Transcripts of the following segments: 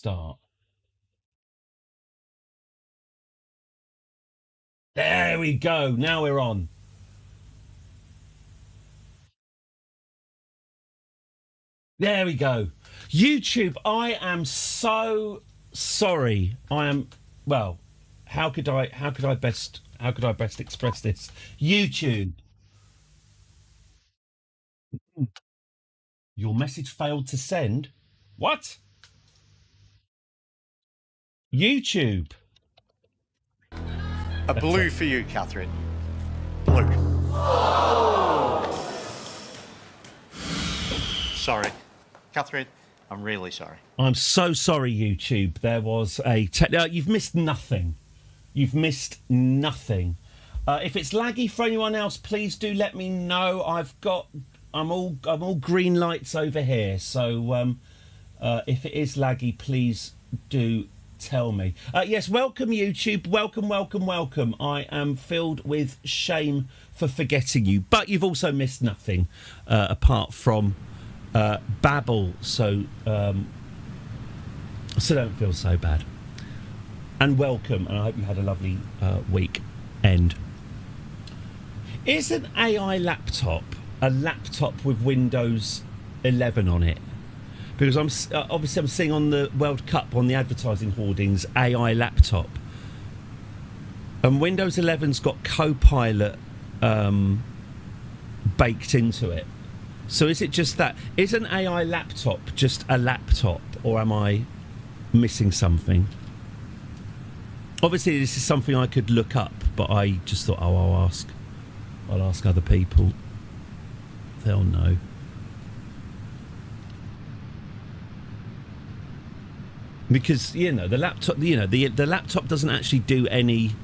start. There we go. Now we're on. There we go. YouTube, I am so sorry. I am well, how could I best express this? YouTube. Your message failed to send. What? YouTube. A blue for you, Catherine. Blue. Sorry. Catherine, I'm really sorry. I'm so sorry, YouTube. There was a... you've missed nothing. You've missed nothing. If it's laggy for anyone else, please do let me know. I'm all green lights over here. So if it is laggy, please do tell me. Yes, welcome, YouTube. Welcome. I am filled with shame for forgetting you. But you've also missed nothing apart from... babble, so don't feel so bad. And welcome, and I hope you had a lovely weekend. Is an AI laptop a laptop with Windows 11 on it? Because I'm seeing on the World Cup on the advertising hoardings AI laptop, and Windows 11's got Copilot baked into it. So is it just that? Is an AI laptop just a laptop, or am I missing something? Obviously, this is something I could look up, but I just thought, I'll ask other people. They'll know. Because, the laptop, the laptop doesn't actually do any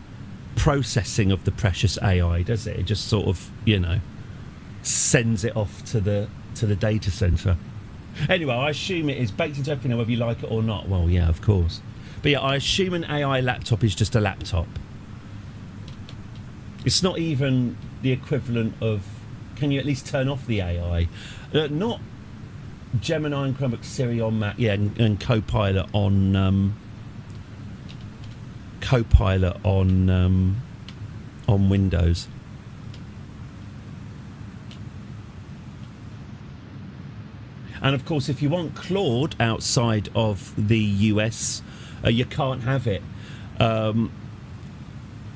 processing of the precious AI, does it? It just sort of, sends it off to the data center. Anyway, I assume it is baked into everything, whether you like it or not. Well, yeah, of course. But yeah, I assume an AI laptop is just a laptop. It's not even the equivalent of... Can you at least turn off the AI? Not Gemini and Chromebook Siri on Mac, yeah, and Copilot on Windows. And of course, if you want Claude outside of the US, you can't have it.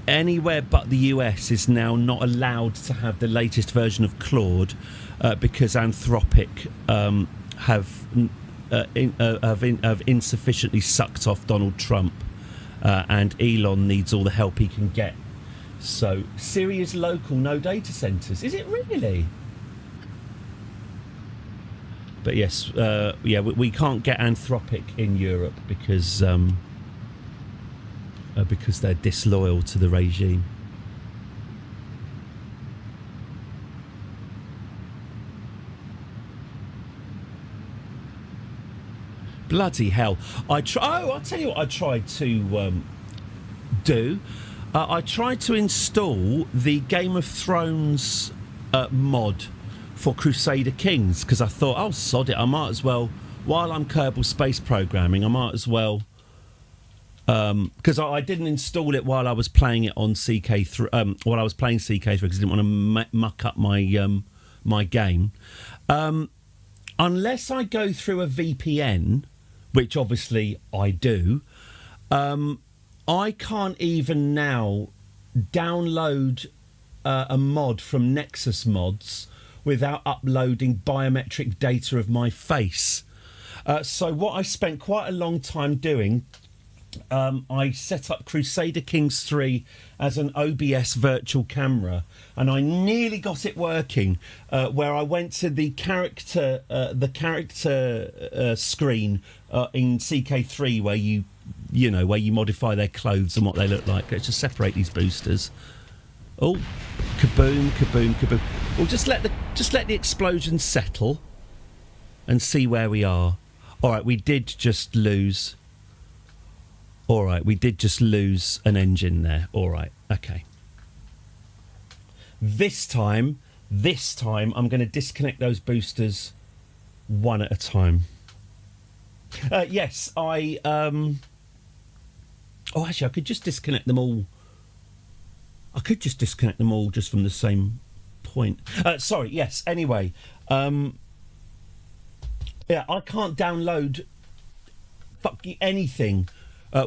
Anywhere but the US is now not allowed to have the latest version of Claude because Anthropic have insufficiently sucked off Donald Trump, and Elon needs all the help he can get. So Siri is local, no data centers. Is it really? But yes, we can't get Anthropic in Europe because they're disloyal to the regime. Bloody hell! I'll tell you what I tried to do. I tried to install the Game of Thrones mod for Crusader Kings, because I thought, sod it, I might as well, while I'm Kerbal space programming, I might as well, because I didn't install it while I was playing it on CK3, while I was playing CK3, because I didn't want to muck up my my game. Unless I go through a VPN, which obviously I do, I can't even now download a mod from Nexus Mods without uploading biometric data of my face. So what I spent quite a long time doing, I set up Crusader Kings III as an OBS virtual camera, and I nearly got it working, where I went to the character screen in CK3 where where you modify their clothes and what they look like. Let's just separate these boosters. Oh, kaboom, kaboom, kaboom. Well, just let the explosion settle and see where we are. All right, we did just lose. All right, we did just lose an engine there. All right, okay. This time, I'm going to disconnect those boosters one at a time. Yes, I. Oh, actually, I could just disconnect them all. I could just disconnect them all just from the same point. Sorry. Yes. Anyway, yeah, I can't download anything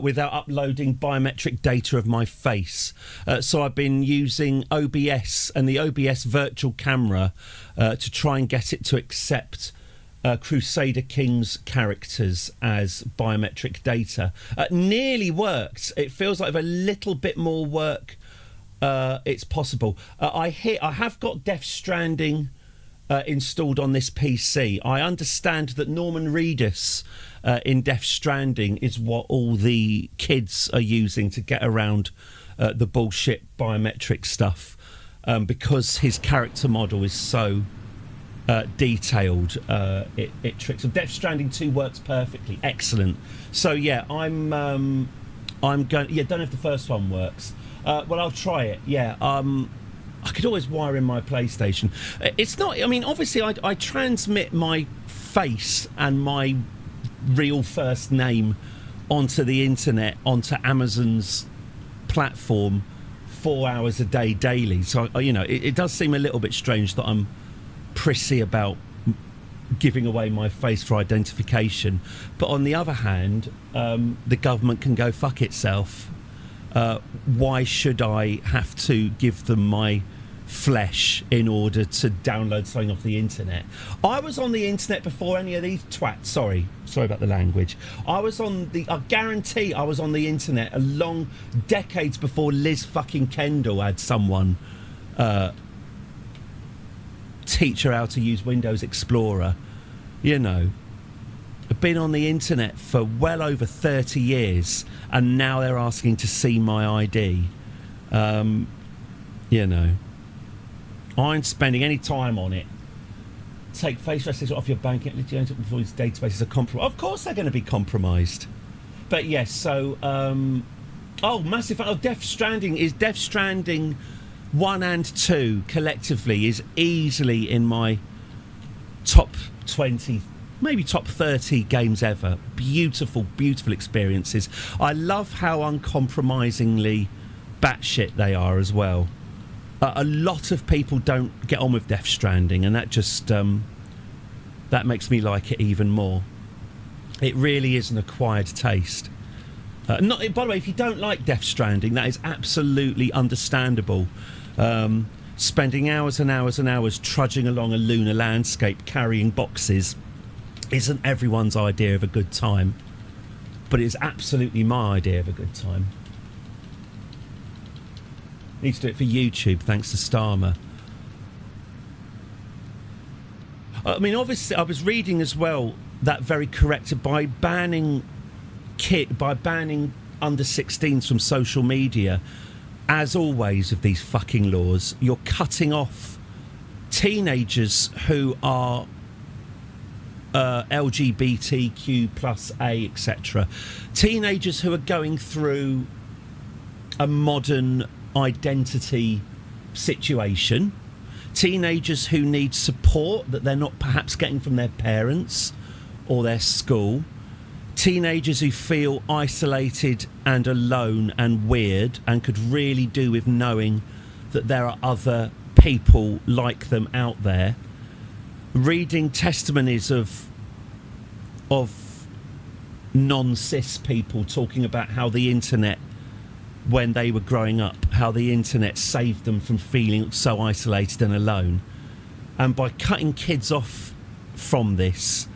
without uploading biometric data of my face. So I've been using OBS and the OBS virtual camera to try and get it to accept Crusader Kings characters as biometric data. Nearly worked. It feels like with a little bit more work, it's possible. I have got Death Stranding installed on this PC. I understand that Norman Reedus in Death Stranding is what all the kids are using to get around the bullshit biometric stuff, because his character model is so detailed. It tricks him. Death Stranding 2 works perfectly. Excellent. So yeah, I'm going. Yeah, don't know if the first one works. Well, I'll try it. Yeah. I could always wire in my PlayStation. It's not. I mean, obviously, I transmit my face and my real first name onto the internet, onto Amazon's platform, 4 hours a day daily. So it does seem a little bit strange that I'm prissy about giving away my face for identification. But on the other hand, the government can go fuck itself. Why should I have to give them my flesh in order to download something off the internet? I was on the internet before any of these twats. Sorry about the language. I guarantee I was on the internet a long decades before Liz fucking Kendall had someone teach her how to use Windows Explorer. I've been on the internet for well over 30 years, and now they're asking to see my ID. I ain't spending any time on it. Take face recognition off your bank before these databases are compromised. Of course they're going to be compromised. But yes, so massive fan. Death Stranding 1 and 2 collectively is easily in my top 20, maybe top 30 games ever. Beautiful experiences. I love how uncompromisingly batshit they are as well. A lot of people don't get on with Death Stranding, and that just that makes me like it even more. It really is an acquired taste. By the way, if you don't like Death Stranding, that is absolutely understandable. Spending hours and hours and hours trudging along a lunar landscape carrying boxes isn't everyone's idea of a good time, but it's absolutely my idea of a good time. Need to do it for YouTube, thanks to Starmer. I mean, obviously, I was reading as well that very corrected by banning under 16s from social media. As always, with these fucking laws, you're cutting off teenagers who are LGBTQ plus A, etc. Teenagers who are going through a modern identity situation. Teenagers who need support that they're not perhaps getting from their parents or their school. Teenagers who feel isolated and alone and weird and could really do with knowing that there are other people like them out there. Reading testimonies of non-cis people talking about how the internet, when they were growing up, how the internet saved them from feeling so isolated and alone. And by cutting kids off from this,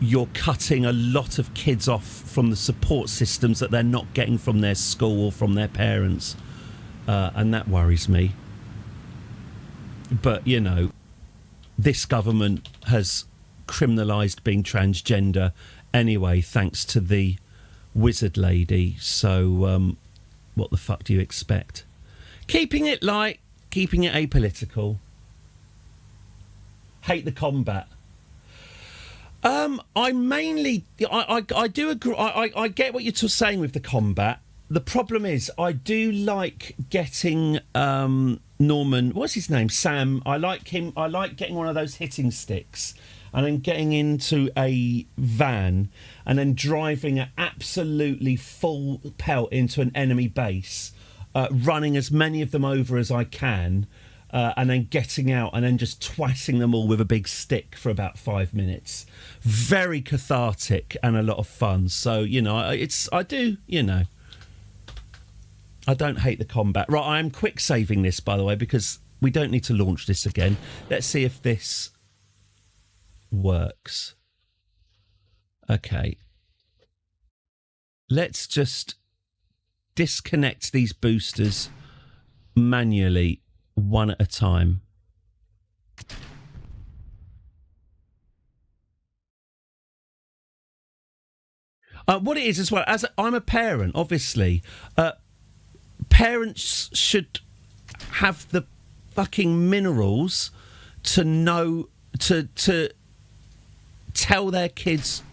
you're cutting a lot of kids off from the support systems that they're not getting from their school or from their parents. And that worries me. But, this government has criminalised being transgender anyway, thanks to the wizard lady. So, what the fuck do you expect? Keeping it light, keeping it apolitical. Hate the combat. I do agree. I get what you're saying with the combat. The problem is, I do like getting Norman. What's his name? Sam. I like him. I like getting one of those hitting sticks and then getting into a van and then driving at absolutely full pelt into an enemy base, running as many of them over as I can, and then getting out and then just twatting them all with a big stick for about 5 minutes. Very cathartic and a lot of fun. So, you know, I do, you know, I don't hate the combat. Right, I am quick saving this, by the way, because we don't need to launch this again. Let's see if this works. Okay. Let's just disconnect these boosters manually, one at a time. What it is as well, as I'm a parent, obviously, parents should have the fucking minerals to know to tell their kids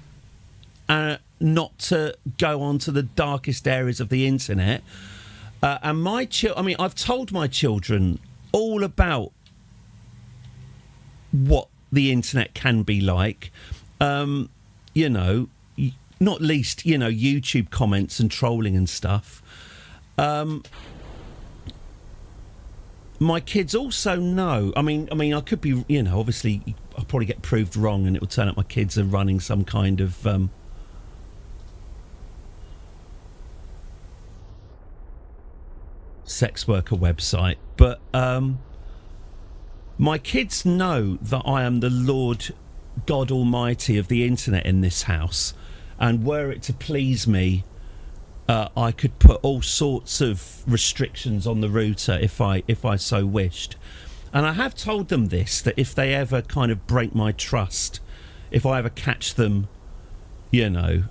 not to go onto the darkest areas of the internet. And I've told my children all about what the internet can be like. You know, not least, you know, YouTube comments and trolling and stuff. My kids also know. I mean, I could be, you know, obviously, I'll probably get proved wrong, and it will turn out my kids are running some kind of sex worker website. But my kids know that I am the Lord God Almighty of the internet in this house, and were it to please me, I could put all sorts of restrictions on the router if I so wished. And I have told them this, that if they ever kind of break my trust, if I ever catch them, you know,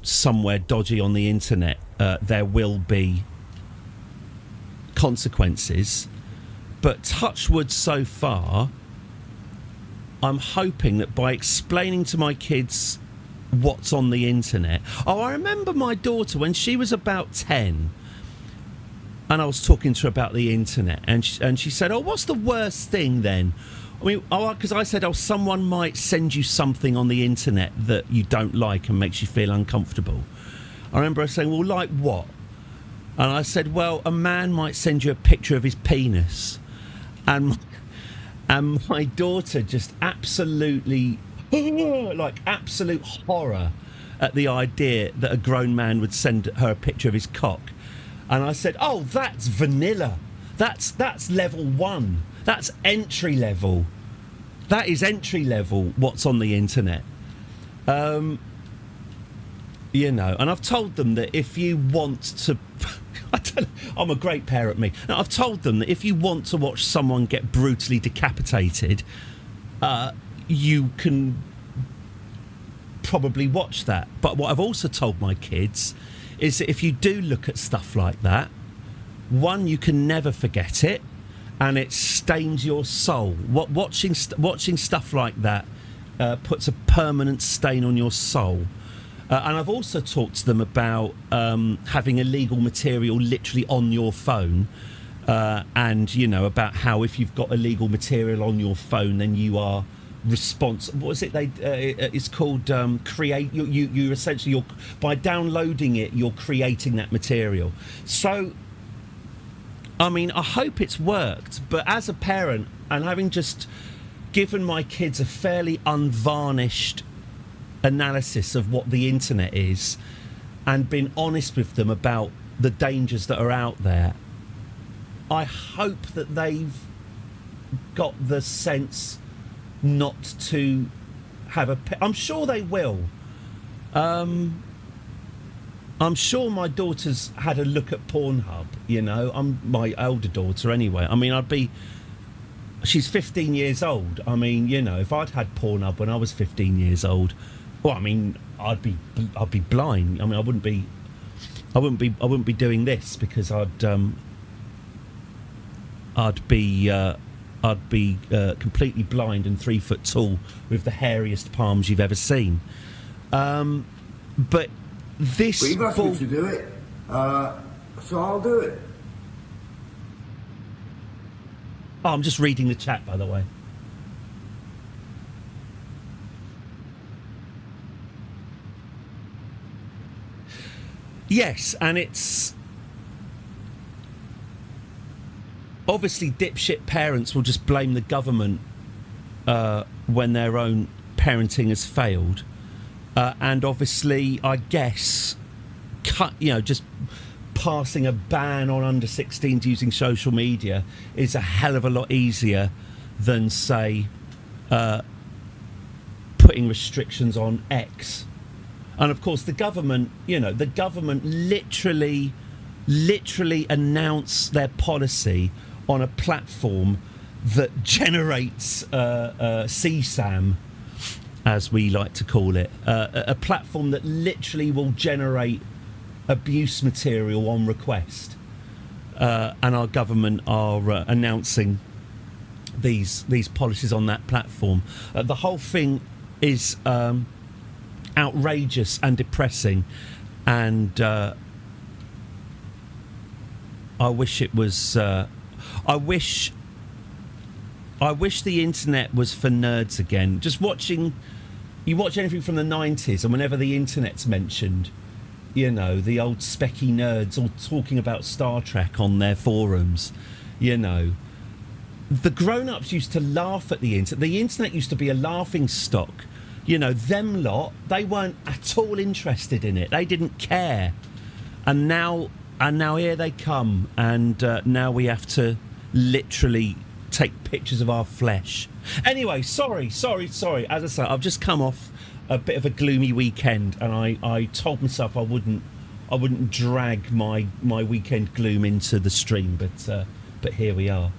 somewhere dodgy on the internet, there will be consequences. But touch wood, so far, I'm hoping that by explaining to my kids what's on the internet. Oh, I remember my daughter when she was about 10, and I was talking to her about the internet, and she said, "Oh, what's the worst thing then?" I mean, because I said, "Oh, someone might send you something on the internet that you don't like and makes you feel uncomfortable." I remember her saying, "Well, like what?" And I said, "Well, a man might send you a picture of his penis," and my daughter just absolutely. Like absolute horror at the idea that a grown man would send her a picture of his cock. And I said, "Oh, that's vanilla. That's level 1. That's entry level. That is entry level what's on the internet." You know, and I've told them that if you want to I'm a great parent, me. Now, I've told them that if you want to watch someone get brutally decapitated, you can probably watch that. But what I've also told my kids is that if you do look at stuff like that, one, you can never forget it, and it stains your soul. Watching stuff like that puts a permanent stain on your soul. And I've also talked to them about having illegal material literally on your phone. And, you know, about how if you've got illegal material on your phone, then you are responsible. What is it? It's called create. You essentially, by downloading it, you're creating that material. So, I mean, I hope it's worked. But as a parent, and having just given my kids a fairly unvarnished analysis of what the internet is, and been honest with them about the dangers that are out there, I hope that they've got the sense not to have a I'm sure they will. I'm sure my daughter's had a look at Pornhub, you know. My older daughter anyway. I mean, she's 15 years old. I mean, you know, if I'd had Pornhub when I was 15 years old, well, I mean, I'd be blind. I mean, I wouldn't be doing this, because I'd be completely blind and 3 foot tall with the hairiest palms you've ever seen. But this... Well, you've asked me to do it, so I'll do it. Oh, I'm just reading the chat, by the way. Yes, and it's obviously dipshit parents will just blame the government when their own parenting has failed, and obviously, I guess, just passing a ban on under 16s using social media is a hell of a lot easier than, say, putting restrictions on X. And of course, the government literally announced their policy on a platform that generates CSAM, as we like to call it, a platform that literally will generate abuse material on request. And our government are announcing these policies on that platform. The whole thing is outrageous and depressing, and I wish it was. I wish the internet was for nerds again. Just you watch anything from the 90s, and whenever the internet's mentioned, the old specky nerds all talking about Star Trek on their forums, the grown-ups used to laugh at the internet. The internet used to be a laughing stock. Them lot, they weren't at all interested in it. They didn't care. And now here they come, and now we have to literally take pictures of our flesh. Anyway, sorry. As I say, I've just come off a bit of a gloomy weekend, and I told myself I wouldn't drag my weekend gloom into the stream, but here we are.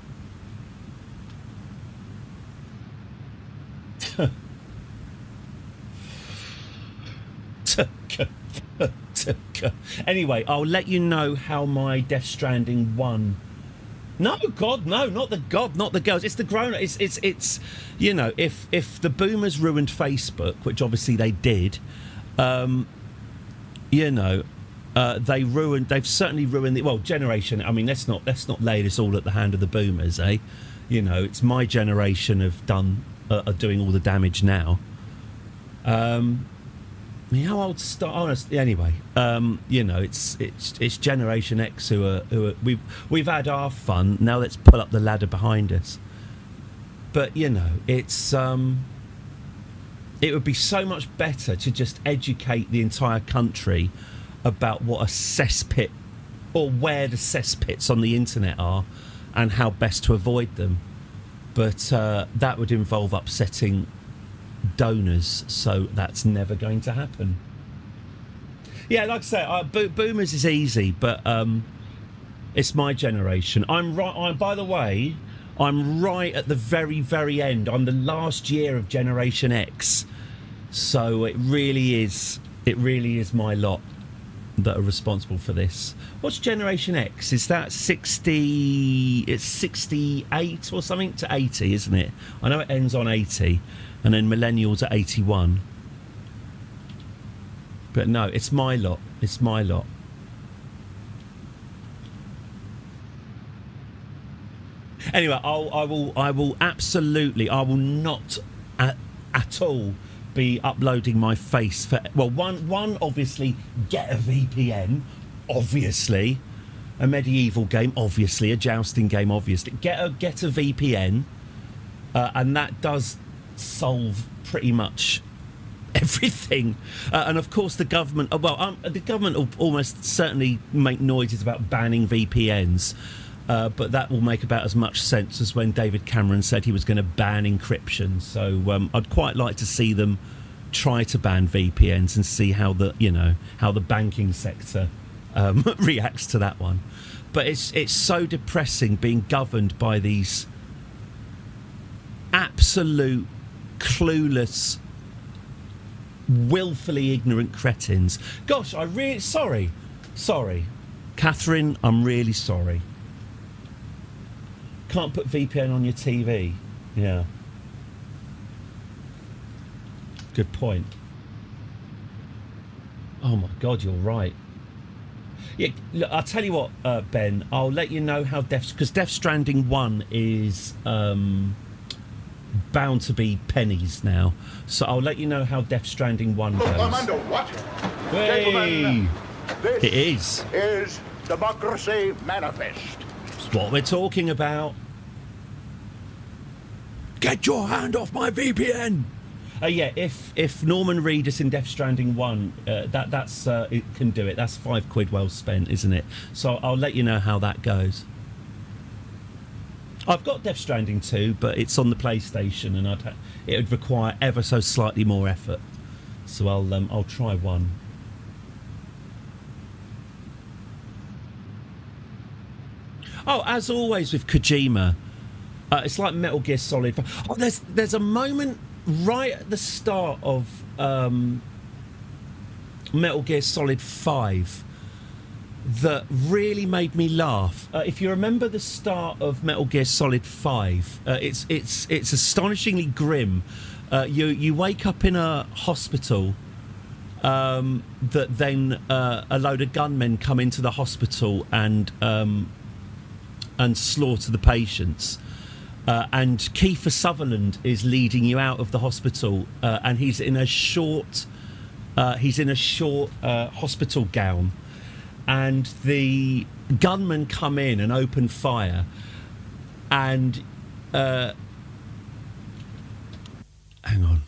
Anyway, I'll let you know how my Death Stranding 1. No, God, no, not the girls. It's the grown. It's if the boomers ruined Facebook, which obviously they did, they've certainly ruined the generation. I mean, let's not lay this all at the hand of the boomers, eh? It's my generation are doing all the damage now. I mean, how old honestly? Anyway, it's Generation X who are we've had our fun. Now let's pull up the ladder behind us. But it's it would be so much better to just educate the entire country about what a cesspit or where the cesspits on the internet are and how best to avoid them. But that would involve upsetting donors, so that's never going to happen. Yeah, like I say, boomers is easy, but it's my generation. I'm right. By the way, I'm right at the very, very end. I'm the last year of Generation X, so it really is my lot that are responsible for this. What's Generation X? Is that 60? It's 68 or something to 80, isn't it? I know it ends on 80. And then millennials at 81. But no, it's my lot. It's my lot. Anyway, I will absolutely, I will not at all be uploading my face for. Well, one obviously, get a VPN, obviously, a medieval game, obviously, a jousting game, obviously, get a VPN, and that does solve pretty much everything. And of course the government the government will almost certainly make noises about banning VPNs, but that will make about as much sense as when David Cameron said he was going to ban encryption. So I'd quite like to see them try to ban VPNs and see how the banking sector reacts to that one. But it's so depressing being governed by these absolute clueless, willfully ignorant cretins. Gosh, I really sorry, Catherine. I'm really sorry. Can't put VPN on your TV. Yeah. Good point. Oh my God, you're right. Yeah, look, I'll tell you what, Ben. I'll let you know how because Death Stranding 1 is bound to be pennies now, so I'll let you know how Death Stranding 1 goes. I'm under what? Hey! This It is. is Democracy Manifest. It's what we're talking about. Get your hand off my VPN. Yeah, if Norman Reedus in Death Stranding 1, that's it can do it. That's £5 well spent, isn't it? So I'll let you know how that goes. I've got Death Stranding 2, but it's on the PlayStation, and it would require ever so slightly more effort. So I'll try one. Oh, as always with Kojima, it's like Metal Gear Solid. Oh, there's a moment right at the start of Metal Gear Solid 5 that really made me laugh. If you remember the start of Metal Gear Solid 5, it's astonishingly grim. You wake up in a hospital that then a load of gunmen come into the hospital and slaughter the patients. And Kiefer Sutherland is leading you out of the hospital, and he's in a short hospital gown, and the gunmen come in and open fire, and hang on.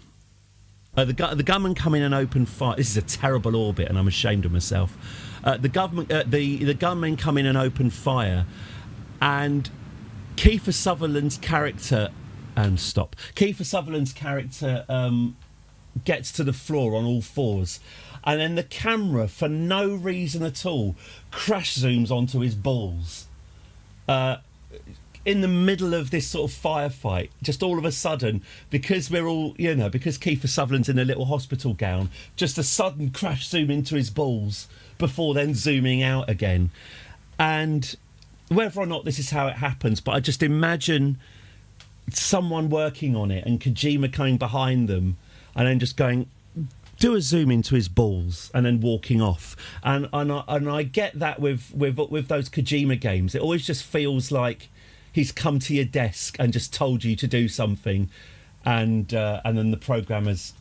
The gunmen come in and open fire. This is a terrible orbit, and I'm ashamed of myself. The gunmen come in and open fire, and Kiefer Sutherland's character gets to the floor on all fours, and then the camera, for no reason at all, crash zooms onto his balls. In the middle of this sort of firefight, just all of a sudden, because because Kiefer Sutherland's in a little hospital gown, just a sudden crash zoom into his balls before then zooming out again. And whether or not this is how it happens, but I just imagine someone working on it and Kojima coming behind them and then just going, do a zoom into his balls, and then walking off. And I get that with those Kojima games. It always just feels like he's come to your desk and just told you to do something, and then the programmers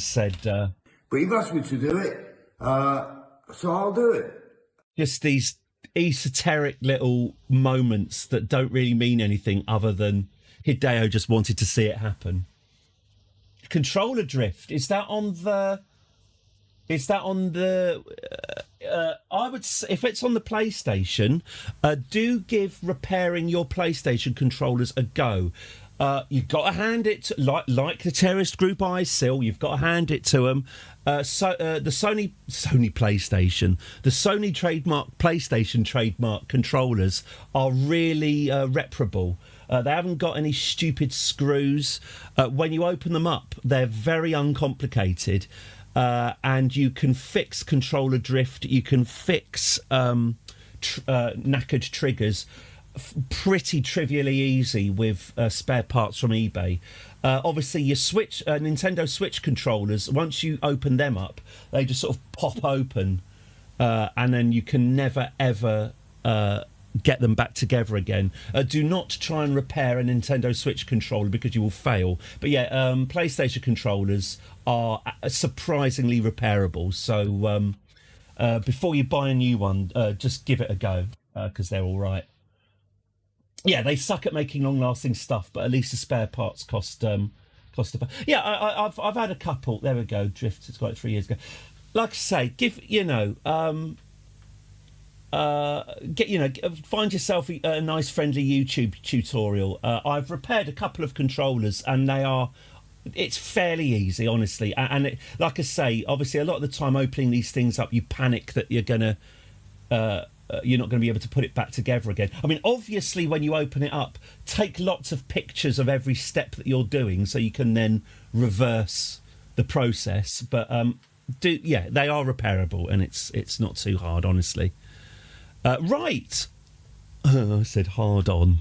said, But you've asked me to do it, so I'll do it. Just these esoteric little moments that don't really mean anything other than Hideo just wanted to see it happen. Controller drift, is that on the I would say, if it's on the PlayStation, do give repairing your PlayStation controllers a go. You've got to hand it to, like the terrorist group ISIL, you've got to hand it to them. The Sony PlayStation, the Sony trademark PlayStation trademark controllers are really reparable. They haven't got any stupid screws. When you open them up, they're very uncomplicated, and you can fix controller drift. You can fix knackered triggers pretty trivially easy with spare parts from eBay. Obviously, your Nintendo Switch controllers, once you open them up, they just sort of pop open, and then you can never ever get them back together again. Do not try and repair a Nintendo Switch controller because you will fail. But yeah, PlayStation controllers are surprisingly repairable. So before you buy a new one, just give it a go, because they're all right. Yeah, they suck at making long-lasting stuff, but at least the spare parts cost a. Yeah, I've had a couple. There we go. Drift. It's got 3 years ago. Like I say, find yourself a nice friendly YouTube tutorial. I've repaired a couple of controllers, and it's fairly easy, honestly. And like I say, obviously, a lot of the time opening these things up, you panic that you're not going to be able to put it back together again. I mean, obviously, when you open it up, take lots of pictures of every step that you're doing so you can then reverse the process. But they are repairable, and it's not too hard, honestly. Right. I said hard on.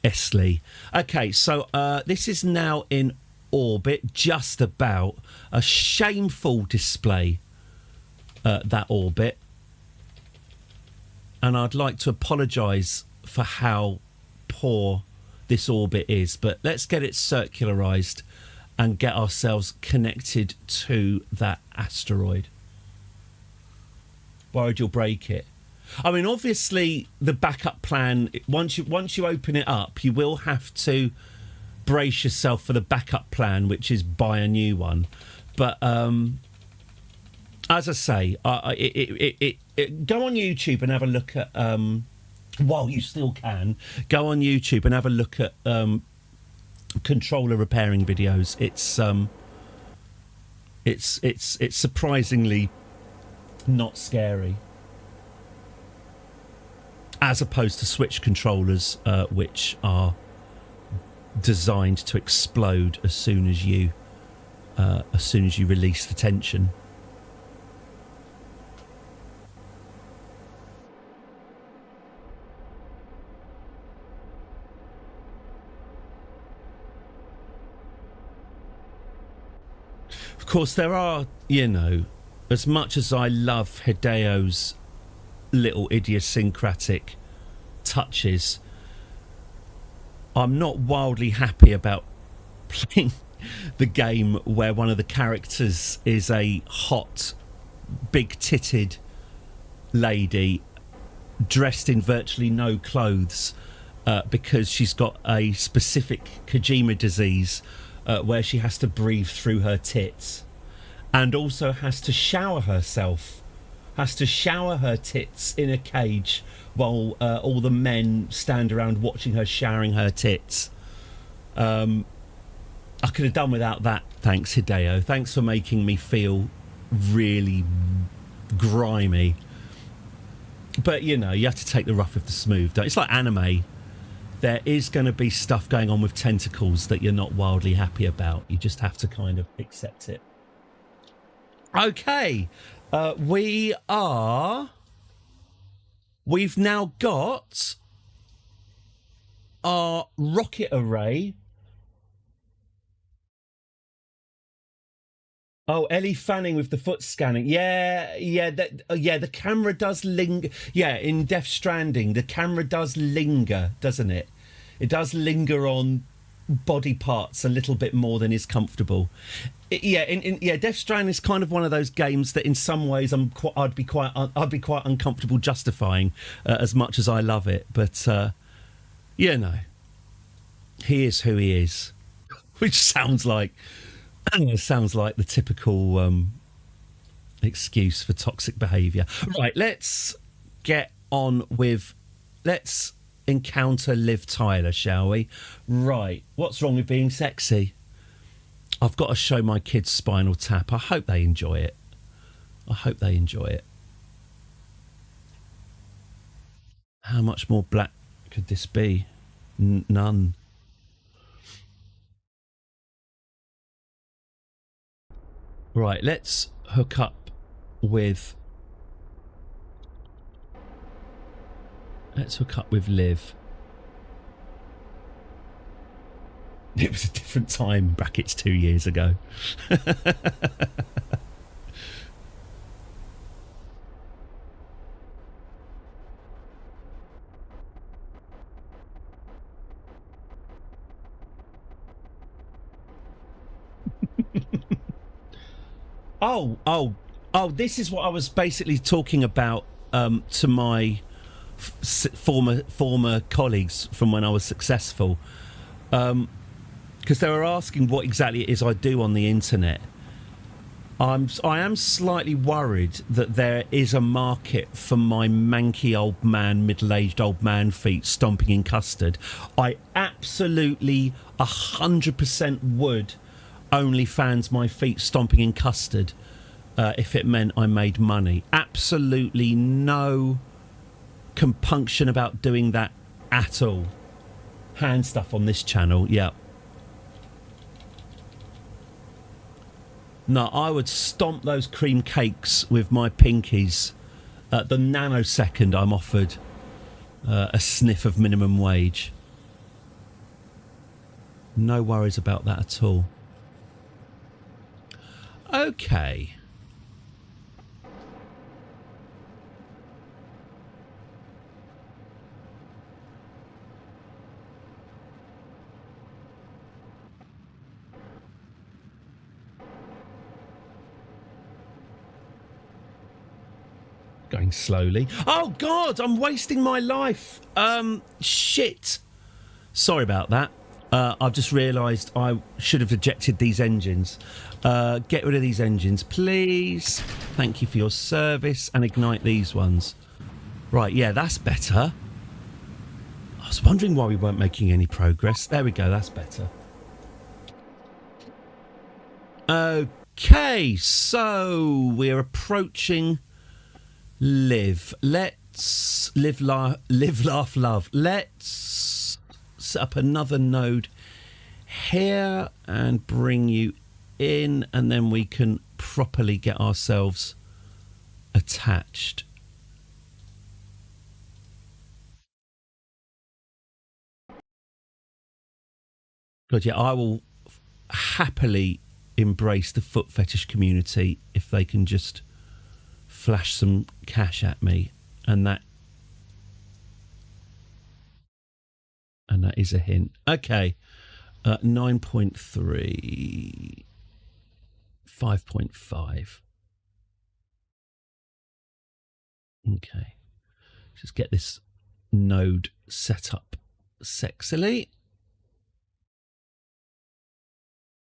Esley. Okay, so this is now in orbit, just about. A shameful display, that orbit. And I'd like to apologise for how poor this orbit is, but let's get it circularised and get ourselves connected to that asteroid. Worried you'll break it. I mean, obviously, the backup plan, once you open it up, you will have to brace yourself for the backup plan, which is buy a new one. But as I say, go on YouTube and have a look at, while you still can, go on YouTube and have a look at controller repairing videos. It's surprisingly not scary, as opposed to Switch controllers, which are designed to explode as soon as you release the tension. Of course, there are, as much as I love Hideo's little idiosyncratic touches, I'm not wildly happy about playing the game where one of the characters is a hot, big-titted lady dressed in virtually no clothes because she's got a specific Kojima disease where she has to breathe through her tits, and also has to shower her tits in a cage while all the men stand around watching her showering her tits. I could have done without that, thanks, Hideo. Thanks for making me feel really grimy. But, you have to take the rough with the smooth. It's like anime. There is going to be stuff going on with tentacles that you're not wildly happy about. You just have to kind of accept it. Okay. We've now got our rocket array. Oh, Ellie Fanning with the foot scanning. Yeah, the camera does linger. Yeah, in Death Stranding, the camera does linger, doesn't it? It does linger on body parts a little bit more than is comfortable. Death Stranding is kind of one of those games that, in some ways, I'd be quite uncomfortable justifying, as much as I love it. But he is who he is, which sounds like the typical excuse for toxic behaviour. Right, let's get on with. Let's encounter Liv Tyler, shall we? Right, what's wrong with being sexy? I've got to show my kids Spinal Tap. I hope they enjoy it. How much more black could this be? None. Right, let's hook up with Liv. It was a different time, brackets 2 years ago. Oh, this is what I was basically talking about to my former colleagues from when I was successful, because they were asking what exactly it is I do on the internet. I am slightly worried that there is a market for my manky old man, middle-aged old man feet stomping in custard. I absolutely 100% would OnlyFans my feet stomping in custard if it meant I made money. Absolutely no compunction about doing that at all. Hand stuff on this channel, yeah. No, I would stomp those cream cakes with my pinkies at the nanosecond I'm offered a sniff of minimum wage. No worries about that at all. Okay. Going slowly. Oh, God, I'm wasting my life. Shit. Sorry about that. I've just realised I should have ejected these engines. Get rid of these engines, please. Thank you for your service. And ignite these ones. Right, yeah, that's better. I was wondering why we weren't making any progress. There we go, that's better. Okay, so we're approaching live. Let's live, laugh, love. Let's set up another node here and bring you in, and then we can properly get ourselves attached. God, yeah, I will happily embrace the foot fetish community if they can just flash some cash at me, and that is a hint. Okay, 9.3, 5.5. Okay, just get this node set up sexily.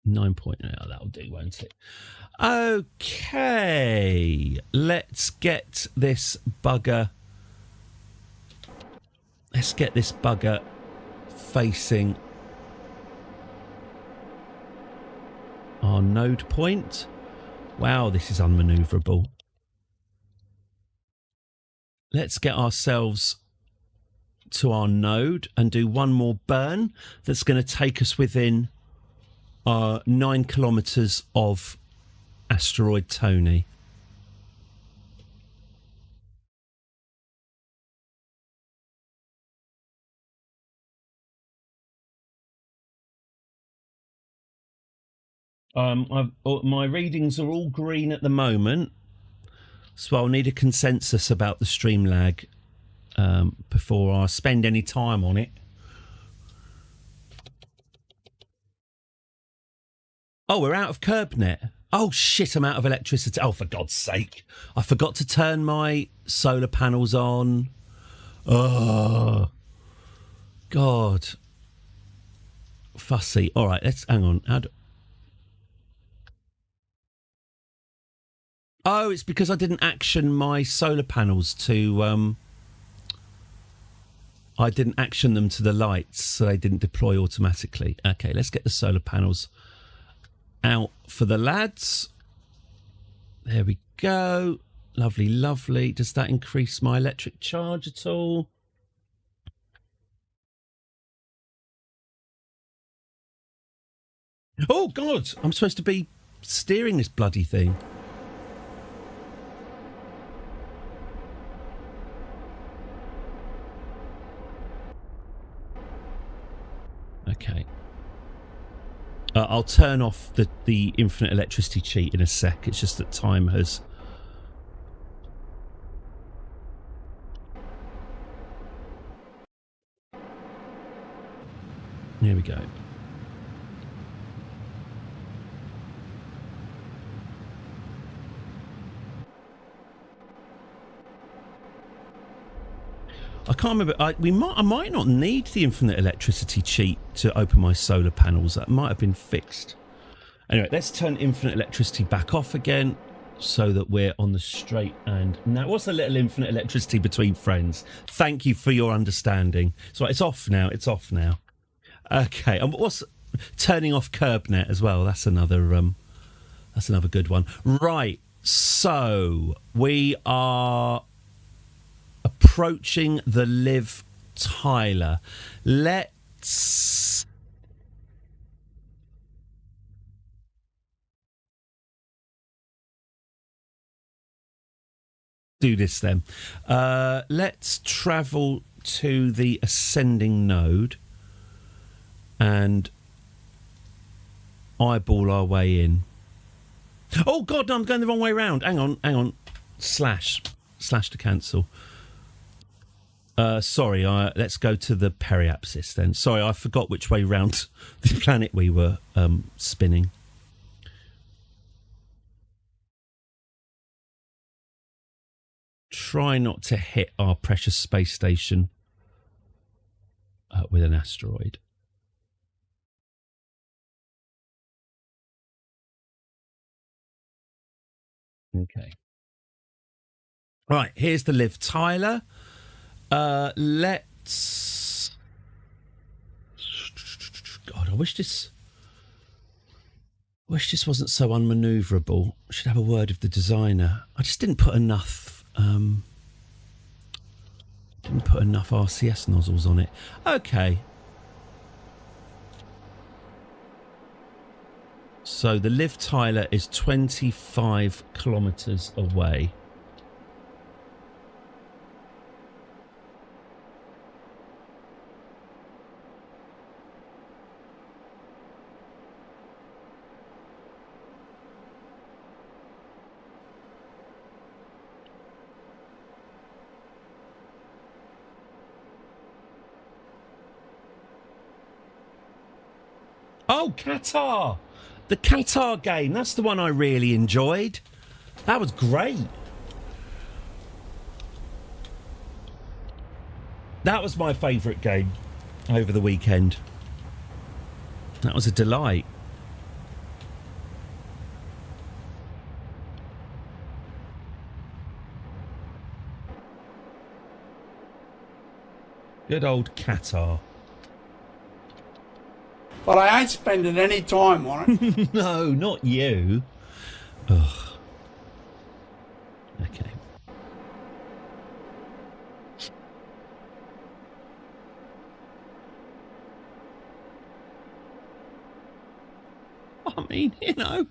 9 point. Oh, that'll do, won't it? Okay, let's get this bugger. Let's get this bugger facing our node point. Wow, this is unmaneuverable. Let's get ourselves to our node and do one more burn. That's going to take us within 9 kilometres of asteroid Tony. My readings are all green at the moment, so I'll need a consensus about the stream lag before I spend any time on it. Oh, we're out of CurbNet. Oh, shit, I'm out of electricity. Oh, for God's sake. I forgot to turn my solar panels on. Oh, God. Fussy. All right, let's hang on. Oh, it's because I didn't action my solar panels to... I didn't action them to the lights, so they didn't deploy automatically. Okay, let's get the solar panels out for the lads. There we go. Lovely, lovely. Does that increase my electric charge at all? Oh, God! I'm supposed to be steering this bloody thing. Okay. I'll turn off the infinite electricity cheat in a sec. It's just that time has... Here we go. I can't remember. I might not need the infinite electricity cheat to open my solar panels. That might have been fixed. Anyway, let's turn infinite electricity back off again so that we're on the straight and now. What's the little infinite electricity between friends? Thank you for your understanding. So it's off now. It's off now. Okay. And what's turning off CurbNet as well? That's another good one. Right. So we are approaching the Liv Tyler. Let's do this then. Let's travel to the ascending node and eyeball our way in. Oh God, no, I'm going the wrong way around. Hang on. Slash to cancel. Sorry, let's go to the periapsis then. Sorry, I forgot which way round the planet we were spinning. try not to hit our precious space station with an asteroid. Okay. Right, here's the Liv Tyler. Let's... God, I wish this wasn't so unmanoeuvrable. I should have a word with the designer. I just didn't put enough RCS nozzles on it. Okay. So the Liv Tyler is 25 kilometres away. Oh, Qatar! The Qatar game. That's the one I really enjoyed. That was great. That was my favourite game over the weekend. That was a delight. Good old Qatar. But I ain't spending any time on it. No, not you. Ugh. Okay. I mean, you know.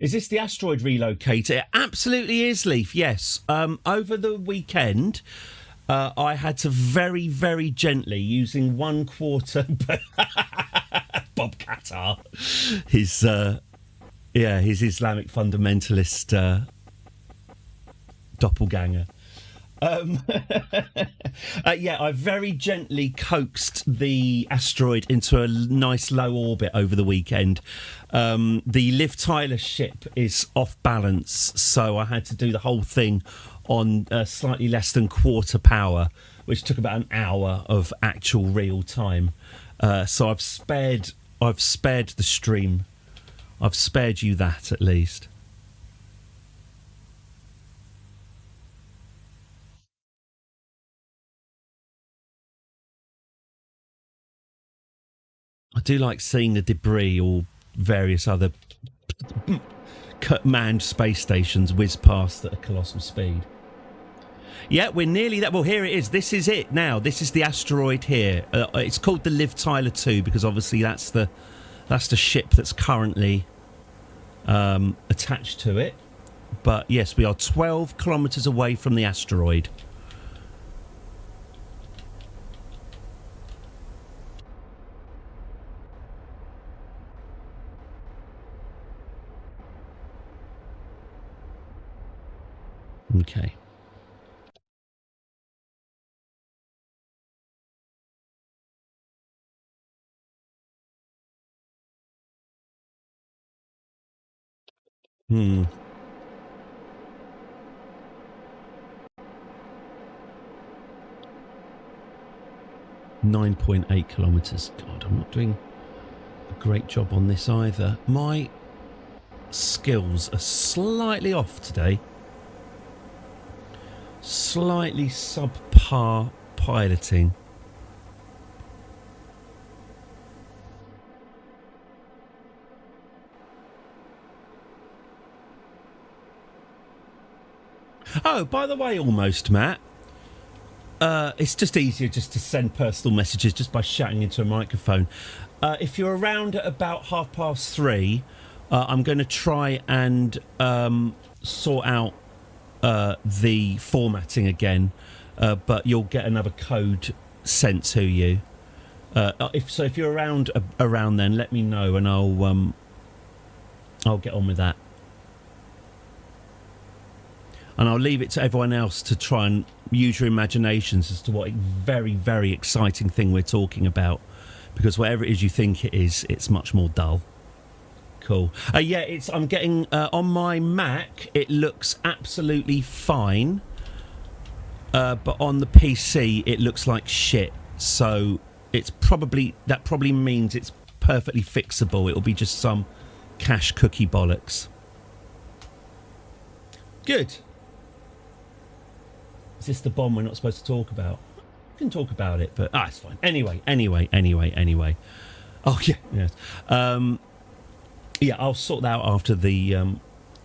Is this the asteroid relocator? It absolutely is, Leaf, yes. Over the weekend... I had to very, very gently, using 1/4 Bob Qatar, his Islamic fundamentalist doppelganger. I very gently coaxed the asteroid into a nice low orbit over the weekend. The Liv Tyler ship is off balance, so I had to do the whole thing on slightly less than quarter power, which took about an hour of actual real time. So I've spared the stream. I've spared you that, at least. I do like seeing the debris or various other manned space stations whiz past at a colossal speed. Yeah, we're nearly there. Well, here it is. This is it now. This is the asteroid here. It's called the Liv Tyler 2 because obviously that's the ship that's currently attached to it. But yes, we are 12 kilometres away from the asteroid. Okay. Hmm. .8 kilometres. God, I'm not doing a great job on this either. My skills are slightly off today. Slightly subpar piloting. Oh, by the way, almost, Matt. It's just easier just to send personal messages just by shouting into a microphone. If you're around at about 3:30, I'm going to try and sort out the formatting again, but you'll get another code sent to you. If you're around then, let me know and I'll get on with that. And I'll leave it to everyone else to try and use your imaginations as to what very, very exciting thing we're talking about. Because whatever it is you think it is, it's much more dull. cool. Yeah, I'm getting on my Mac. It looks absolutely fine, but on the PC it looks like shit. So that probably means it's perfectly fixable. It'll be just some cache cookie bollocks. Good. Is this the bomb we're not supposed to talk about? We can talk about it, but it's fine. Anyway. Oh yeah, yes. Yeah, I'll sort that out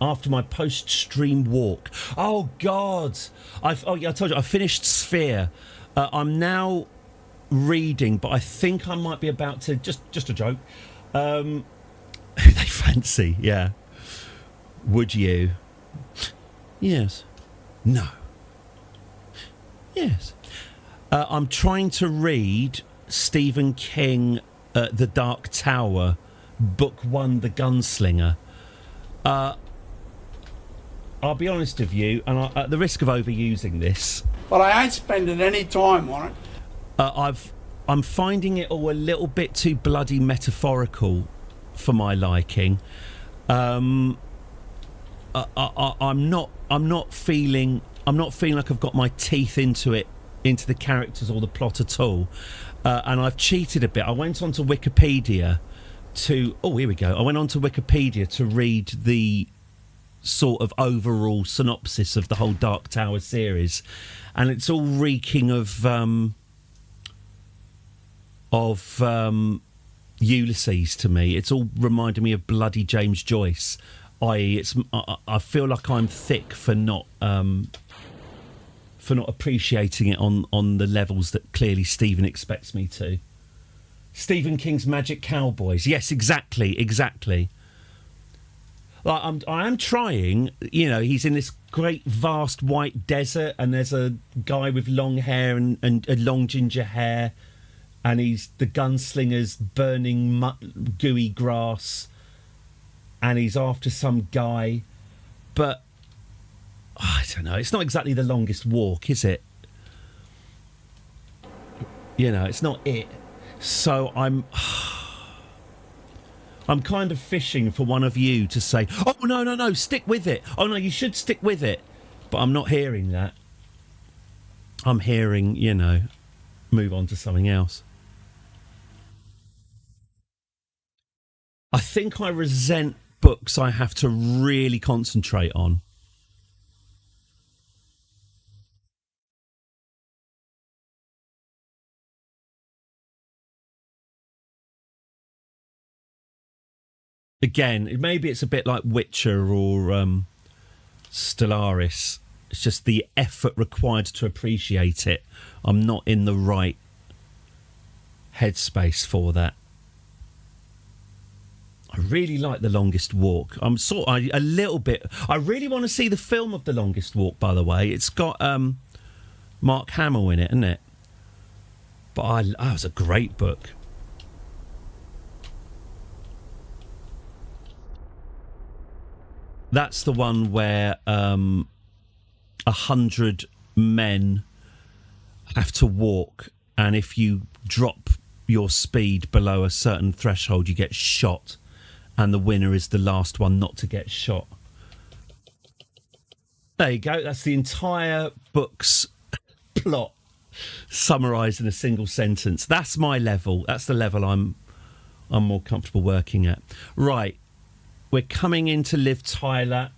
after my post-stream walk. Oh God, I told you I finished Sphere. I'm now reading, but I think I might be about to just a joke. They fancy, yeah. Would you? Yes. No. Yes. I'm trying to read Stephen King, The Dark Tower, Book 1, The Gunslinger. I'll be honest with you, and at the risk of overusing this, But I ain't spending any time on it. I'm finding it all a little bit too bloody metaphorical for my liking. I'm not feeling like I've got my teeth into the characters or the plot at all. And I've cheated a bit. I went onto Wikipedia I went onto Wikipedia to read the sort of overall synopsis of the whole Dark Tower series, and it's all reeking of Ulysses to me. It's all reminding me of bloody James Joyce. I feel like I'm thick for not appreciating it on the levels that clearly Stephen expects me to. Stephen King's Magic Cowboys. Yes, exactly. Like I am trying. You know, he's in this great vast white desert, and there's a guy with long hair and long ginger hair, and he's the gunslinger's burning gooey grass, and he's after some guy, but I don't know. It's not exactly The Longest Walk, is it? You know, it's not it. So I'm kind of fishing for one of you to say, "Oh no, stick with it. Oh no, you should stick with it." But I'm not hearing that. I'm hearing, move on to something else. I think I resent books I have to really concentrate on. Again, maybe it's a bit like Witcher or Stellaris. It's just the effort required to appreciate it. I'm not in the right headspace for that. I really like The Longest Walk. A little bit. I really want to see the film of The Longest Walk, by the way. It's got Mark Hamill in it, isn't it? But it was a great book. That's the one where 100 men have to walk, and if you drop your speed below a certain threshold, you get shot, and the winner is the last one not to get shot. There you go. That's the entire book's plot summarised in a single sentence. That's my level. That's the level I'm more comfortable working at. Right. We're coming into Liv Tyler,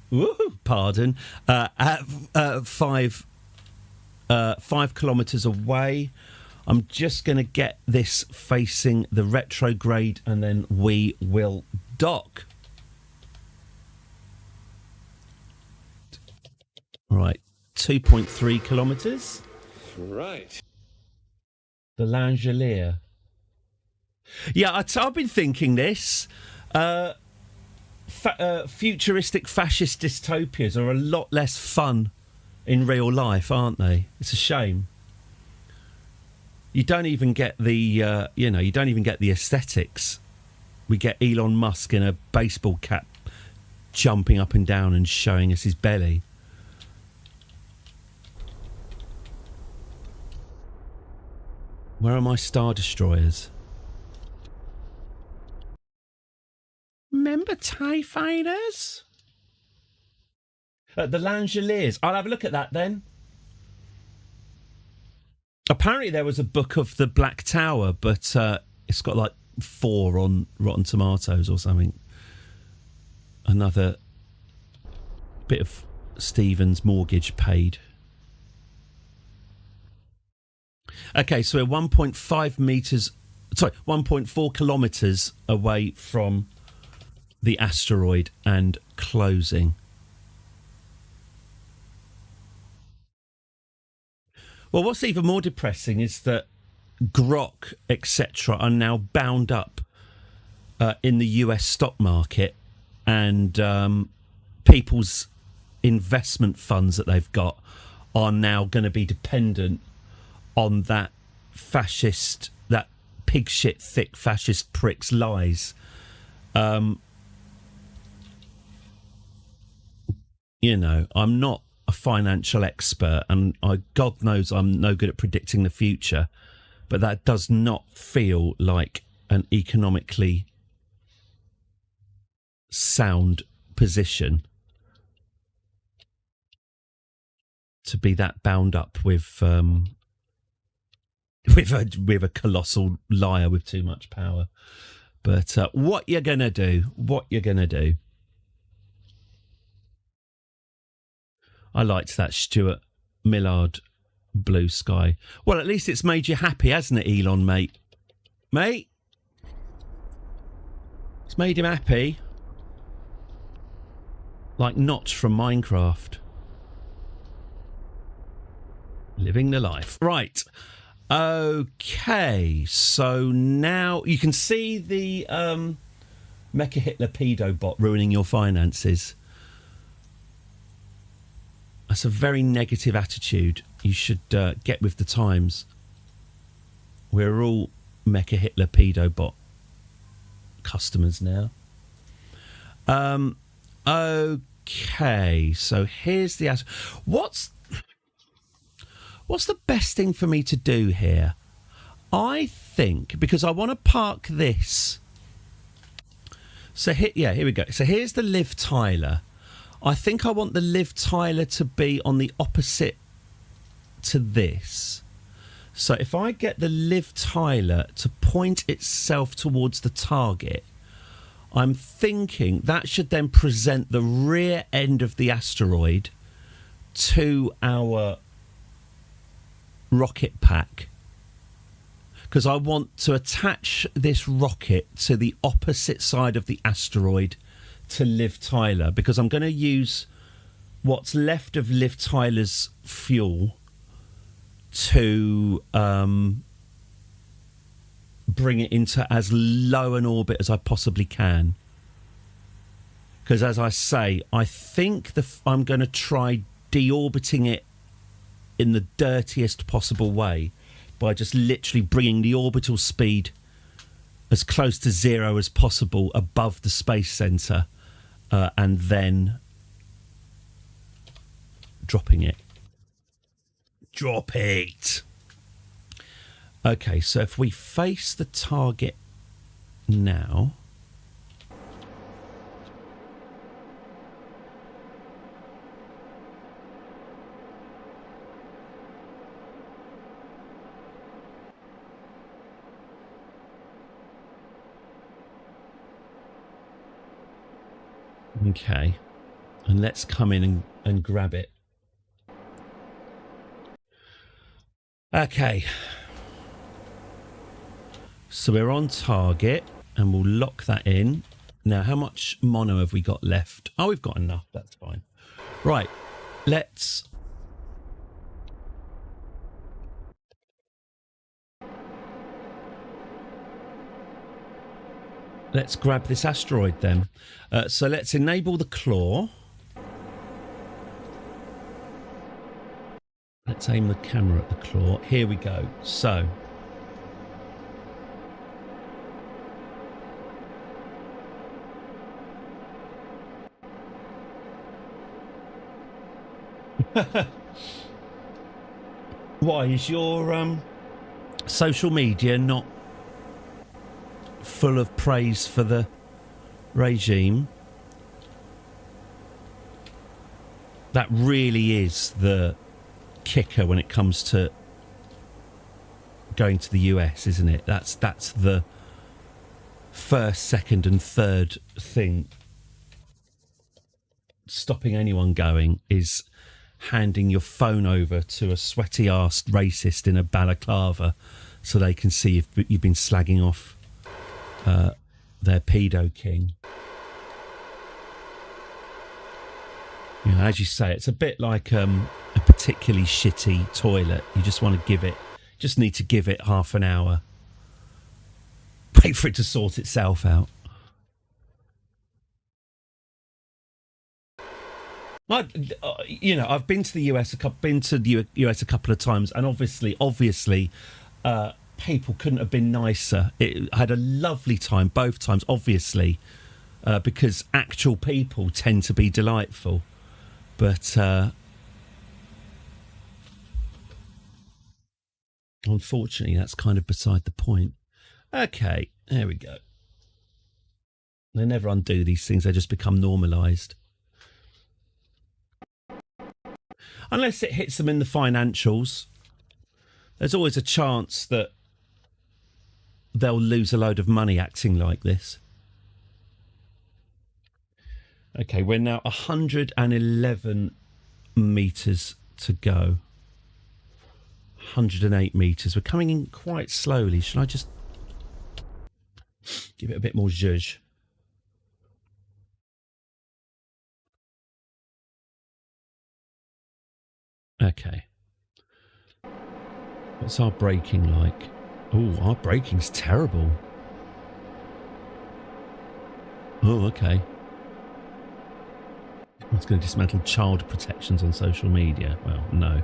at 5 kilometres away. I'm just going to get this facing the retrograde, and then we will dock. Right, 2.3 kilometres. Right. The Langelier. Yeah, I've been thinking this. Futuristic fascist dystopias are a lot less fun in real life, aren't they? It's a shame. You don't even get the aesthetics. We get Elon Musk in a baseball cap jumping up and down and showing us his belly. Where are my Star Destroyers? remember TIE fighters? The Langoliers. I'll have a look at that then. Apparently there was a book of the Black Tower, but it's got like 4 on Rotten Tomatoes or something. Another bit of Stephen's mortgage paid. Okay, so we're 1.4 kilometres away from the asteroid and closing. Well, what's even more depressing is that Grok, etc., are now bound up in the US stock market, and people's investment funds that they've got are now going to be dependent on that fascist, that pig shit thick fascist prick's lies. You know, I'm not a financial expert, and God knows I'm no good at predicting the future, but that does not feel like an economically sound position to be that bound up with a colossal liar with too much power. But what you're gonna do? I liked that Stuart Millard blue sky. Well, at least it's made you happy, hasn't it, Elon, mate? Mate? It's made him happy. Like Notch from Minecraft. Living the life. Right. Okay. So now you can see the Mecha Hitler pedo bot ruining your finances. That's a very negative attitude. You should get with the times. We're all Mecha Hitler pedo bot customers now. Okay, so here's the what's the best thing for me to do here? I think, because I want to park this. So here we go. So here's the Liv Tyler. I think I want the Liv Tyler to be on the opposite to this. So if I get the Liv Tyler to point itself towards the target, I'm thinking that should then present the rear end of the asteroid to our rocket pack. Because I want to attach this rocket to the opposite side of the asteroid to Liv Tyler, because I'm going to use what's left of Liv Tyler's fuel to bring it into as low an orbit as I possibly can. Because as I say, I think I'm going to try deorbiting it in the dirtiest possible way by just literally bringing the orbital speed as close to 0 as possible above the space centre, and then dropping it. Drop it! Okay, so if we face the target now... Okay, and let's come in and grab it. Okay, so we're on target and we'll lock that in. Now, how much mono have we got left? Oh, we've got enough, that's fine. Right, let's... Let's grab this asteroid then. So let's enable the claw. Let's aim the camera at the claw. Here we go. So. Why is your social media not full of praise for the regime. That really is the kicker when it comes to going to the US, isn't it? That's the first, second and third thing stopping anyone going is handing your phone over to a sweaty-arsed racist in a balaclava so they can see if you've been slagging off their pedo king. You know, as you say, it's a bit like a particularly shitty toilet. You just want to just need to give it half an hour. Wait for it to sort itself out. I've been to the US a couple of times, and obviously, people couldn't have been nicer. I had a lovely time both times, obviously, because actual people tend to be delightful. But unfortunately, that's kind of beside the point. Okay, there we go. They never undo these things. They just become normalised. Unless it hits them in the financials, there's always a chance that they'll lose a load of money acting like this. Okay, we're now 111 metres to go. 108 metres. We're coming in quite slowly. Should I just give it a bit more zhuzh? Okay. What's our braking like? Oh, our braking's terrible. Oh, okay. I was going to dismantle child protections on social media. Well, no.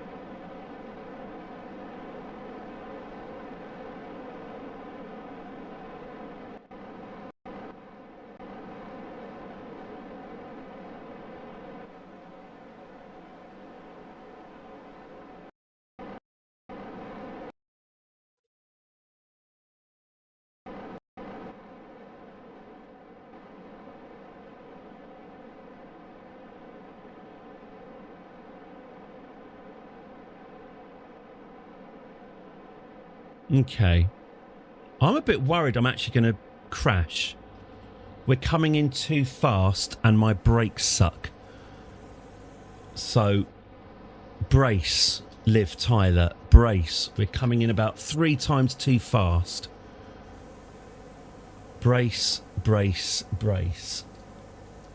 Okay. I'm a bit worried I'm actually going to crash. We're coming in too fast and my brakes suck. So, brace, Liv Tyler, brace. We're coming in about 3 times too fast. Brace, brace, brace.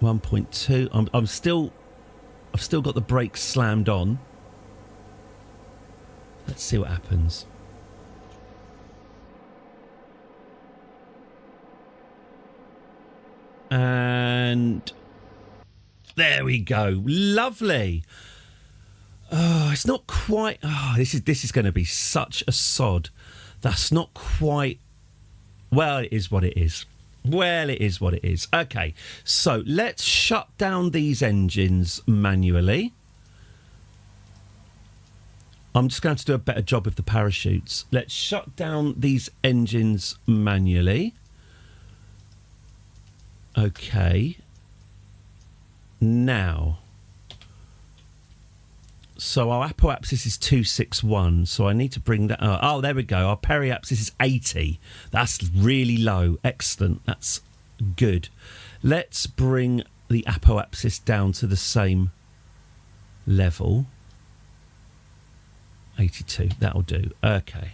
1.2. I've still got the brakes slammed on. Let's see what happens. And there we go. Lovely. Oh, it's not quite. Oh, this is going to be such a sod. That's not quite. Well, it is what it is. Well, it is what it is. Okay, so let's shut down these engines manually. I'm just going to do a better job with the parachutes. Let's shut down these engines manually. Okay. Now. So our apoapsis is 261, so I need to bring that up. Oh, there we go. Our periapsis is 80. That's really low. Excellent. That's good. Let's bring the apoapsis down to the same level. 82. That'll do. Okay.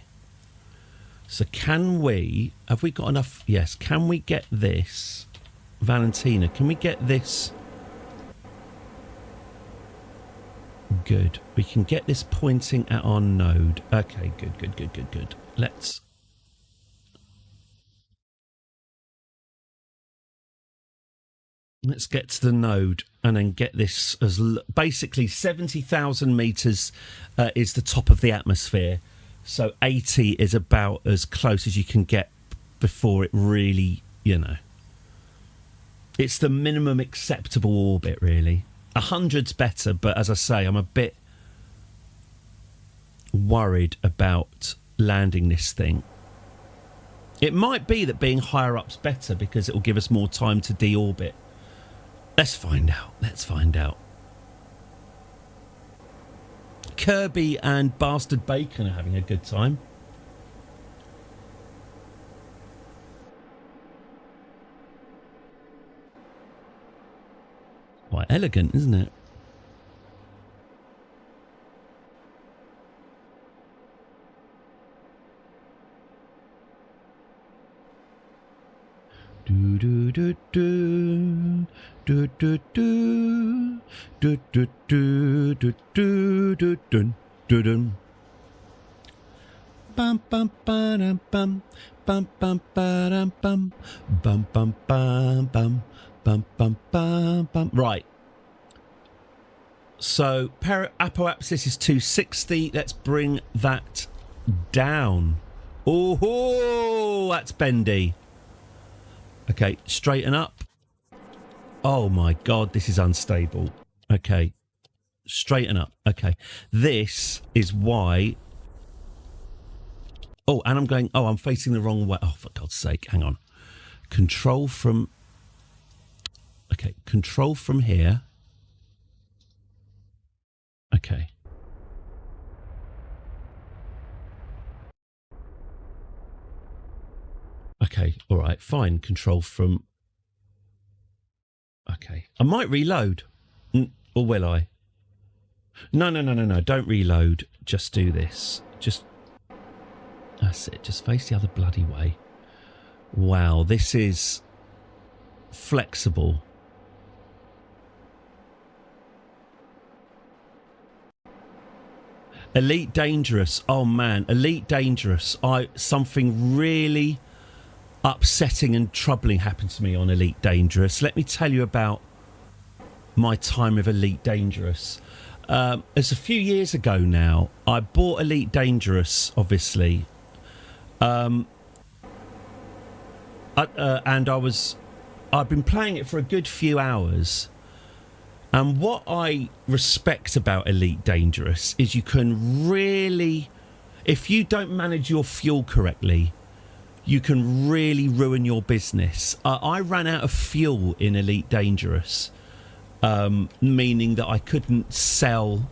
So have we got enough? Yes. Can we get this? Valentina, can we get this? Good. We can get this pointing at our node. Okay, good. Let's get to the node and then get this as basically 70,000 metres is the top of the atmosphere. So 80 is about as close as you can get before it really, it's the minimum acceptable orbit, really. 100's better, but as I say, I'm a bit worried about landing this thing. It might be that being higher up's better because it will give us more time to deorbit. Let's find out. Let's find out. Kirby and Bastard Bacon are having a good time. Quite elegant, isn't it? Do do do do do do do do do do do do do dun do dun. Bum bum bum bum bum bum bum bum bum bum bum bum bum bum bum. Right. So apoapsis is 260. Let's bring that down. Oh, that's bendy. Okay, straighten up. Oh my God, this is unstable. Okay, straighten up. Okay, this is why. Oh, and I'm going. Oh, I'm facing the wrong way. Oh, for God's sake, hang on. Control from. Okay, control from here. Okay. Okay, all right, fine. Control from... Okay. I might reload. Or will I? No. Don't reload. Just do this. Just... That's it. Just face the other bloody way. Wow, this is... flexible. Elite Dangerous. Oh, man. Elite Dangerous. Something really... upsetting and troubling happened to me on Elite Dangerous. Let me tell you about my time with Elite Dangerous. It's a few years ago now. I bought Elite Dangerous, obviously, and I've been playing it for a good few hours. And what I respect about Elite Dangerous is you can really, if you don't manage your fuel correctly, you can really ruin your business. I ran out of fuel in Elite Dangerous, meaning that I couldn't sell...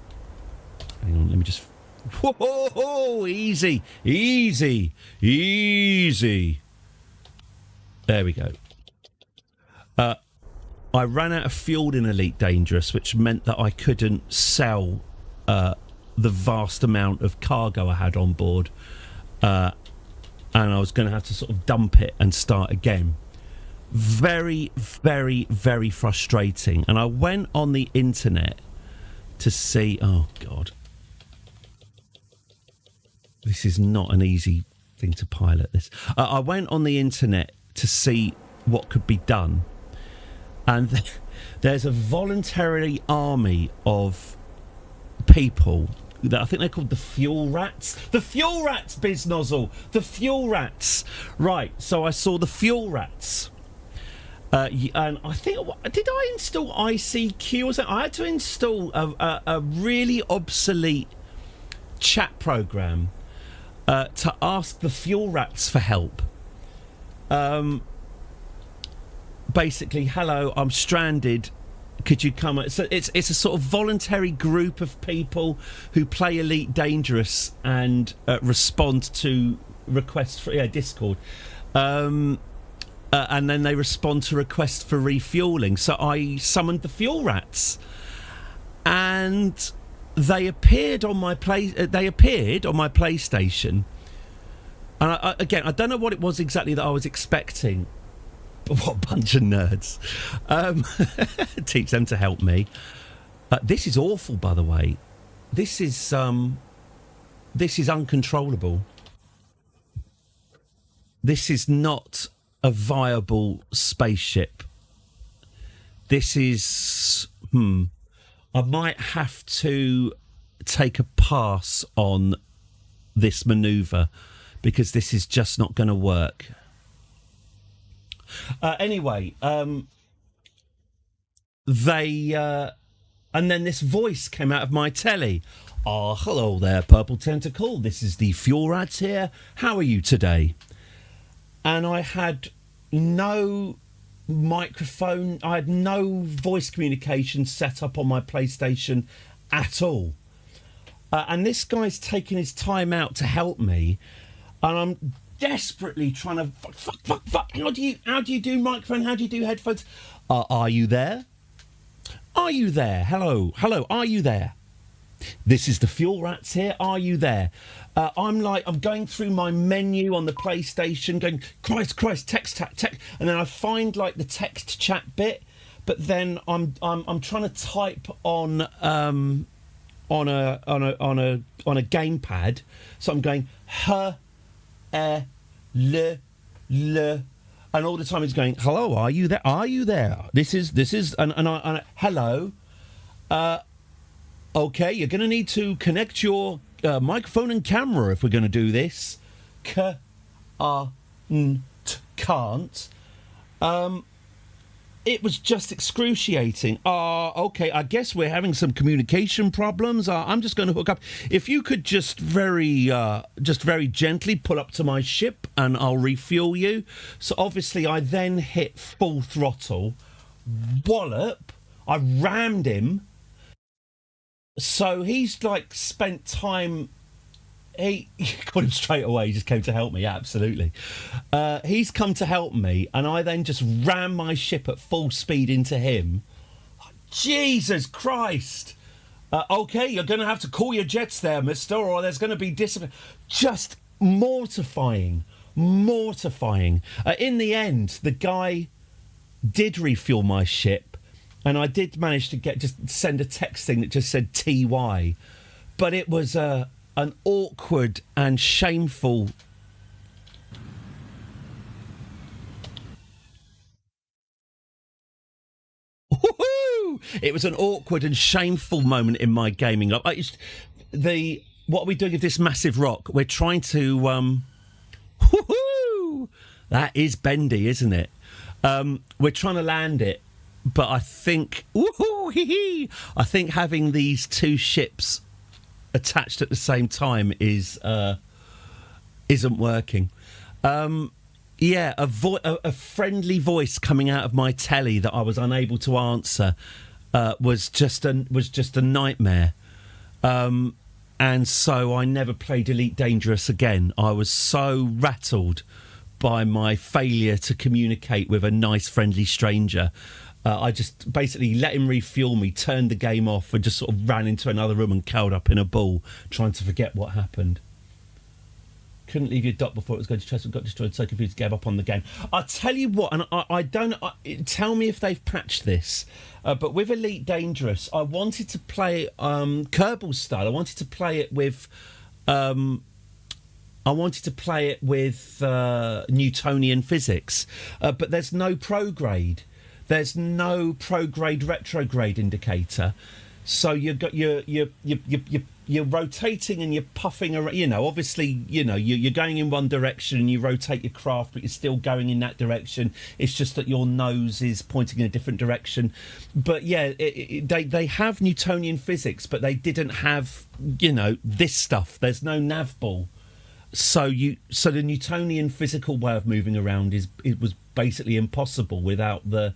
Hang on, let me just... Whoa, easy. There we go. I ran out of fuel in Elite Dangerous, which meant that I couldn't sell the vast amount of cargo I had on board. And I was going to have to sort of dump it and start again. Very, very, very frustrating. And I went on the internet to see... Oh, God. This is not an easy thing to pilot, this. I went on the internet to see what could be done. And there's a voluntary army of people... I think they're called the Fuel Rats. The Fuel Rats, Biznozzle. The Fuel Rats. Right, so I saw the Fuel Rats. And I think... Did I install ICQ or something? I had to install a really obsolete chat program to ask the Fuel Rats for help. Basically, hello, I'm stranded. Could you come? So it's a sort of voluntary group of people who play Elite Dangerous and respond to requests for Discord, and then they respond to requests for refueling. So I summoned the Fuel Rats, and they appeared on my PlayStation. And I don't know what it was exactly that I was expecting. What a bunch of nerds. Teach them to help me. This is awful, by the way. This is uncontrollable. This is not a viable spaceship. This is... I might have to take a pass on this manoeuvre because this is just not going to work. Anyway, they and then this voice came out of my telly. Oh, hello there, Purple Tentacle. This is the Fuel Rats here. How are you today? and I had no microphone. I had no voice communication set up on my PlayStation at all. And this guy's taking his time out to help me, and I'm desperately trying to fuck. How do you do microphone? How do you do headphones? Are you there? Are you there? Hello. Are you there? This is the Fuel Rats here. Are you there? I'm going through my menu on the PlayStation, going Christ, text, and then I find like the text chat bit, but then I'm trying to type on a gamepad, so I'm going l, and all the time it's going, hello, are you there? Are you there? This is, and hello. Okay, you're going to need to connect your microphone and camera if we're going to do this. Can't. It was just excruciating. Okay, I guess we're having some communication problems. I'm just going to hook up. If you could just very gently pull up to my ship and I'll refuel you. So obviously I then hit full throttle. Wallop. I rammed him. So he's like spent time. He called him straight away. He just came to help me. Absolutely. He's come to help me, and I then just ram my ship at full speed into him. Jesus Christ! Okay, you're going to have to call your jets there, mister, or there's going to be discipline. Just mortifying. In the end, the guy did refuel my ship. And I did manage to just send a text thing that just said TY. But it was an awkward and shameful... Woohoo! It was an awkward and shameful moment in my gaming life. What are we doing with this massive rock? We're trying to... Woohoo! That is bendy, isn't it? We're trying to land it. But I think, I think having these two ships attached at the same time isn't working. A friendly voice coming out of my telly that I was unable to answer was just a nightmare. And so I never played Elite Dangerous again. I was so rattled by my failure to communicate with a nice, friendly stranger. I just basically let him refuel me, turned the game off, and just sort of ran into another room and curled up in a ball, trying to forget what happened. Couldn't leave your dock before it was going to chest and got destroyed, so confused, gave up on the game. I'll tell you what, and I don't... tell me if they've patched this, but with Elite Dangerous, I wanted to play Kerbal style. I wanted to play it with... Newtonian physics, but there's no prograde. There's no prograde retrograde indicator, so you're rotating and you're puffing around. You know, obviously, you're going in one direction and you rotate your craft, but you're still going in that direction. It's just that your nose is pointing in a different direction. But yeah, they have Newtonian physics, but they didn't have this stuff. There's no nav ball. So the Newtonian physical way of moving around it was basically impossible without a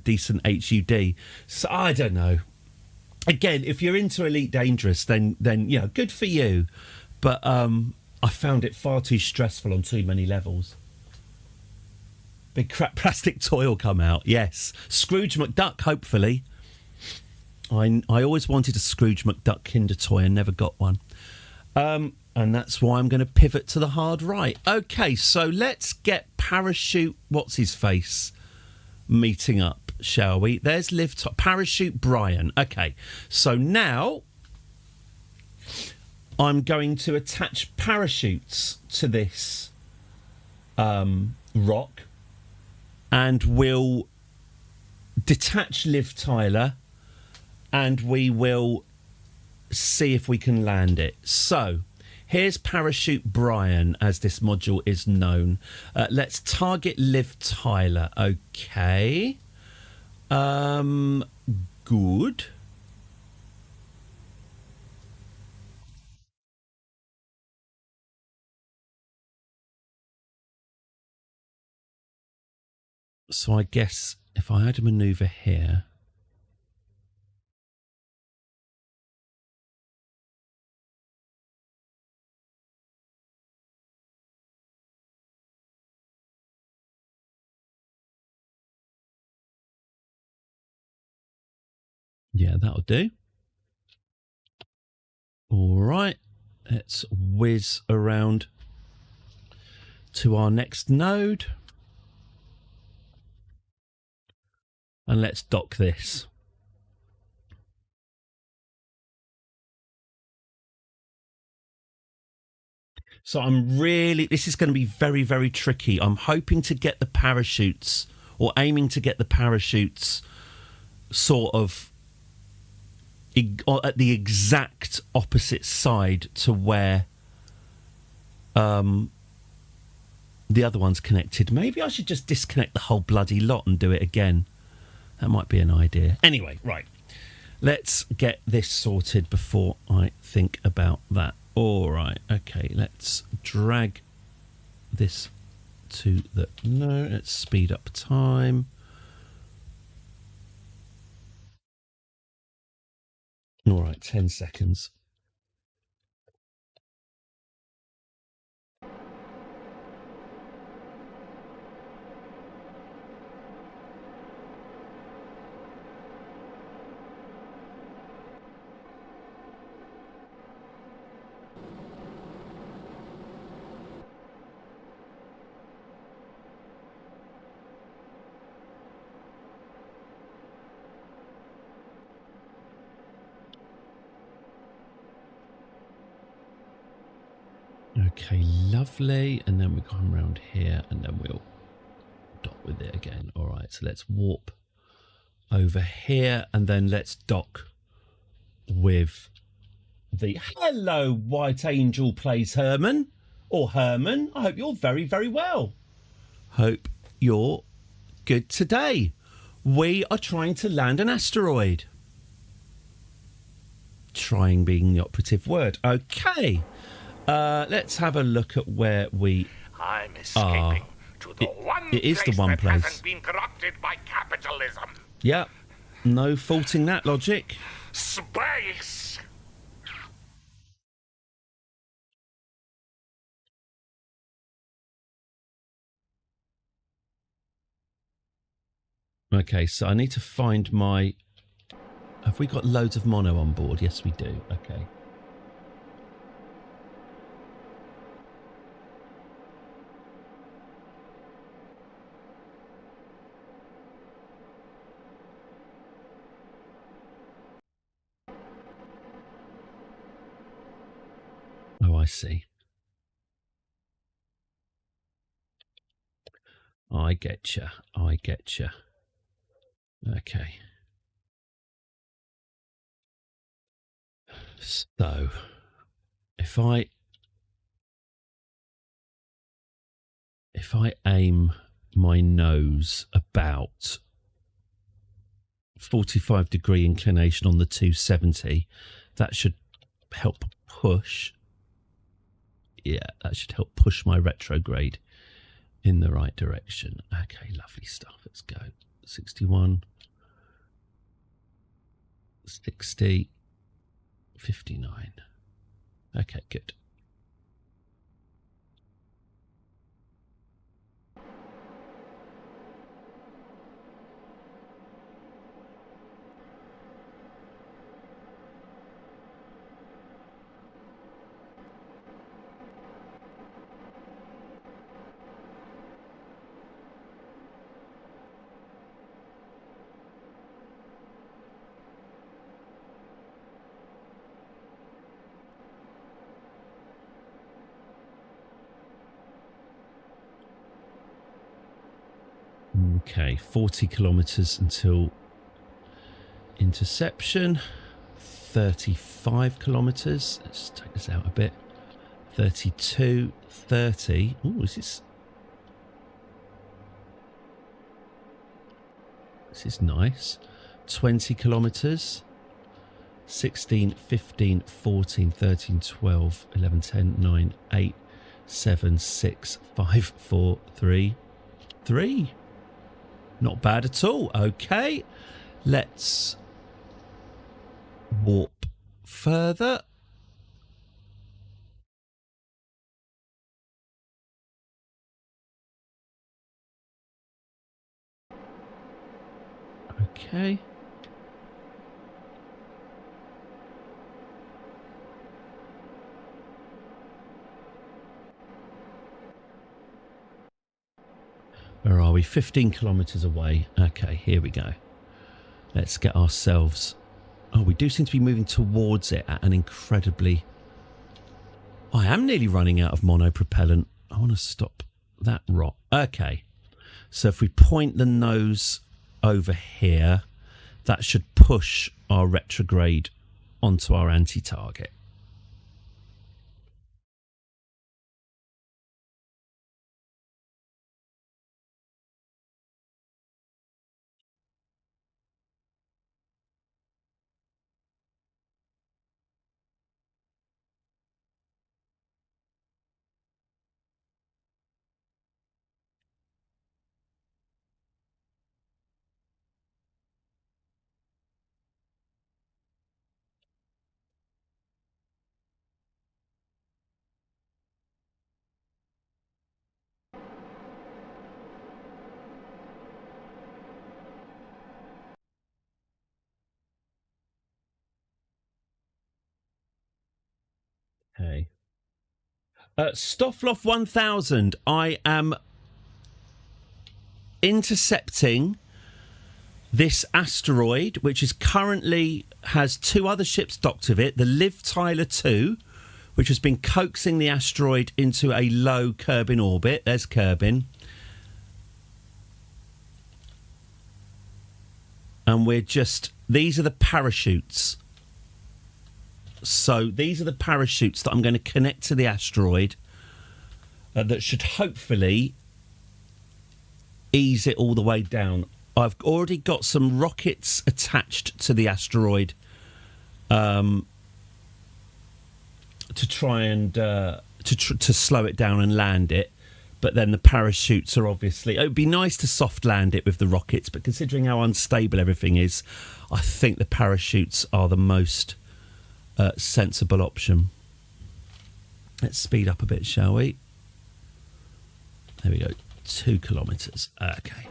decent HUD. So I don't know. Again, if you're into Elite Dangerous, then good for you. But I found it far too stressful on too many levels. Big crap plastic toy will come out. Yes, Scrooge McDuck. Hopefully, I always wanted a Scrooge McDuck Kinder toy and never got one. And that's why I'm going to pivot to the hard right. Okay, so let's get Parachute, what's his face, meeting up, shall we? There's Parachute Brian. Okay, so now I'm going to attach parachutes to this rock, and we'll detach Liv Tyler, and we will see if we can land it. So here's Parachute Brian, as this module is known. Let's target Liv Tyler. Okay. Good. So I guess if I had a manoeuvre here... Yeah, that'll do. All right, let's whiz around to our next node. And let's dock this. So this is going to be very, very tricky. I'm hoping to get the parachutes, or aiming to get the parachutes sort of at the exact opposite side to where the other one's connected. Maybe I should just disconnect the whole bloody lot and do it again. That might be an idea. Anyway, right. Let's get this sorted before I think about that. All right. Okay, let's drag this to the... No, let's speed up time. All right, 10 seconds. Okay, lovely. And then we come around here and then we'll dock with it again. All right, so let's warp over here and then let's dock with the... Hello, White Angel plays Herman. Or Herman. I hope you're very, very well. Hope you're good today. We are trying to land an asteroid. Trying being the operative word. Okay. Let's have a look at where we I'm escaping to the one it is the place one that place. hasn't been corrupted by capitalism. Yeah, no faulting that logic. Space! Okay, so I need to find my... Have we got loads of mono on board? Yes, we do. Okay. Oh, I see. I getcha. I getcha. Okay. So, if I aim my nose about 45-degree inclination on the 270, that should help push. Yeah, that should help push my retrograde in the right direction. Okay, lovely stuff. Let's go. 61, 60, 59. Okay, good. Okay, 40 kilometers until interception. 35 kilometers. Let's take this out a bit. 32, 30. Oh, this is nice. 20 kilometers. 16, 15, 14, 13, 12, 11, 10, 9, 8, 7, 6, 5, 4, 3, 3. Not bad at all. Okay, let's warp further. Okay. Where are we? 15 kilometres away. Okay, here we go. Let's get ourselves... Oh, we do seem to be moving towards it at an incredibly... I am nearly running out of monopropellant. I want to stop that rot. Okay. So if we point the nose over here, that should push our retrograde onto our anti-target. Okay. Stoffloff 1000, I am intercepting this asteroid, which is currently has two other ships docked with it, the Liv Tyler 2, which has been coaxing the asteroid into a low Kerbin orbit. There's Kerbin. And we're just... These are the parachutes. So these are the parachutes that I'm going to connect to the asteroid that should hopefully ease it all the way down. I've already got some rockets attached to the asteroid to try and to slow it down and land it. But then the parachutes are obviously... It would be nice to soft land it with the rockets, but considering how unstable everything is, I think the parachutes are the most sensible option. Let's speed up a bit, shall we? There we go. 2 kilometres. Okay.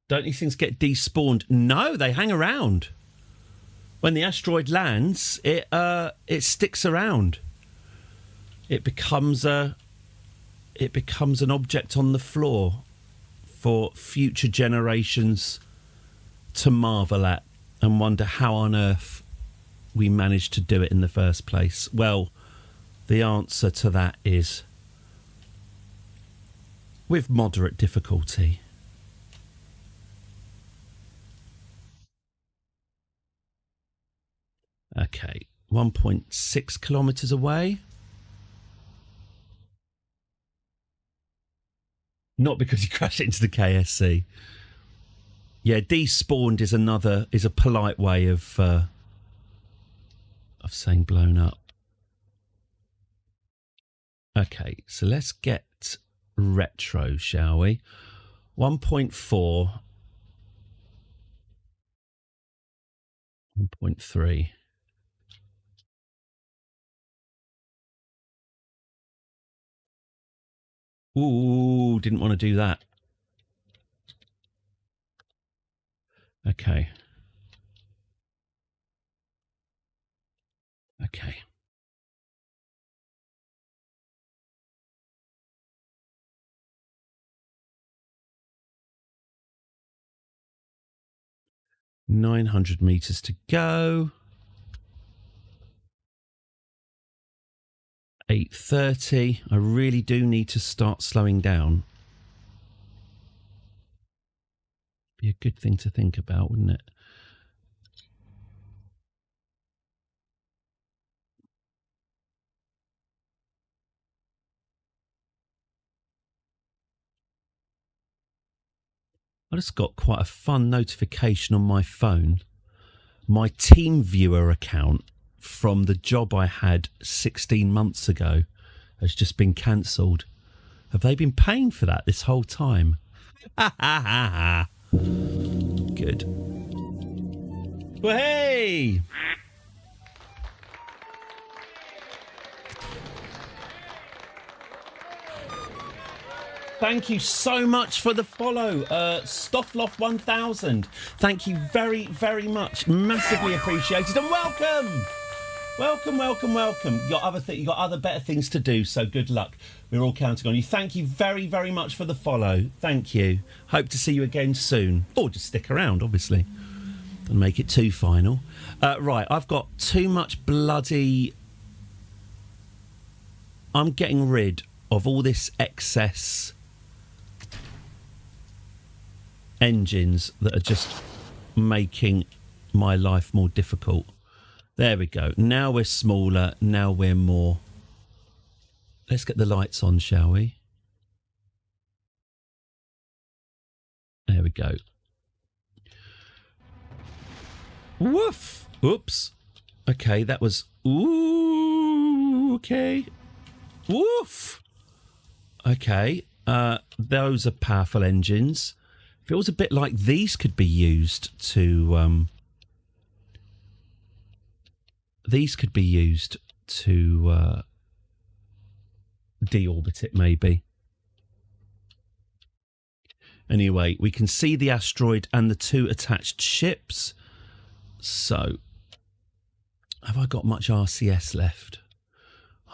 Don't these things get despawned? No, they hang around. When the asteroid lands, it sticks around. It becomes an object on the floor for future generations to marvel at and wonder how on earth we managed to do it in the first place. Well, the answer to that is with moderate difficulty. Okay, 1.6 kilometres away. Not because you crashed into the KSC. Yeah, despawned is a polite way of saying blown up. Okay, so let's get retro, shall we? 1.4. 1.3. Ooh, didn't want to do that. Okay. Okay. $900 meters to go. 8:30. I really do need to start slowing down. Be a good thing to think about, wouldn't it? I just got quite a fun notification on my phone. My TeamViewer account from the job I had 16 months ago has just been cancelled. Have they been paying for that this whole time? Good. Well, hey! Thank you so much for the follow, Stoffloff1000. Thank you very, very much. Massively appreciated. And welcome! Welcome, welcome, welcome. You got other better things to do, so good luck. We're all counting on you. Thank you very, very much for the follow. Thank you. Hope to see you again soon. Or just stick around, obviously. And make it too final. Right, I've got too much bloody... I'm getting rid of all this excess engines that are just making my life more difficult. There we go. Now we're smaller. Now we're more. Let's get the lights on, shall we? There we go. Woof. Oops. Okay, that was... Ooh, okay. Woof. Okay. Those are powerful engines. Feels a bit like these could be used to... These could be used to deorbit it, maybe. Anyway, we can see the asteroid and the two attached ships. So, have I got much RCS left?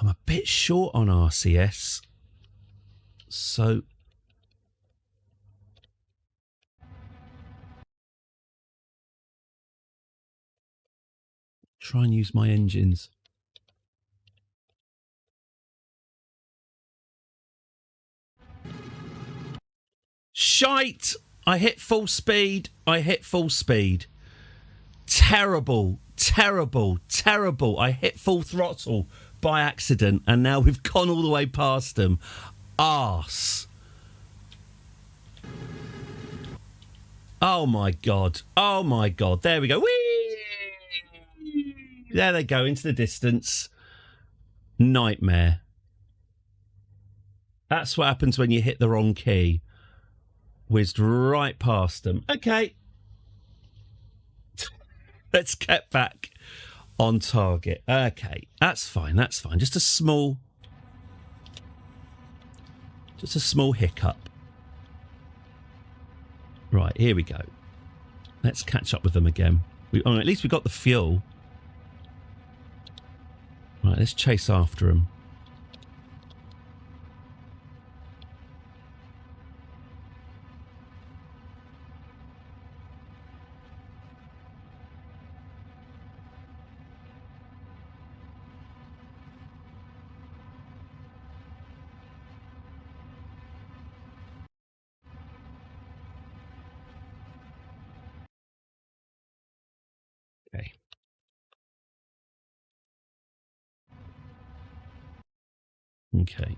I'm a bit short on RCS. So... try and use my engines. Shite! I hit full speed. Terrible, terrible, terrible. I hit full throttle by accident and now we've gone all the way past them. Arse. Oh my God. Oh my God. There we go. Whee! There they go into the distance. Nightmare. That's what happens when you hit the wrong key. Whizzed right past them. Okay. Let's get back on target. Okay. That's fine. That's fine. Just a small hiccup. Right. Here we go. Let's catch up with them again. At least we got the fuel. Right, let's chase after them. Okay. Okay.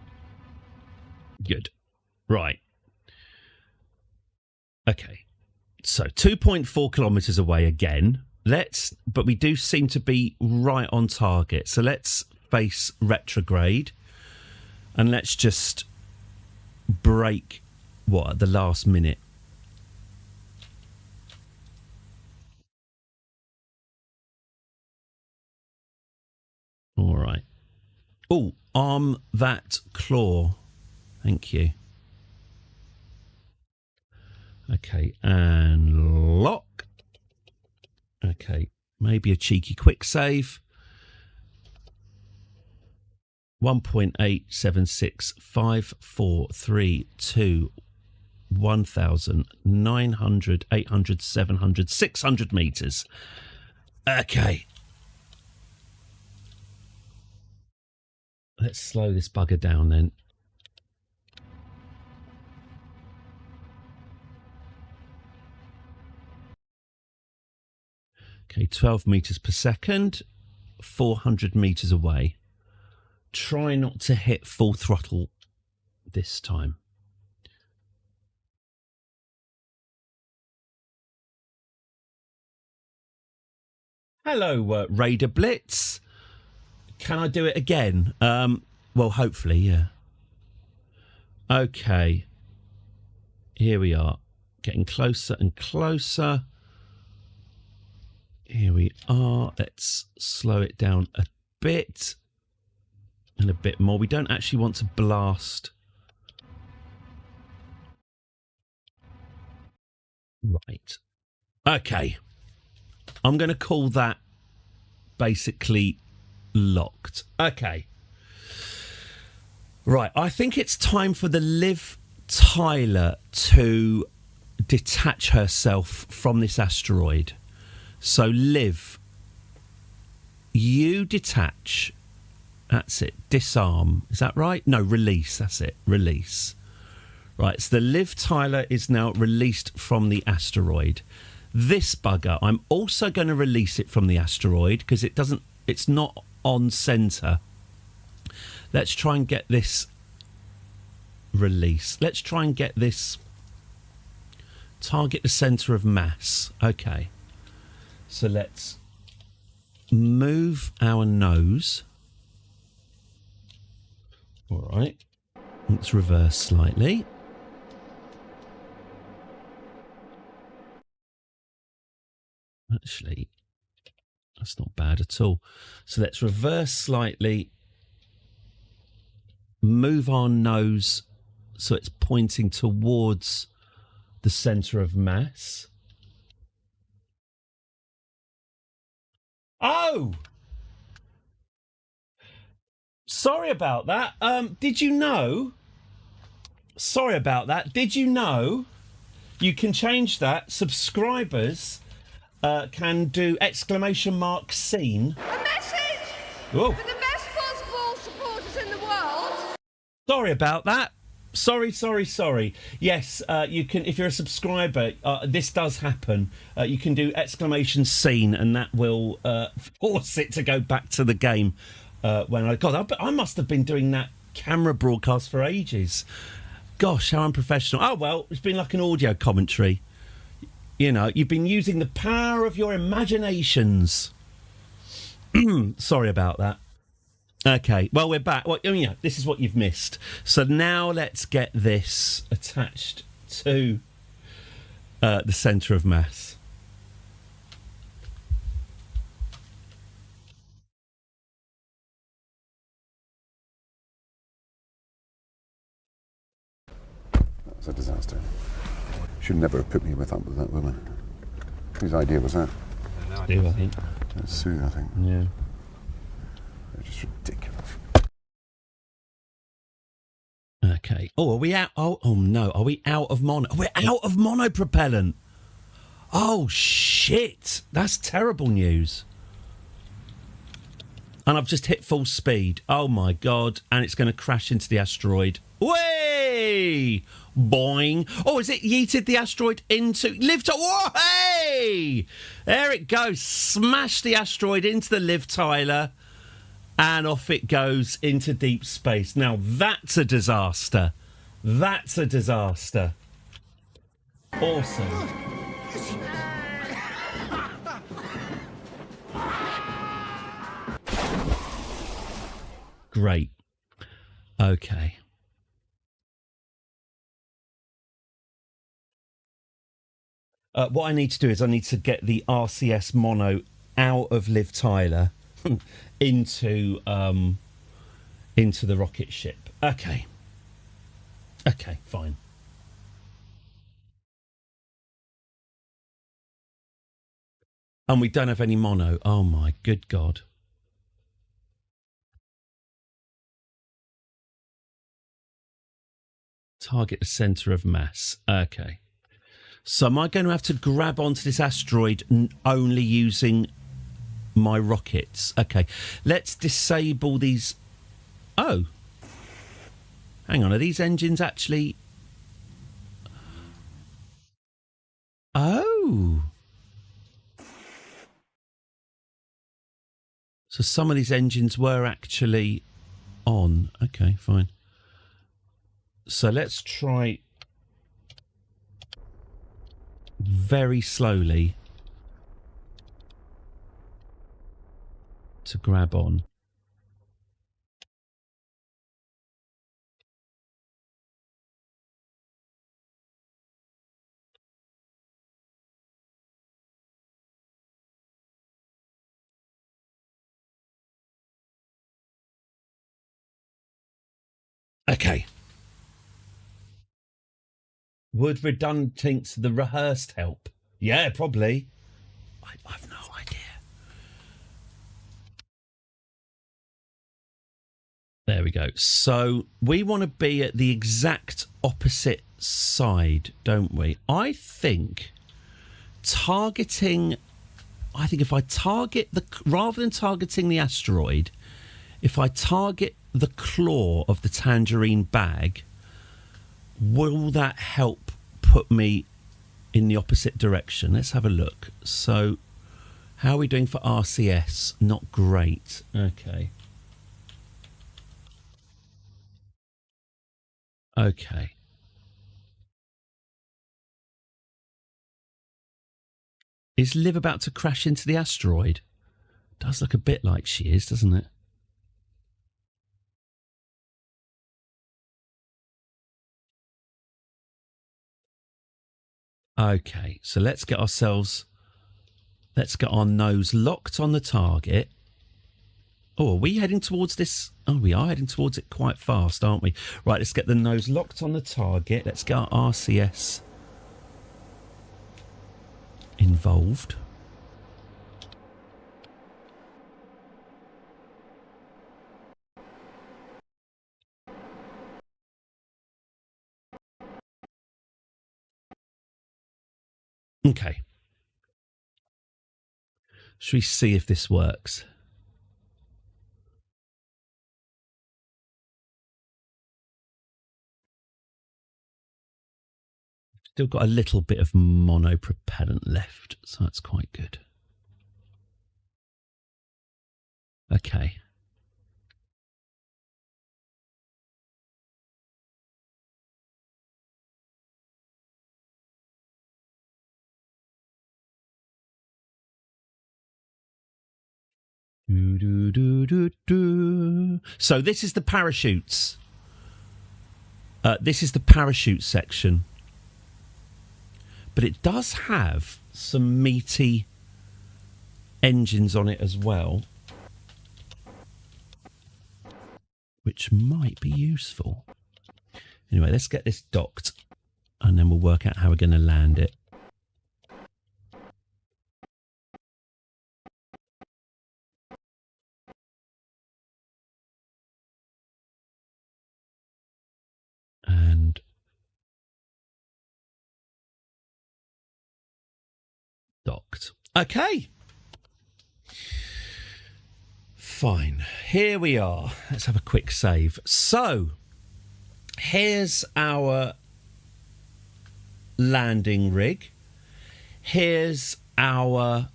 Good. Right. Okay. So 2.4 kilometres away again. But we do seem to be right on target. So let's face retrograde and let's just brake at the last minute. All right. Oh, arm that claw. Thank you. Okay, and lock. Okay, maybe a cheeky quick save. 1.876543 1,900, 800, 700, 600 metres. Okay. Let's slow this bugger down then. Okay, 12 metres per second, 400 metres away. Try not to hit full throttle this time. Hello, Raider Blitz. Can I do it again? Well, hopefully, yeah. Okay. Here we are. Getting closer and closer. Here we are. Let's slow it down a bit. And a bit more. We don't actually want to blast. Right. Okay. I'm going to call that basically locked. Okay. Right. I think it's time for the Liv Tyler to detach herself from this asteroid. So, Liv, you detach. That's it. Disarm. Is that right? No, release. That's it. Release. Right. So, the Liv Tyler is now released from the asteroid. This bugger, I'm also going to release it from the asteroid because it's not on centre. Let's try and get this release. Let's try and get this target the centre of mass. Okay. So let's move our nose. All right. Let's reverse slightly. Actually, that's not bad at all. So let's reverse slightly. Move our nose so it's pointing towards the centre of mass. Oh! Sorry about that. Did you know? Sorry about that. Did you know you can change that? Subscribers can do !scene. A message Whoa. for the best possible supporters in the world. Sorry about that. Sorry. Yes, you can, if you're a subscriber, this does happen. You can do !scene and that will force it to go back to the game. I must have been doing that camera broadcast for ages. Gosh, how unprofessional. Oh, well, it's been like an audio commentary. You know, you've been using the power of your imaginations. Sorry about that. Okay, well, we're back. Well, this is what you've missed. So now let's get this attached to the centre of mass. That's a disaster. Should never have put me with that woman. Whose idea was that? Steve, I think. That's Sue, I think. Yeah. They're just ridiculous. Okay. Oh, are we out? Oh no. Are we out of mono? We're out of monopropellant. Oh, shit. That's terrible news. And I've just hit full speed. Oh, my God. And it's going to crash into the asteroid. Way! Boing. Oh, has it yeeted the asteroid into... Liv... Whoa, hey! There it goes. Smash the asteroid into the Liv Tyler. And off it goes into deep space. Now, that's a disaster. That's a disaster. Awesome. Great. Okay. What I need to do is I need to get the RCS mono out of Liv Tyler into the rocket ship. Okay. Okay, fine. And we don't have any mono. Oh my good God. Target the centre of mass. Okay. So am I going to have to grab onto this asteroid only using my rockets? Okay. Let's disable these. Oh. Hang on. Are these engines actually... Oh. So some of these engines were actually on. Okay, fine. So let's try very slowly to grab on. Okay. Would redundanting the rehearsed help? Yeah, probably. I've no idea. There we go. So we want to be at the exact opposite side, don't we? I think if I target rather than targeting the asteroid, if I target the claw of the tangerine bag, will that help put me in the opposite direction? Let's have a look. So, how are we doing for RCS? Not great. Okay. Okay. Is Liv about to crash into the asteroid? Does look a bit like she is, doesn't it? Okay, so let's get our nose locked on the target. Oh, are we heading towards this? Oh, we are heading towards it quite fast, aren't we? Right, let's get the nose locked on the target. Let's get our RCS involved. Okay. Should we see if this works? Still got a little bit of monopropellant left, so that's quite good. Okay. So this is the parachutes. This is the parachute section. But it does have some meaty engines on it as well, which might be useful. Anyway, let's get this docked and then we'll work out how we're going to land it. And docked. Okay. Fine. Here we are. Let's have a quick save. So, here's our landing rig. Here's our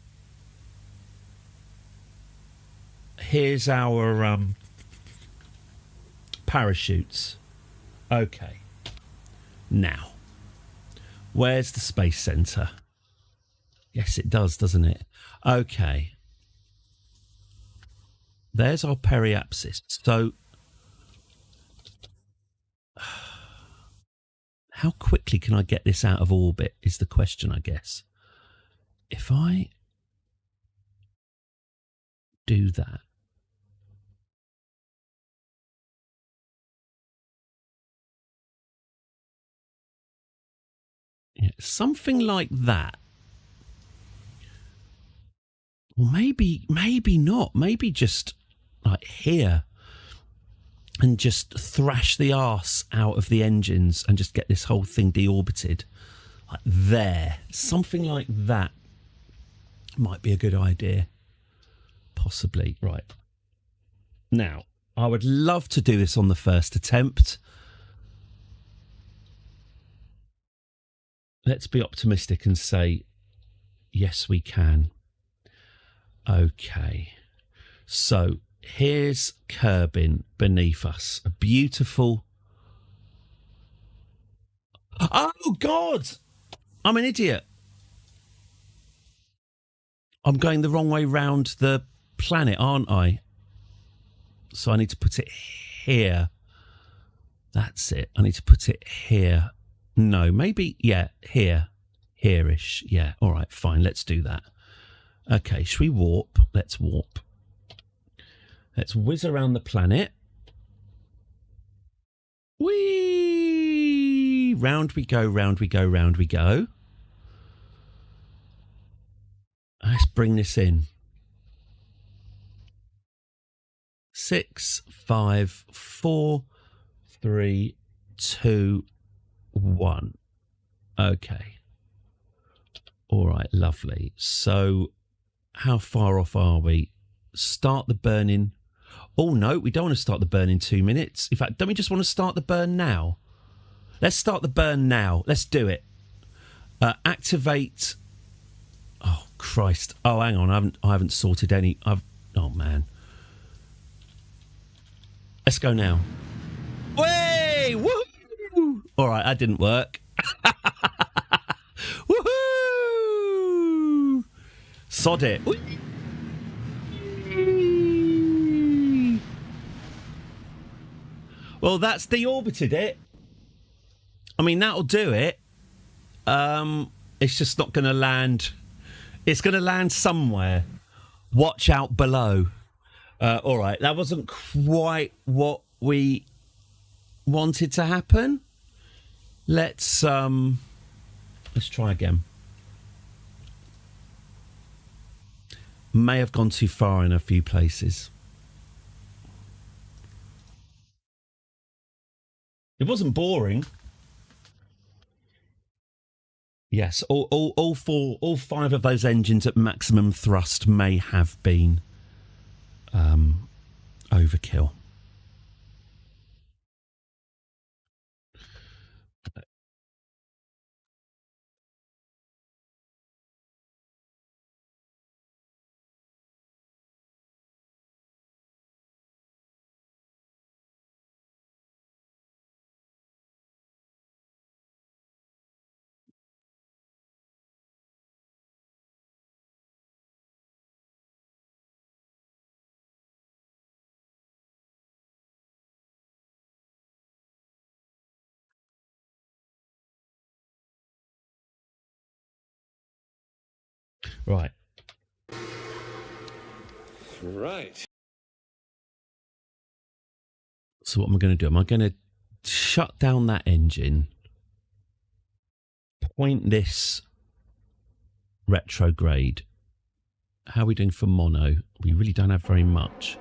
parachutes. Okay. Now, where's the space center? Yes, it does, doesn't it? Okay. There's our periapsis. So, how quickly can I get this out of orbit is the question, I guess. If I do that. Yeah, something like that. Well, maybe not. Maybe just like here and just thrash the arse out of the engines and just get this whole thing deorbited. Like there. Something like that might be a good idea. Possibly. Right. Now, I would love to do this on the first attempt. Let's be optimistic and say, yes, we can. Okay. So here's Kerbin beneath us. A beautiful... Oh, God! I'm an idiot. I'm going the wrong way round the planet, aren't I? So I need to put it here. That's it. I need to put it here. No, maybe, yeah, here. Here-ish. Yeah, all right, fine. Let's do that. Okay, should we warp? Let's warp. Let's whiz around the planet. Whee! Round we go, round we go, round we go. Let's bring this in. 6, 5, 4, 3, 2, 1. Okay. All right, lovely. So how far off are we? Start the burning. Oh, no, we don't want to start the burn in 2 minutes. In fact, don't we just want to start the burn now? Let's start the burn now. Let's do it. Activate. Oh, Christ. Oh, hang on. I haven't sorted any. Oh, man. Let's go now. Way! Woohoo! All right, that didn't work. Woohoo! Sod it. Well, that's deorbited it. I mean, that'll do it. It's just not going to land. It's going to land somewhere. Watch out below. All right, that wasn't quite what we wanted to happen. Let's try again. May have gone too far in a few places. It wasn't boring. Yes, all 5 of those engines at maximum thrust may have been overkill. Right. Right. So what am I going to do? Am I going to shut down that engine, point this retrograde? How are we doing for mono? We really don't have very much.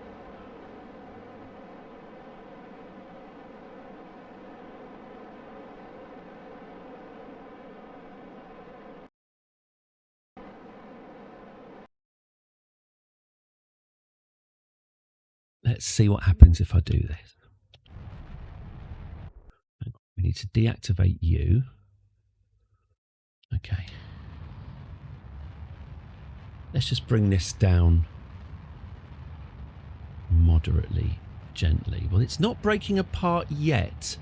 Let's see what happens if I do this. We need to deactivate you. Okay. Let's just bring this down moderately, gently. Well, it's not breaking apart yet.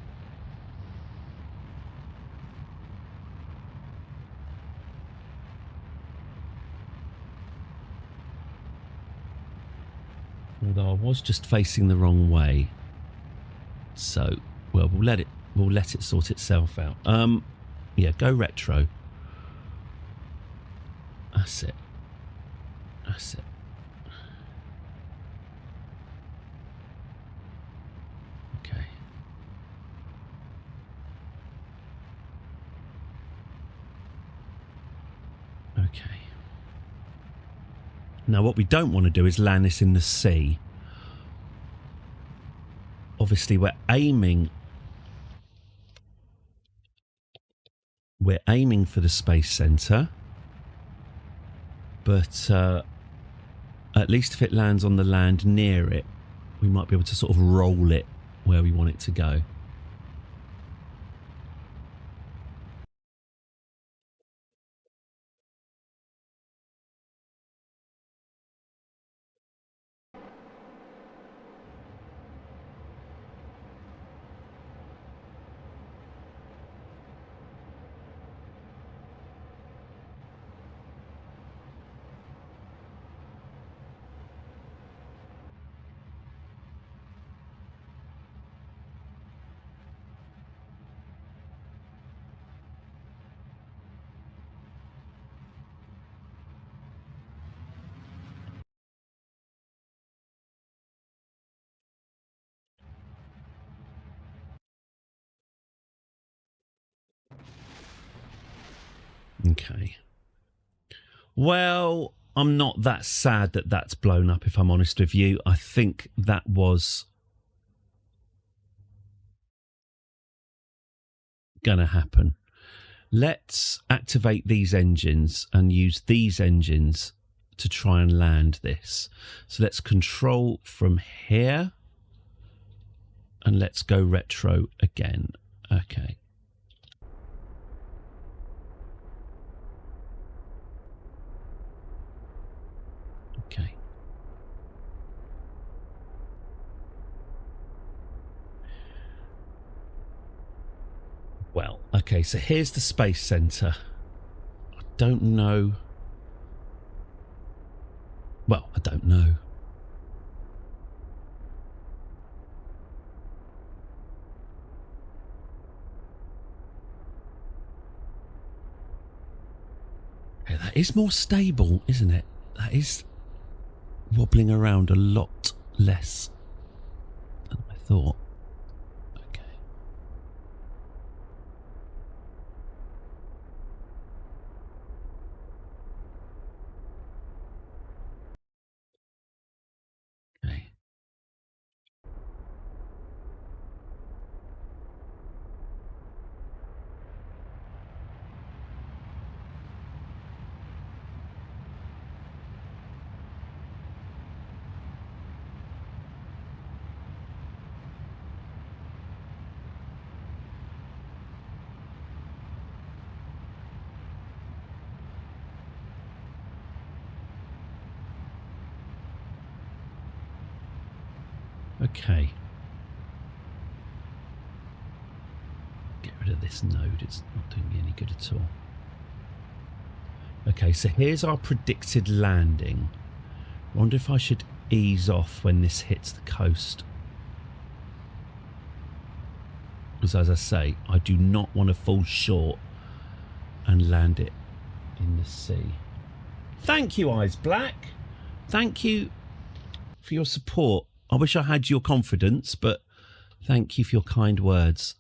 Although I was just facing the wrong way. So, well, we'll let it sort itself out. Yeah, go retro. That's it. That's it. Okay. Okay. Now, what we don't want to do is land this in the sea. Obviously, we're aiming for the space center, but at least if it lands on the land near it, we might be able to sort of roll it where we want it to go. Okay. Well, I'm not that sad that that's blown up, if I'm honest with you. I think that was going to happen. Let's activate these engines and use these engines to try and land this. So let's control from here and let's go retro again. Okay. Okay. Well, okay, so here's the Space Center. I don't know. Well, I don't know. Okay, that is more stable, isn't it? That is wobbling around a lot less than I thought. Okay. Okay. Okay. Get rid of this node. It's not doing me any good at all. Okay, so here's our predicted landing. I wonder if I should ease off when this hits the coast. Because as I say, I do not want to fall short and land it in the sea. Thank you, Eyes Black. Thank you for your support. I wish I had your confidence, but thank you for your kind words.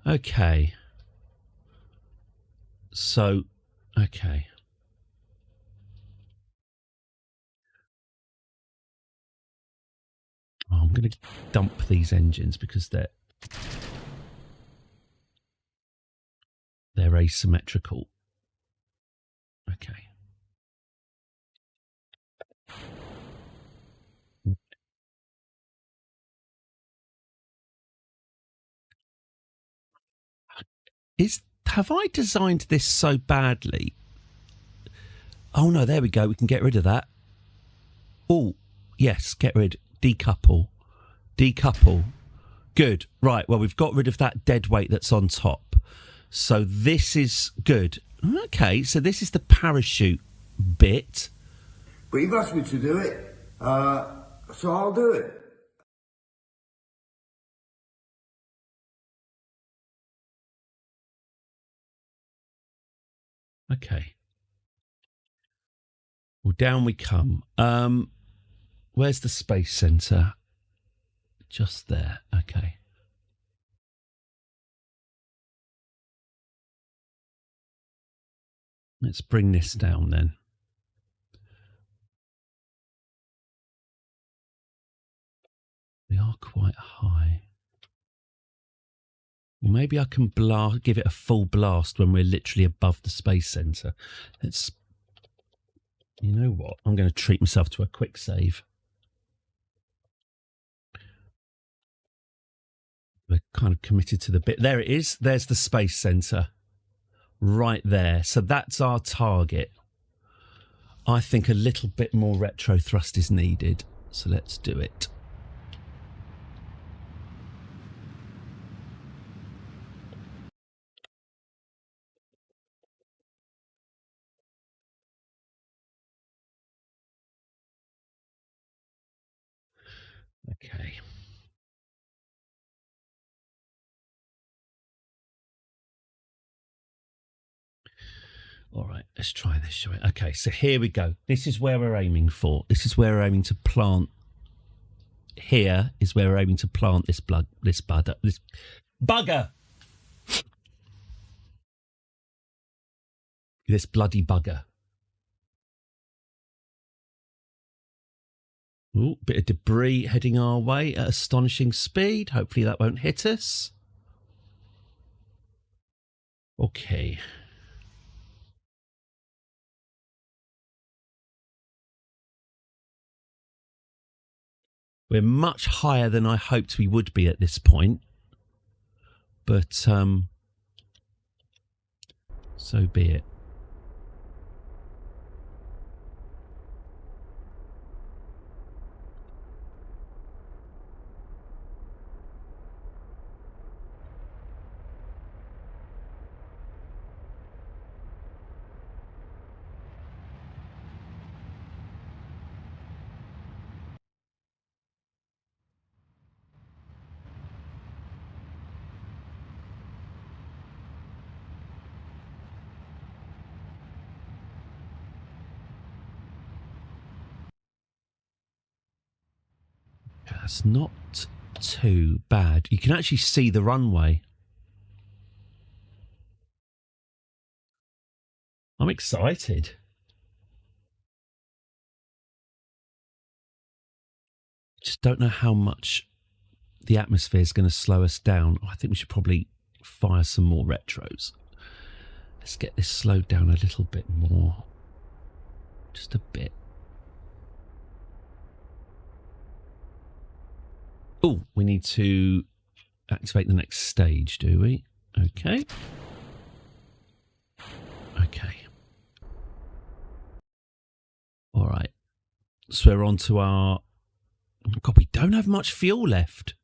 Okay. So, okay. Oh, I'm going to dump these engines because they're asymmetrical. Okay. Have I designed this so badly? Oh no, there we go. We can get rid of that. Oh, yes, get rid. Decouple. Decouple. Good. Right, well, we've got rid of that dead weight that's on top. So this is good. Okay, so this is the parachute bit. But you've asked me to do it, so I'll do it. Okay. Well, down we come. Where's the Space Center? Just there. Okay. Let's bring this down then. We are quite high. Well, maybe I can give it a full blast when we're literally above the Space Center. You know what? I'm going to treat myself to a quick save. We're kind of committed to the bit. There it is. There's the Space Center. Right there. So that's our target. I think a little bit more retro thrust is needed. So let's do it. Okay. All right, let's try this, shall we? Okay, so here we go. This is where we're aiming for. This is where we're aiming to plant. Here is where we're aiming to plant this bugger. This bloody bugger. Ooh, bit of debris heading our way at astonishing speed. Hopefully that won't hit us. Okay. We're much higher than I hoped we would be at this point. But, so be it. That's not too bad. You can actually see the runway. I'm excited. Just don't know how much the atmosphere is going to slow us down. I think we should probably fire some more retros. Let's get this slowed down a little bit more. Just a bit. Oh, we need to activate the next stage, do we? Okay. Okay. All right. So we're on to our... God, we don't have much fuel left.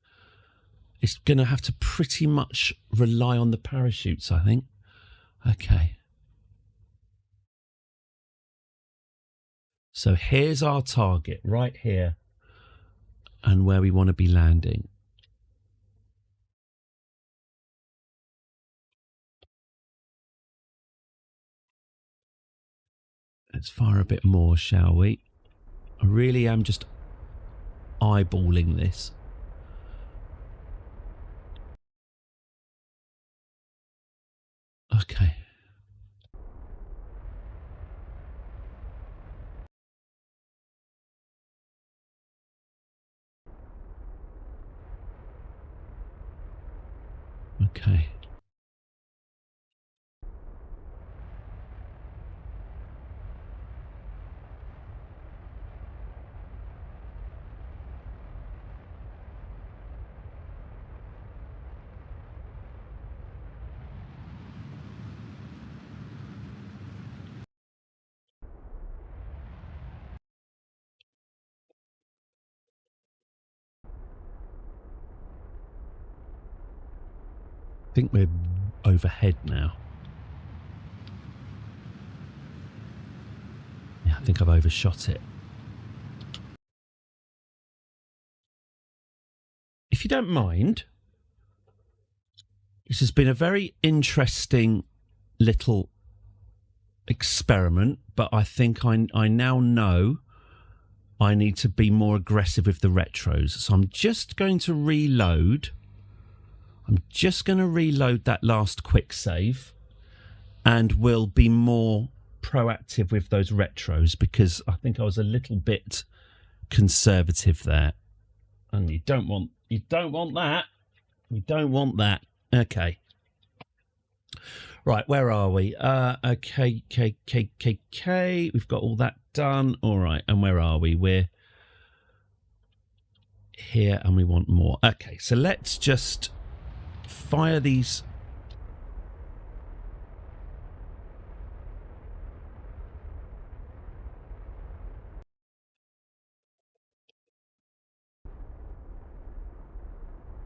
It's going to have to pretty much rely on the parachutes, I think. Okay. So here's our target, right here. And where we want to be landing. Let's fire a bit more, shall we? I really am just eyeballing this. Okay. Okay. I think we're overhead now. Yeah, I think I've overshot it. If you don't mind, this has been a very interesting little experiment, but I think I now know I need to be more aggressive with the retros. So I'm just going to reload. I'm just going to reload that last quick save, and we'll be more proactive with those retros because I think I was a little bit conservative there. And you don't want that. You don't want that. Okay. Right, where are we? Okay, we've got all that done. All right, and where are we? We're here and we want more. Okay, so let's just fire these.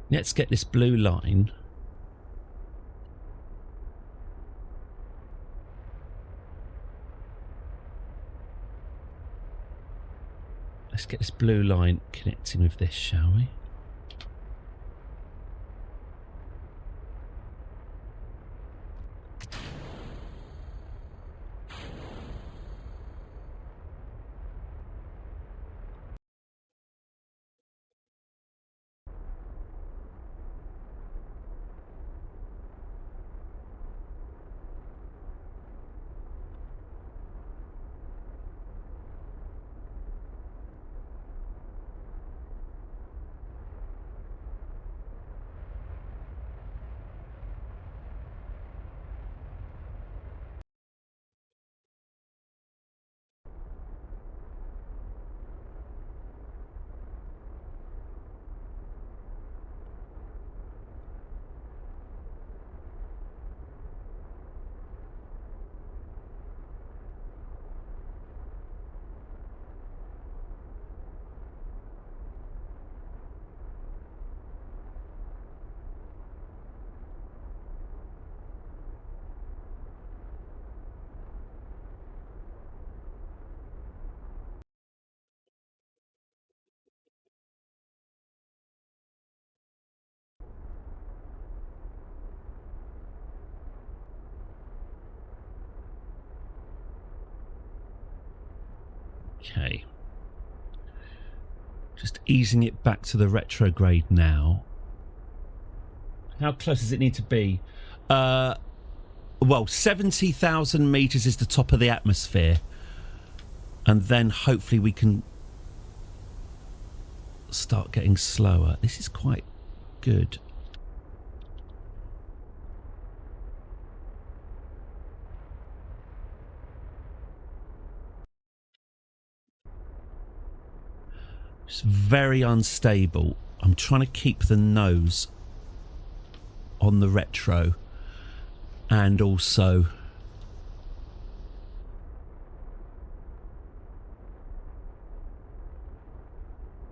Let's get this blue line. Let's get this blue line connecting with this, shall we? Okay. Just easing it back to the retrograde now. How close does it need to be? Well, 70,000 metres is the top of the atmosphere. And then hopefully we can start getting slower. This is quite good. It's very unstable. I'm trying to keep the nose on the retro and also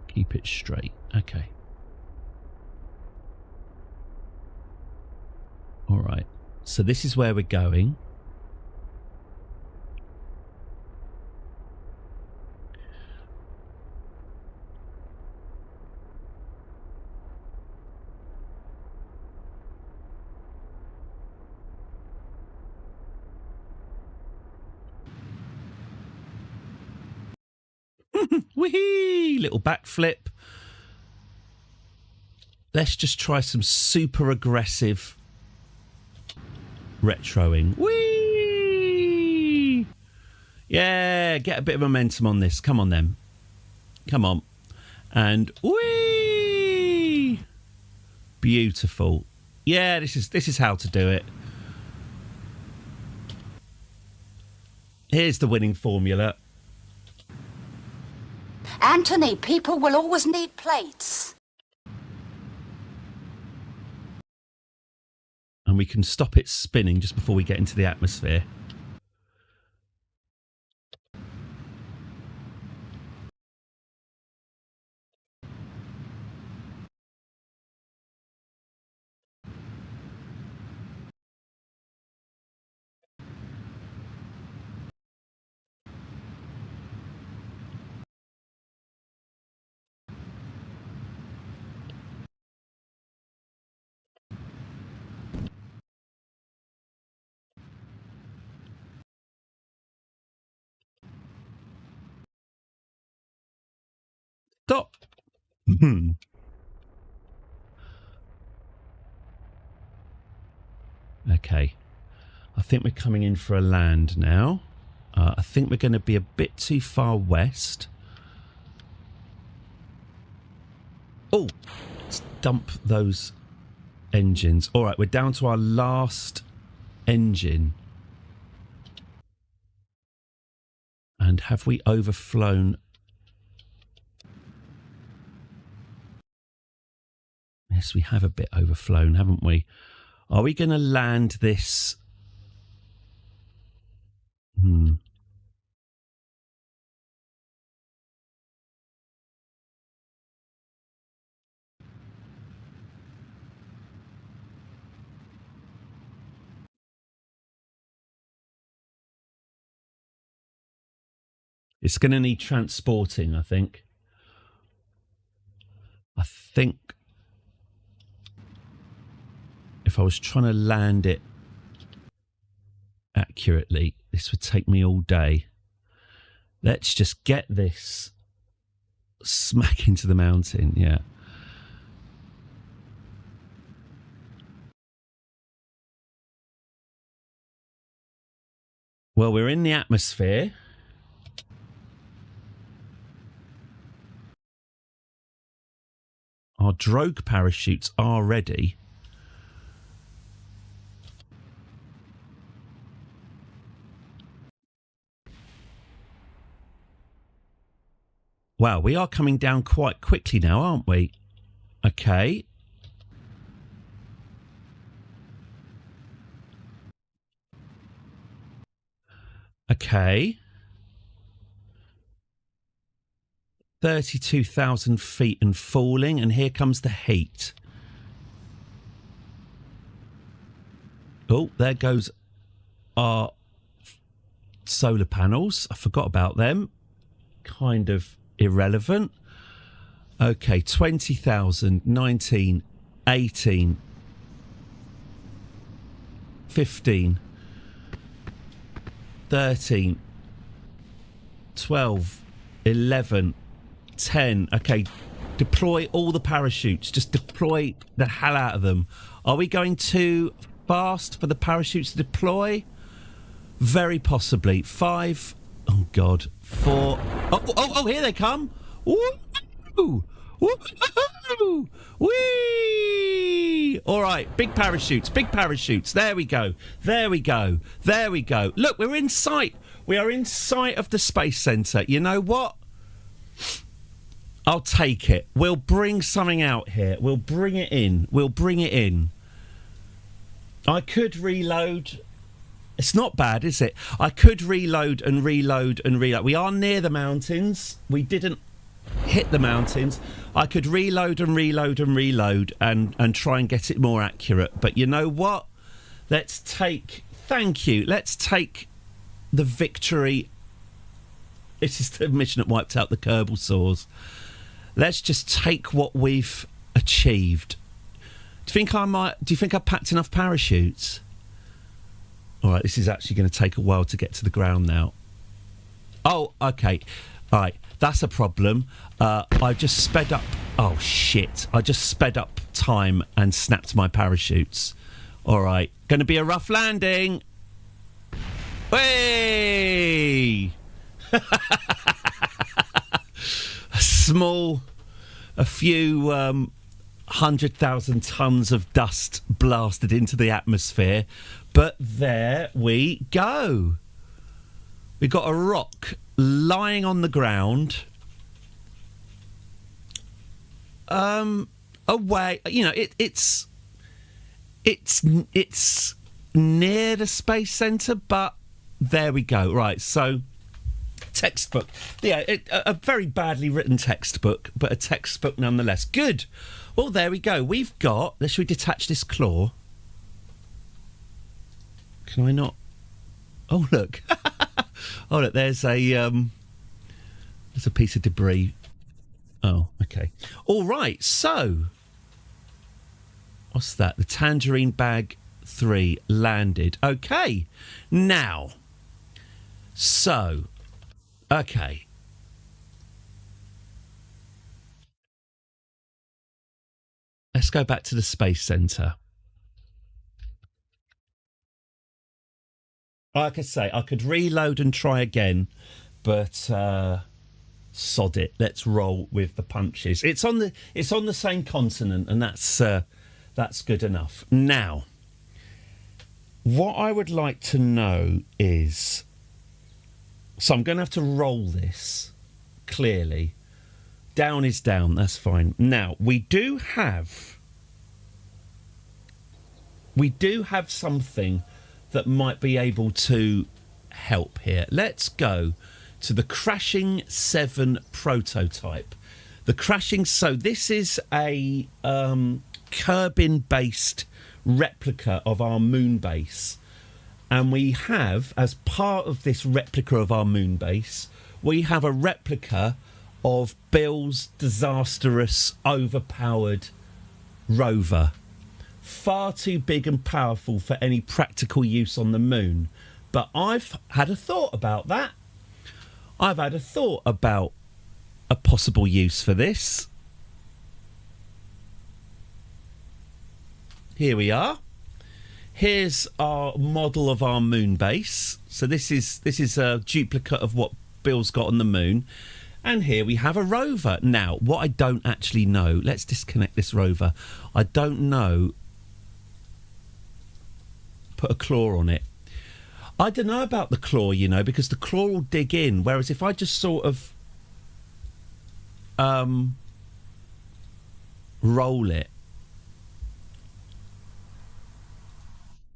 keep it straight. Okay. All right. So this is where we're going. Whee! Little backflip. Let's just try some super aggressive retroing. Whee! Yeah, get a bit of momentum on this. Come on then. Come on. And whee! Beautiful. Yeah, this is how to do it. Here's the winning formula. Anthony, people will always need plates. And we can stop it spinning just before we get into the atmosphere. Stop. Okay. I think we're coming in for a land now. I think we're going to be a bit too far west. Oh, let's dump those engines. All right, we're down to our last engine. And have we overflown? Yes, we have a bit overflown, haven't we? Are we going to land this? It's going to need transporting, I think. I think if I was trying to land it accurately, this would take me all day. Let's just get this smack into the mountain, yeah. Well, we're in the atmosphere. Our drogue parachutes are ready. Wow, we are coming down quite quickly now, aren't we? Okay. Okay. 32,000 feet and falling, and here comes the heat. Oh, there goes our solar panels. I forgot about them. Kind of irrelevant. Okay, 20,000, 19, 18, 15, 13, 12, 11, 10. Okay, deploy all the parachutes. Just deploy the hell out of them. Are we going too fast for the parachutes to deploy? Very possibly. 5. Oh, God. 4. Oh, here they come. Woo! Woo! Whee! All right, big parachutes. There we go. Look, we're in sight. We are in sight of the Space Centre. You know what? I'll take it. We'll bring something out here. We'll bring it in. I could reload. It's not bad, is it? I could reload and reload. We are near the mountains. We didn't hit the mountains. I could reload and try and get it more accurate. But you know what? Let's take the victory. This is the mission that wiped out the Kerbal saws. Let's just take what we've achieved. Do you think I packed enough parachutes? All right, this is actually going to take a while to get to the ground now. Oh, okay. All right, that's a problem. I just sped up. Oh, shit. I just sped up time and snapped my parachutes. All right, going to be a rough landing. Hey! A few 100,000 tons of dust blasted into the atmosphere. But there we go. We got a rock lying on the ground. Away, you know, it's near the Space Centre, but there we go. Right, so textbook. Yeah, a very badly written textbook, but a textbook nonetheless. Good. Well, there we go. We've got. Should we detach this claw? Can I not? Oh, look. Oh, look, there's a piece of debris. Oh, okay. All right, so what's that? The Tangerine Bag 3 landed. Okay, now, so, okay. Let's go back to the Space Centre. Like I say, I could reload and try again, but sod it. Let's roll with the punches. It's on the same continent, and that's good enough. Now, what I would like to know is, so I'm going to have to roll this clearly. Down is down. That's fine. Now we do have something that might be able to help here. Let's go to the Crashing 7 prototype. So this is a Kerbin-based replica of our moon base. And we have, as part of this replica of our moon base, we have a replica of Bill's disastrous, overpowered rover. Far too big and powerful for any practical use on the moon. But I've had a thought about that. I've had a thought about a possible use for this. Here we are. Here's our model of our moon base. So this is a duplicate of what Bill's got on the moon. And here we have a rover. Now, what I don't actually know, let's disconnect this rover. I don't know. Put a claw on it. I don't know about the claw, you know, because the claw will dig in. Whereas if I just sort of roll it.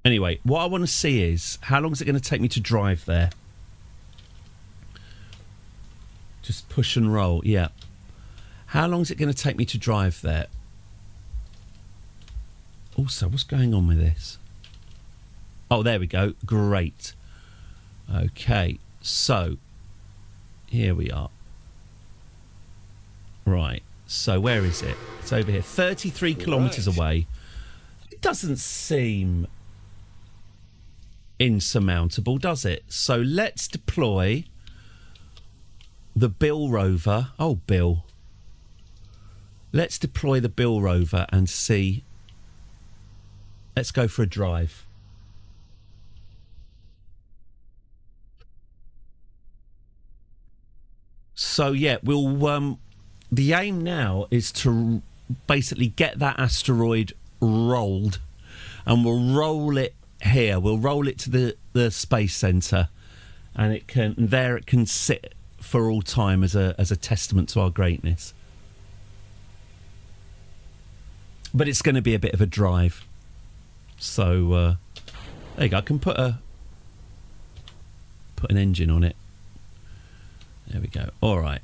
Anyway, what I want to see is, how long is it going to take me to drive there? Just push and roll, yeah. How long is it going to take me to drive there? Also, what's going on with this? Oh, there we go. Great. Okay, so here we are. Right, so where is it? It's over here. 33 kilometres away. It doesn't seem insurmountable, does it? So let's deploy the Bill rover. Oh, Bill. Let's deploy the Bill rover and see. Let's go for a drive. So yeah, we'll. The aim now is to basically get that asteroid rolled, and we'll roll it here. We'll roll it to the space center, and it can sit for all time as a testament to our greatness. But it's going to be a bit of a drive. So there you go. I can put an engine on it. There we go. All right.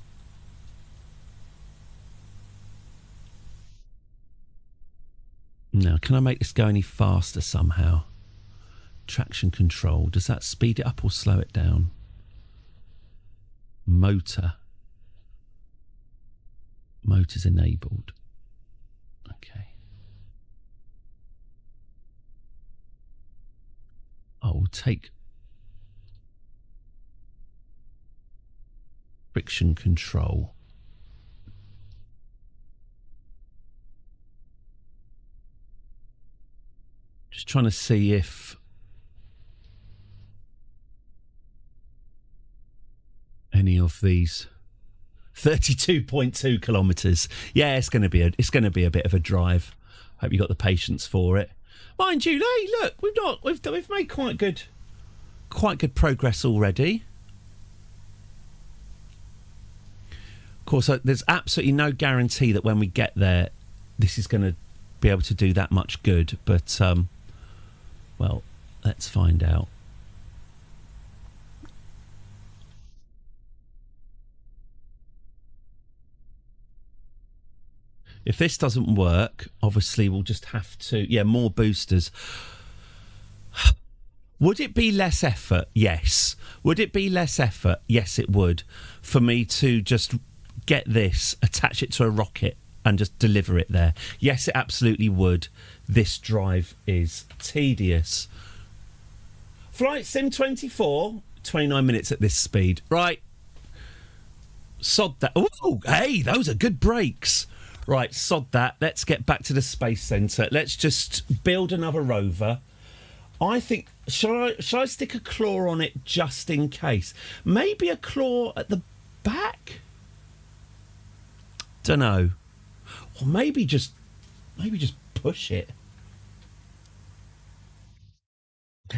Now, can I make this go any faster somehow? Traction control. Does that speed it up or slow it down? Motor. Motor's enabled. Okay. I'll take friction control. Just trying to see if any of these 32.2 kilometres. Yeah, it's going to be a bit of a drive. Hope you got the patience for it. Mind you, hey, look, we've made quite good progress already. Of course, there's absolutely no guarantee that when we get there, this is going to be able to do that much good. But well, let's find out. If this doesn't work, obviously we'll just have to... Yeah, more boosters. Would it be less effort? Yes. Would it be less effort? Yes, it would. For me to just get this, attach it to a rocket and just deliver it there. Yes, it absolutely would. This drive is tedious. Flight Sim 24, 29 minutes at this speed. Right. Sod that. Oh, hey, those are good brakes. Right, sod that. Let's get back to the space centre. Let's just build another rover. I think... Shall I stick a claw on it just in case? Maybe a claw at the back? Dunno. Or maybe just push it.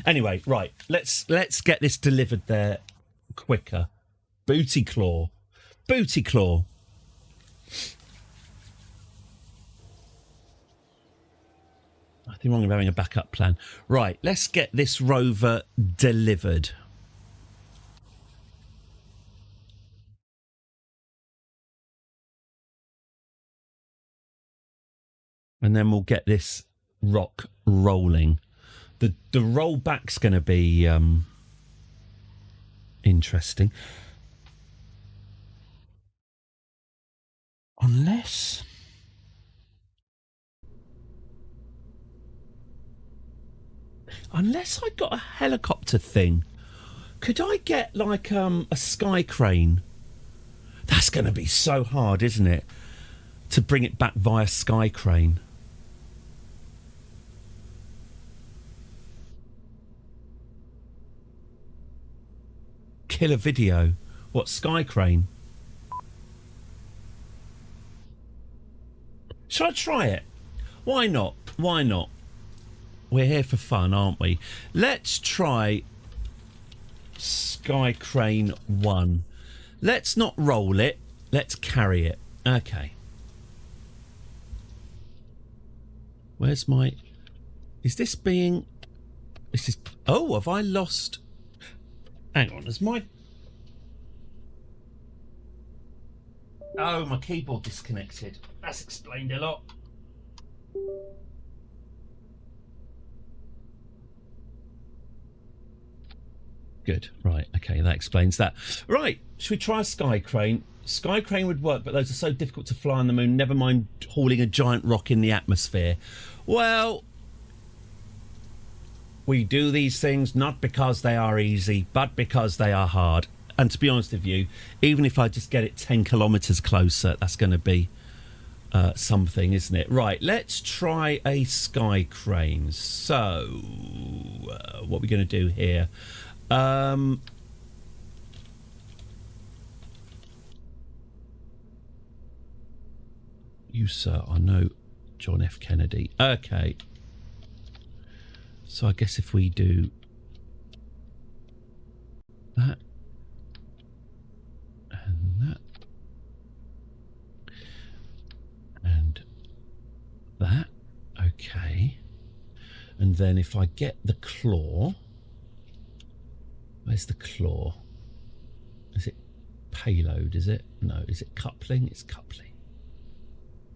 Anyway, right. Let's get this delivered there quicker. Booty claw. Booty claw. Nothing wrong with having a backup plan. Right, let's get this rover delivered. And then we'll get this rock rolling. The rollback's going to be interesting. Unless I got a helicopter thing. Could I get like a sky crane? That's going to be so hard, isn't it? To bring it back via sky crane. Killer video. What, sky crane? Shall I try it? Why not? Why not? We're here for fun, aren't we? Let's try Sky Crane 1. Let's not roll it. Let's carry it. Okay. Where's my... Is this being... This is... Oh, have I lost... Hang on, is my... Oh, my keyboard disconnected. That's explained a lot. Good. Right. Okay. That explains that. Right. Should we try a sky crane? Sky crane would work, but those are so difficult to fly on the moon. Never mind hauling a giant rock in the atmosphere. Well, we do these things not because they are easy, but because they are hard. And to be honest with you, even if I just get it 10 kilometres closer, that's going to be something, isn't it? Right, let's try a sky crane. So, what are we going to do here? You, sir, I know John F. Kennedy. Okay. So I guess if we do that and that and that, okay. And then if I get the claw, where's the claw? Is it payload, is it? No, is it coupling? It's coupling.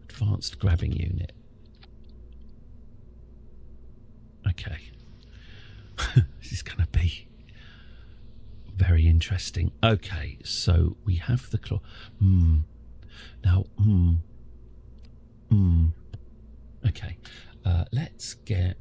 Advanced grabbing unit. Okay. This is going to be very interesting. Okay, so we have the claw. Now, okay. Let's get...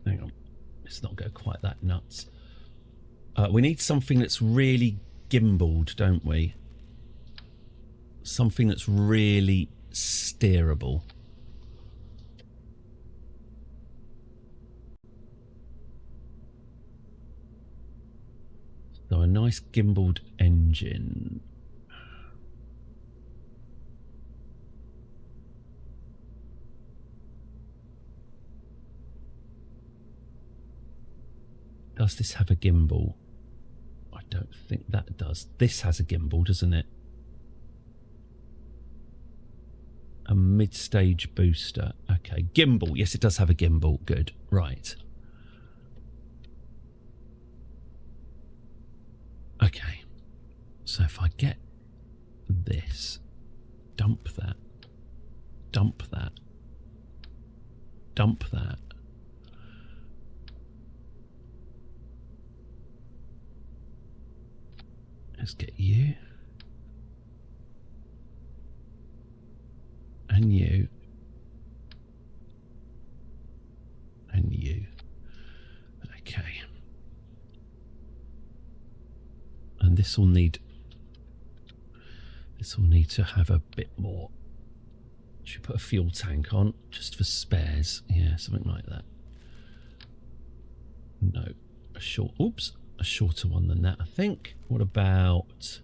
Hang on, let's not go quite that nuts. We need something that's really gimbaled, don't we? Something that's really steerable. So a nice gimbaled engine. Does this have a gimbal? I don't think that does. This has a gimbal, doesn't it? A mid-stage booster. Okay, gimbal. Yes, it does have a gimbal. Good. Right. Okay. So if I get this, dump that, dump that, dump that. Let's get you. And you. And you. Okay. And this will need to have a bit more. Should we put a fuel tank on just for spares? Yeah, something like that. No, a shorter one than that, I think. What about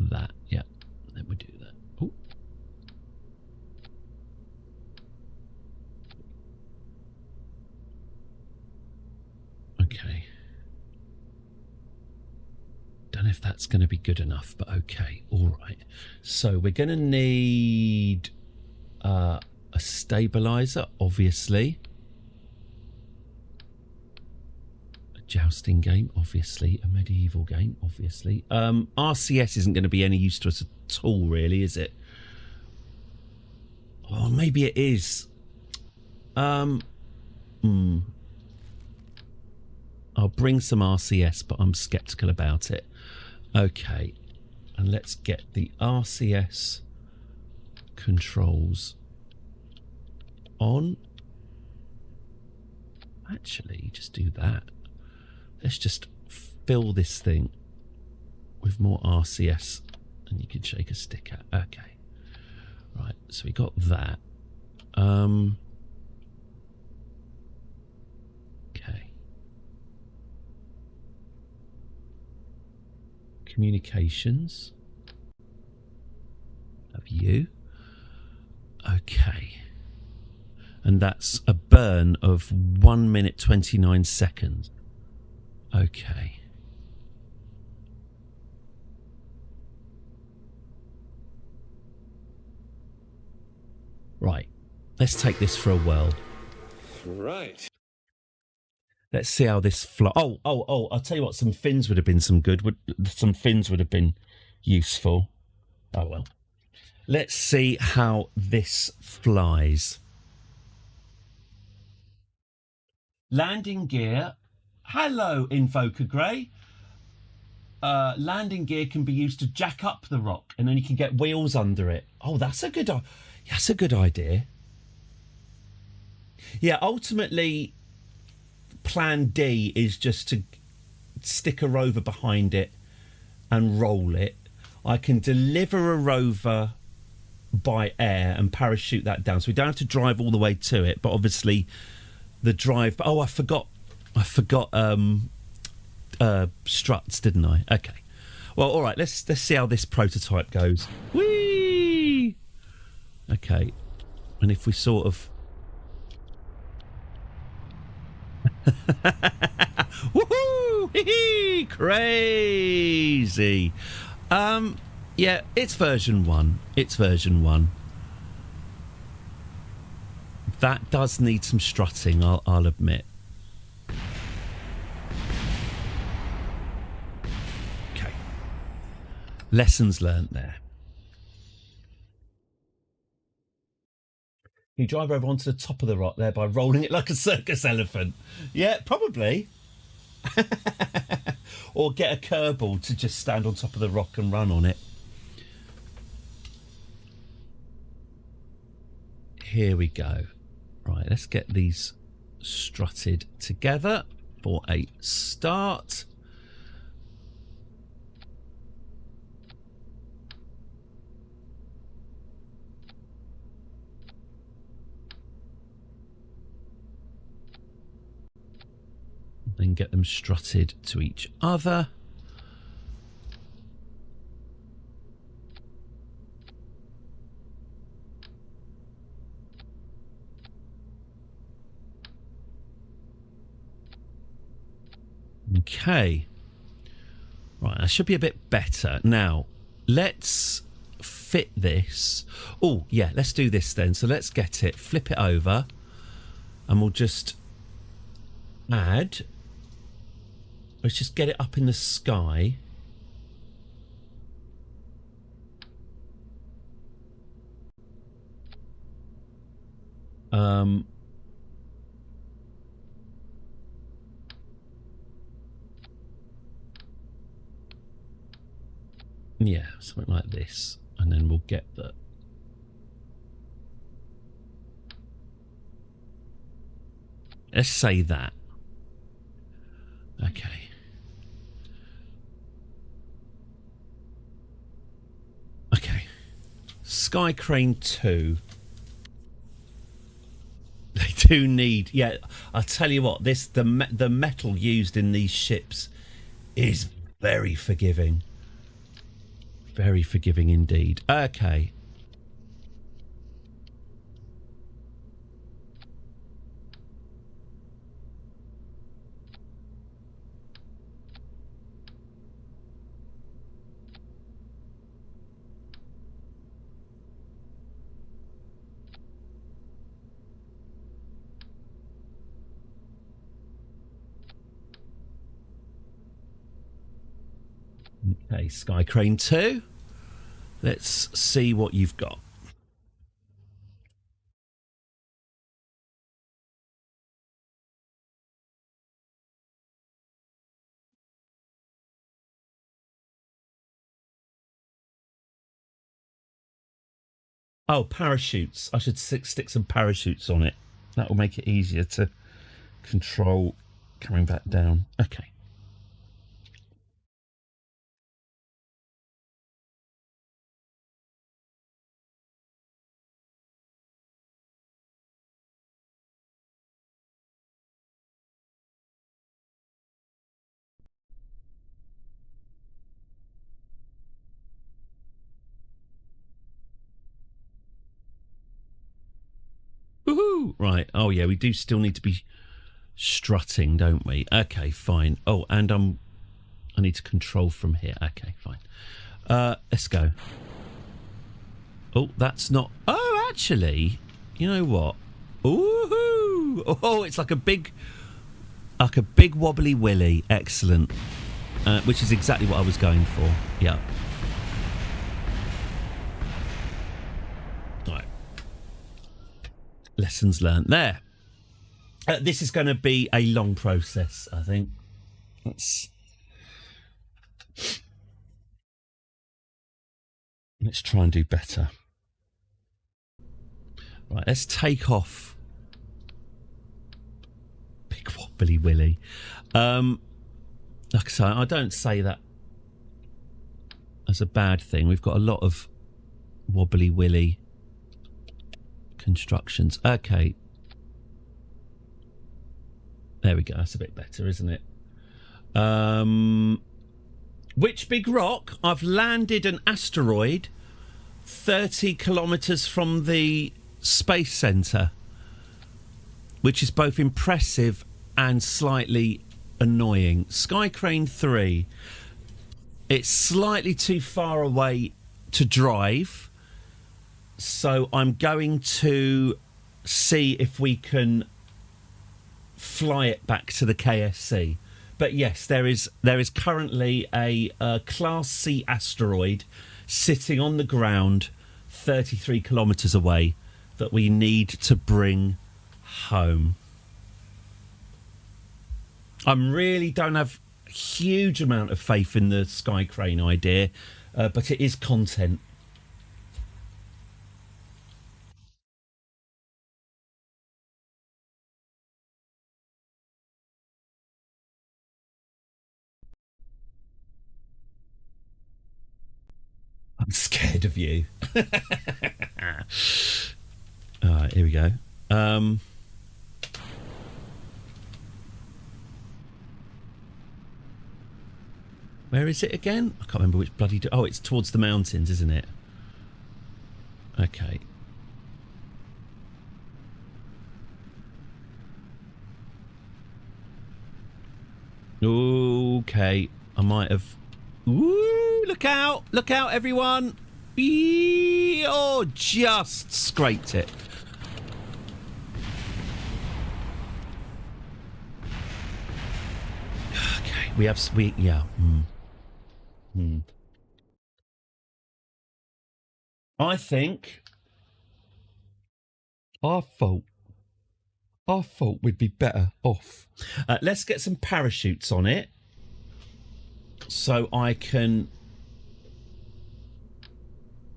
that? Yeah, let me do that. Ooh. Okay. Don't know if that's going to be good enough, but okay. All right. So we're going to need a stabilizer, obviously. Jousting game, obviously. A medieval game, obviously. RCS isn't going to be any use to us at all, really, is it? Oh, maybe it is. I'll bring some RCS, but I'm sceptical about it. Okay, and let's get the RCS controls on. Actually, just do that. Let's just fill this thing with more RCS and you can shake a stick at. Okay. Right, so we got that. Okay. Communications. Have you. Okay. And that's a burn of 1 minute 29 seconds. Okay. Right. Let's take this for a whirl. Right. Let's see how this flies. Oh, I'll tell you what, some fins would have been some fins would have been useful. Oh well. Let's see how this flies. Landing gear. Hello, Invoker Grey. Landing gear can be used to jack up the rock, and then you can get wheels under it. Oh, that's a good idea. Yeah, ultimately, plan D is just to stick a rover behind it and roll it. I can deliver a rover by air and parachute that down, so we don't have to drive all the way to it. But obviously, the drive. Oh, I forgot struts, didn't I? Okay. Well, all right. Let's see how this prototype goes. Whee! Okay. And if we sort of. Woohoo! Hee-hee! Crazy. Yeah, it's version 1. That does need some strutting, I'll admit. Okay. Lessons learnt there. You drive over onto the top of the rock there by rolling it like a circus elephant. Yeah, probably. Or get a Kerbal to just stand on top of the rock and run on it. Here we go. Right, let's get these strutted together for a start. Then get them strutted to each other. Okay. Right, that should be a bit better. Now, let's fit this. Oh, yeah, let's do this then. So let's get it, flip it over, and we'll just add. Let's just get it up in the sky. Yeah, something like this. And then we'll get the... Let's say that. Okay. Okay. Sky Crane 2. They do need... Yeah, I'll tell you what. The metal used in these ships is very forgiving. Very forgiving indeed. Okay. Okay, Sky Crane 2. Let's see what you've got. Oh, parachutes. I should stick some parachutes on it. That will make it easier to control coming back down. Okay. Woohoo! Right. Oh, yeah, we do still need to be strutting, don't we? Okay, fine. Oh, and I need to control from here. Okay, fine. Let's go. Oh, that's not... Oh, actually, you know what? Ooh! Oh, it's like a big wobbly willy. Excellent. Which is exactly what I was going for. Yeah. Lessons learnt there. This is going to be a long process, I think. Let's try and do better. Right, let's take off Big Wobbly Willy. Like I say, I don't say that as a bad thing. We've got a lot of Wobbly Willy constructions. Okay. There we go. That's a bit better, isn't it? Which big rock? I've landed an asteroid 30 kilometres from the space centre, which is both impressive and slightly annoying. Sky Crane 3. It's slightly too far away to drive, so I'm going to see if we can fly it back to the KSC. But yes, there is currently a Class C asteroid sitting on the ground 33 kilometres away that we need to bring home. I really don't have a huge amount of faith in the Sky Crane idea, but it is content. I'm scared of you. All right, here we go. Where is it again? I can't remember which bloody... Oh, it's towards the mountains, isn't it? Okay. Okay. I might have... Ooh, look out! Look out, everyone! Oh, just scraped it. Okay, yeah. I think our fault would be better off. Let's get some parachutes on it so I can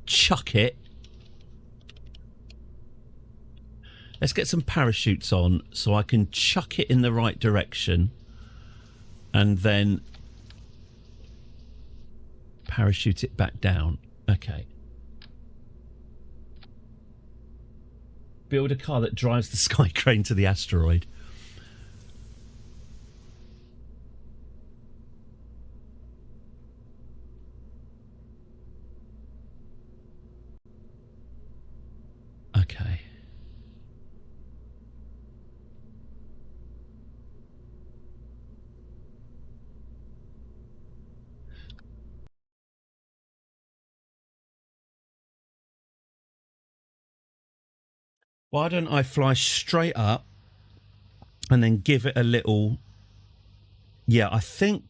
chuck it. Let's get some parachutes on so I can chuck it in the right direction and then parachute it back down. Okay. Build a car that drives the Sky Crane to the asteroid. Okay. Why don't I fly straight up and then give it a little... Yeah, I think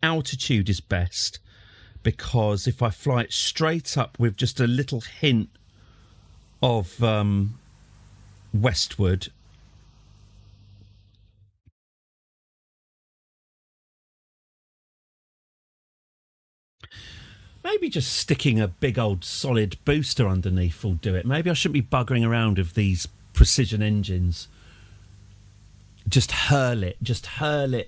altitude is best, because if I fly it straight up with just a little hint of westward, maybe just sticking a big old solid booster underneath will do it. Maybe I shouldn't be buggering around with these precision engines. Just hurl it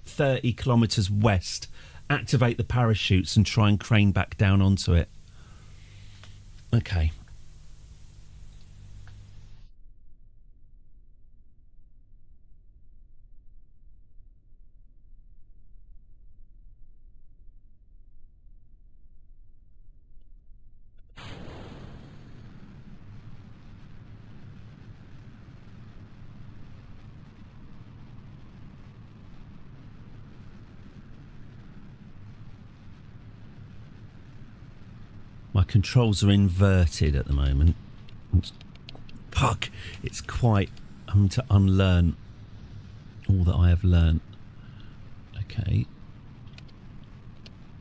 30 kilometres west, activate the parachutes and try and crane back down onto it. Okay. My controls are inverted at the moment. Fuck, it's quite... I'm having to unlearn all that I have learnt. Okay.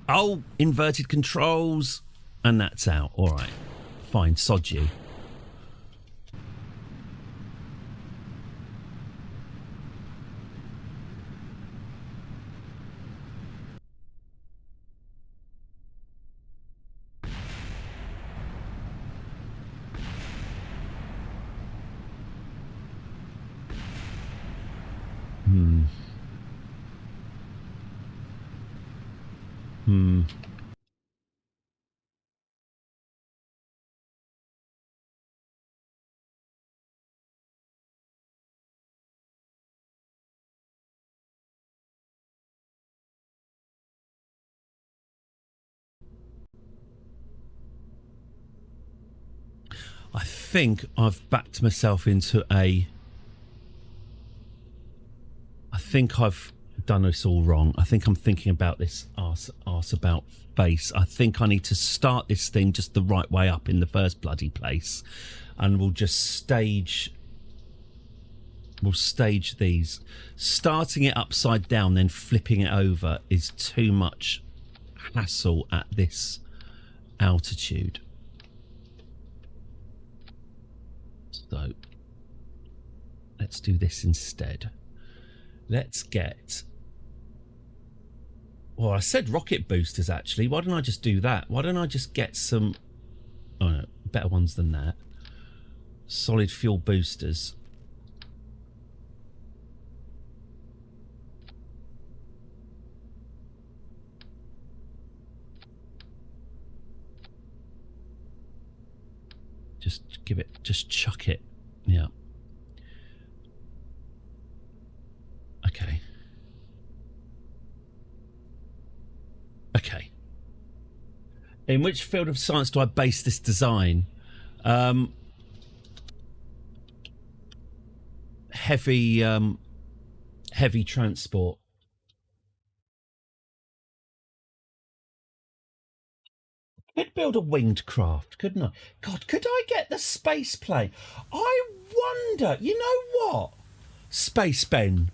Oh, inverted controls. And that's out. All right. Fine, sod you. I think I've backed myself into a... I think I've done this all wrong. I think I'm thinking about this arse about face. I think I need to start this thing just the right way up in the first bloody place. And we'll just stage... We'll stage these. Starting it upside down, then flipping it over is too much hassle at this altitude. So let's do this instead. Let's get... Well, I said rocket boosters, actually. Why don't I just do that? Why don't I just get some... Oh, no, better ones than that. Solid fuel boosters. Just give it... Just chuck it. Yeah. Okay. Okay. In which field of science do I base this design? Heavy transport. Could build a winged craft, couldn't I? God, could I get the space plane? I wonder, you know what? Space Ben.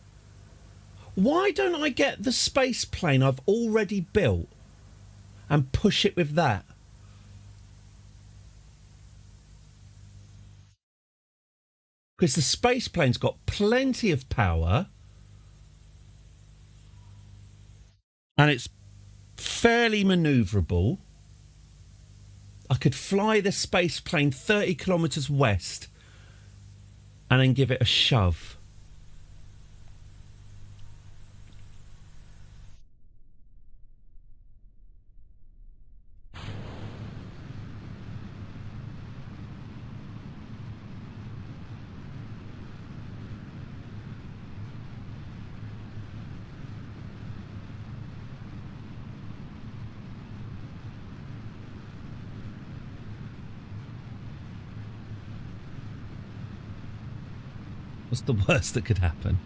Why don't I get the space plane I've already built and push it with that? Because the space plane's got plenty of power and it's fairly manoeuvrable. I could fly the space plane 30 kilometres west and then give it a shove. What's the worst that could happen?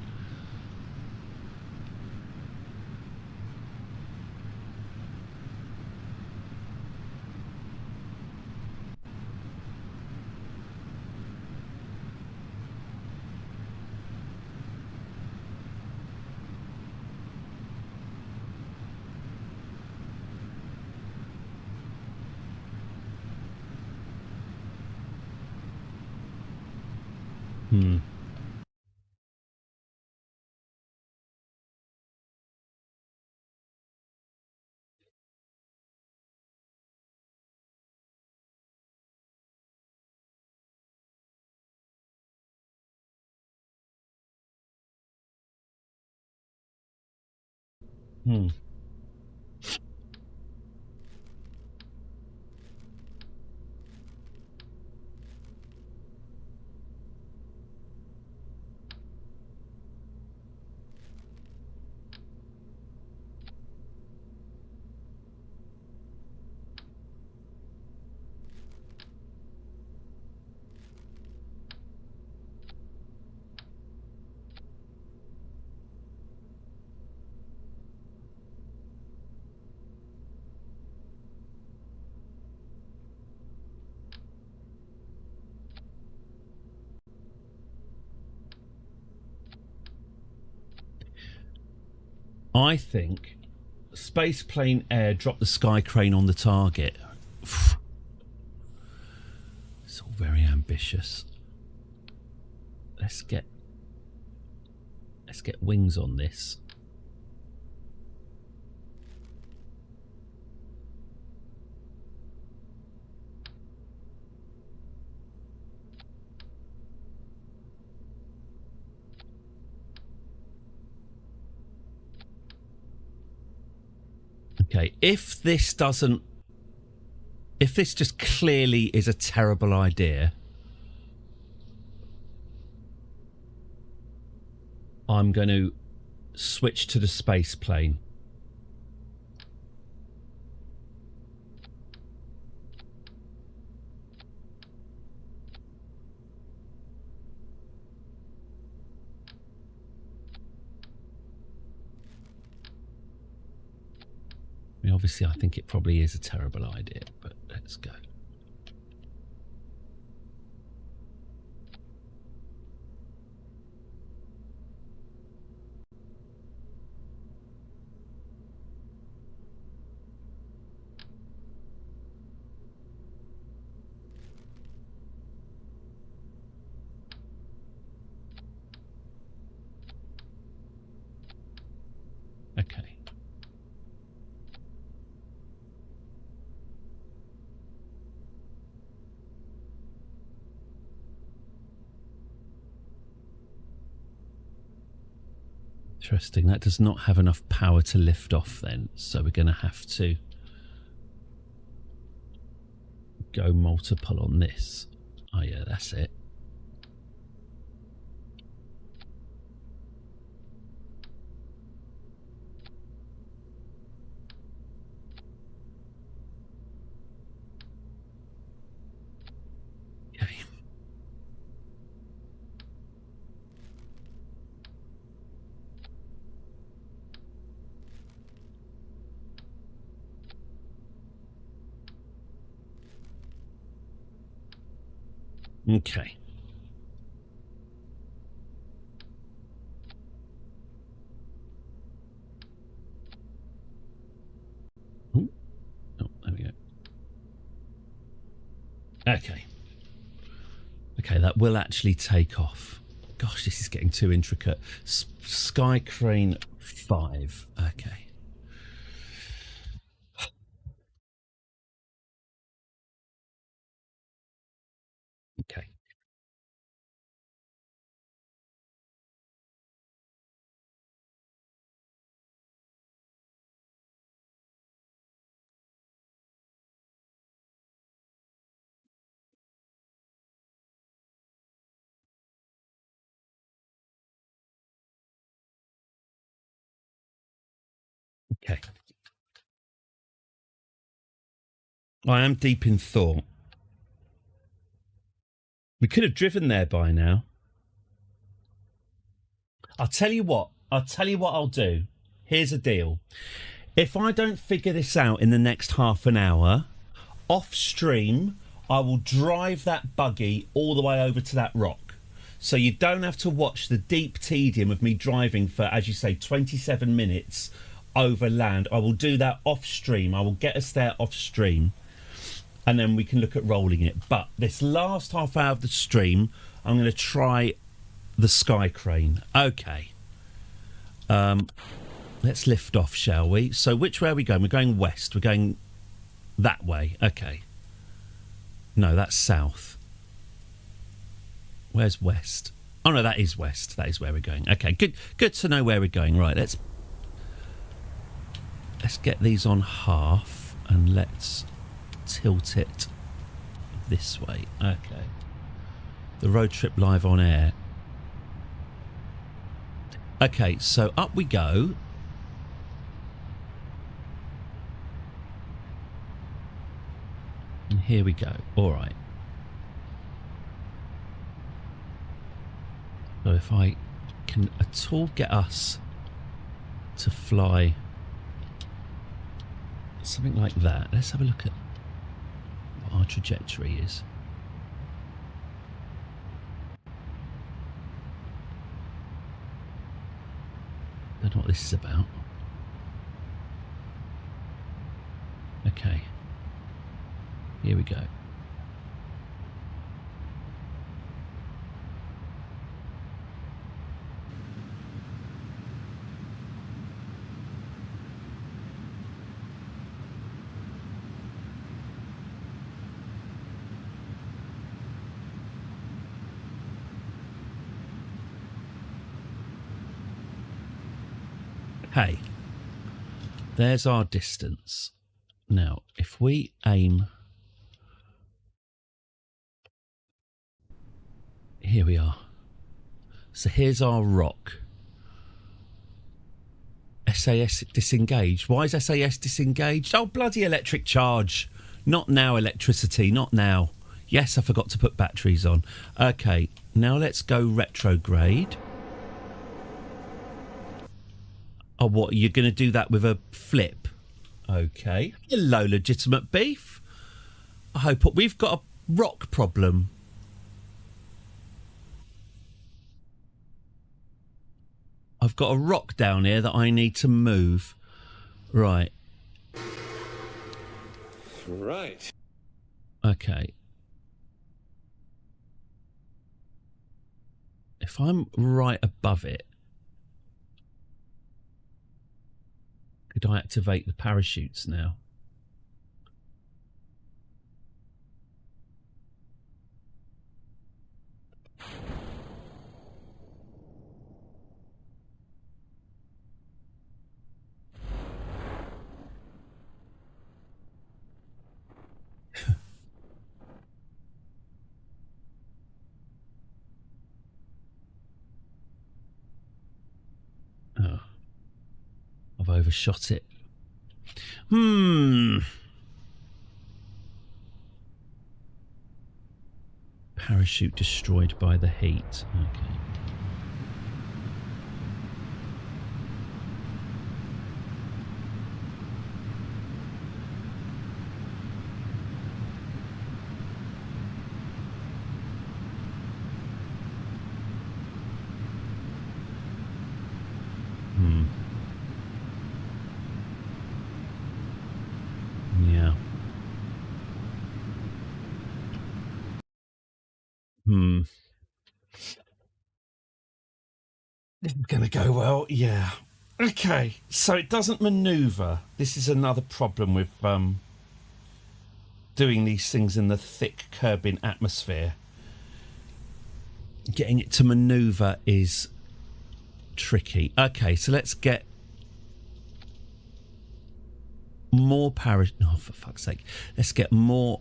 Hmm. Hmm. I think space plane air, drop the sky crane on the target. It's all very ambitious. Let's get wings on this. Okay, if this just clearly is a terrible idea, I'm going to switch to the space plane. I mean, obviously, I think it probably is a terrible idea, but let's go. Okay. Interesting. That does not have enough power to lift off then, so we're going to have to go multiple on this. Oh yeah, that's it. Okay. Okay. Ooh. Oh, there we go. Okay. Okay, that will actually take off. Gosh, this is getting too intricate. Sky Crane 5. Okay. Okay. Okay. I am deep in thought. We could have driven there by now. I'll tell you what I'll do. Here's a deal. If I don't figure this out in the next half an hour, off stream, I will drive that buggy all the way over to that rock. So you don't have to watch the deep tedium of me driving for, as you say, 27 minutes over land. I will do that off stream. I will get us there off stream. And then we can look at rolling it. But this last half hour of the stream, I'm going to try the Sky Crane. Okay. Let's lift off, shall we? So which way are we going? We're going west. We're going that way. Okay. No, that's south. Where's west? Oh, no, that is west. That is where we're going. Okay, good to know where we're going. Right, let's get these on half and let's tilt it this way. Okay. The road trip live on air. Okay, so up we go. And here we go. All right. So if I can at all get us to fly something like that, let's have a look at what our trajectory is. Don't know what this is about. Okay. Here we go. Hey, There's our distance. Now, if we aim... Here we are. So here's our rock. SAS disengaged. Why is SAS disengaged? Oh, bloody electric charge. Not now, electricity. Not now. Yes, I forgot to put batteries on. Okay, now let's go retrograde. Oh, what? You're going to do that with a flip? Okay. Hello, legitimate beef. I hope we've got a rock problem. I've got a rock down here that I need to move. Right. Right. Okay. If I'm right above it, could I activate the parachutes now? Oh, I've overshot it. Parachute destroyed by the heat. Okay. Yeah. This is going to go well, yeah. Okay, so it doesn't manoeuvre. This is another problem with doing these things in the thick Kerbin atmosphere. Getting it to manoeuvre is tricky. Okay, so let's get more parachutes. Oh, for fuck's sake. Let's get more...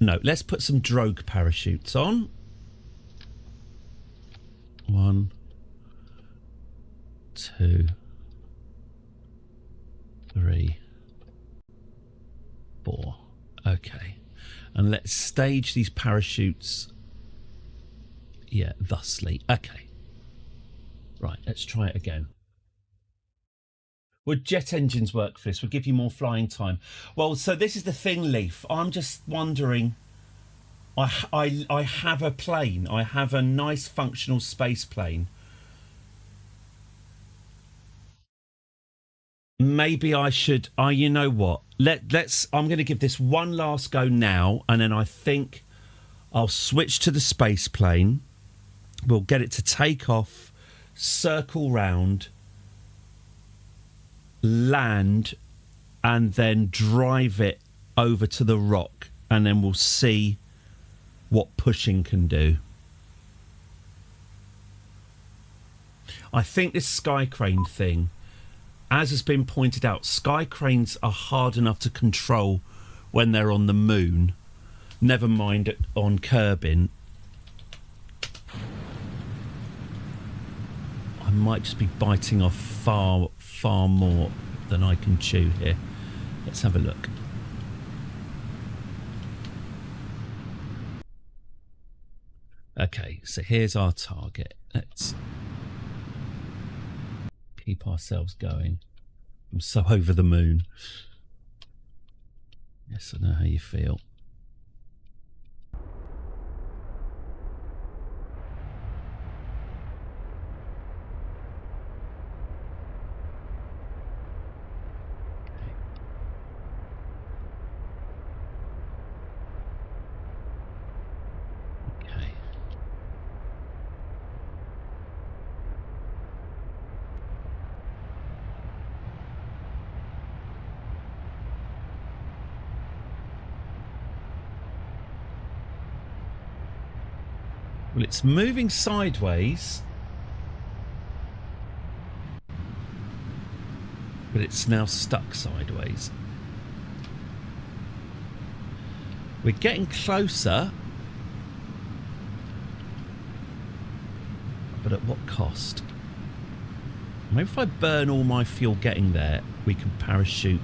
No, let's put some drogue parachutes on. 1, 2, 3, 4. Okay. And let's stage these parachutes. Yeah, thusly. Okay. Right, let's try it again. Would jet engines work for this? Would give you more flying time? Well, so this is the thing, Leaf. I'm just wondering... I have a plane. I have a nice functional space plane. Maybe I should... you know what? Let's... I'm going to give this one last go now, and then I think I'll switch to the space plane. We'll get it to take off, circle round, land, and then drive it over to the rock, and then we'll see what pushing can do. I think this sky crane thing, as has been pointed out, sky cranes are hard enough to control when they're on the moon, never mind on Kerbin. I might just be biting off far more than I can chew here. Let's have a look. Okay, so here's our target. Let's keep ourselves going. I'm so over the moon. Yes, I know how you feel. Well, it's moving sideways, but but it's now stuck sideways. We're getting closer, but at what cost? Maybe if I burn all my fuel getting there, we can parachute.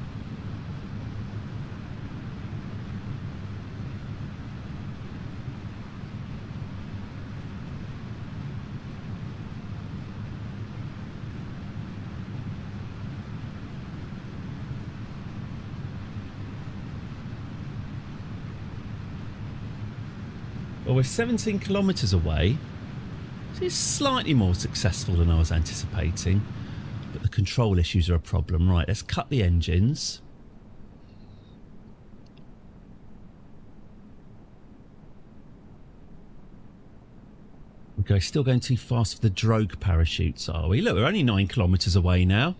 Well, we're 17 kilometres away. So it's slightly more successful than I was anticipating. But the control issues are a problem. Right, let's cut the engines. Okay, still going too fast for the drogue parachutes, are we? Look, we're only 9 kilometres away now.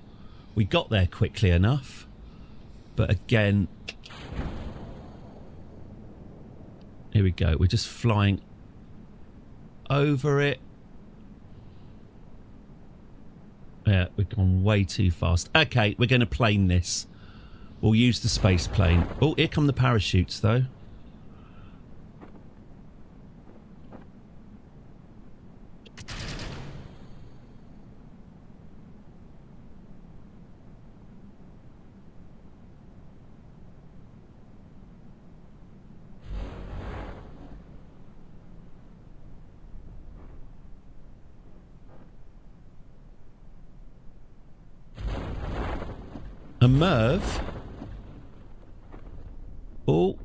We got there quickly enough. But again... Here we go. We're just flying over it. Yeah, we've gone way too fast. Okay, we're going to plane this. We'll use the space plane. Oh, here come the parachutes, though. A Merv. Oh.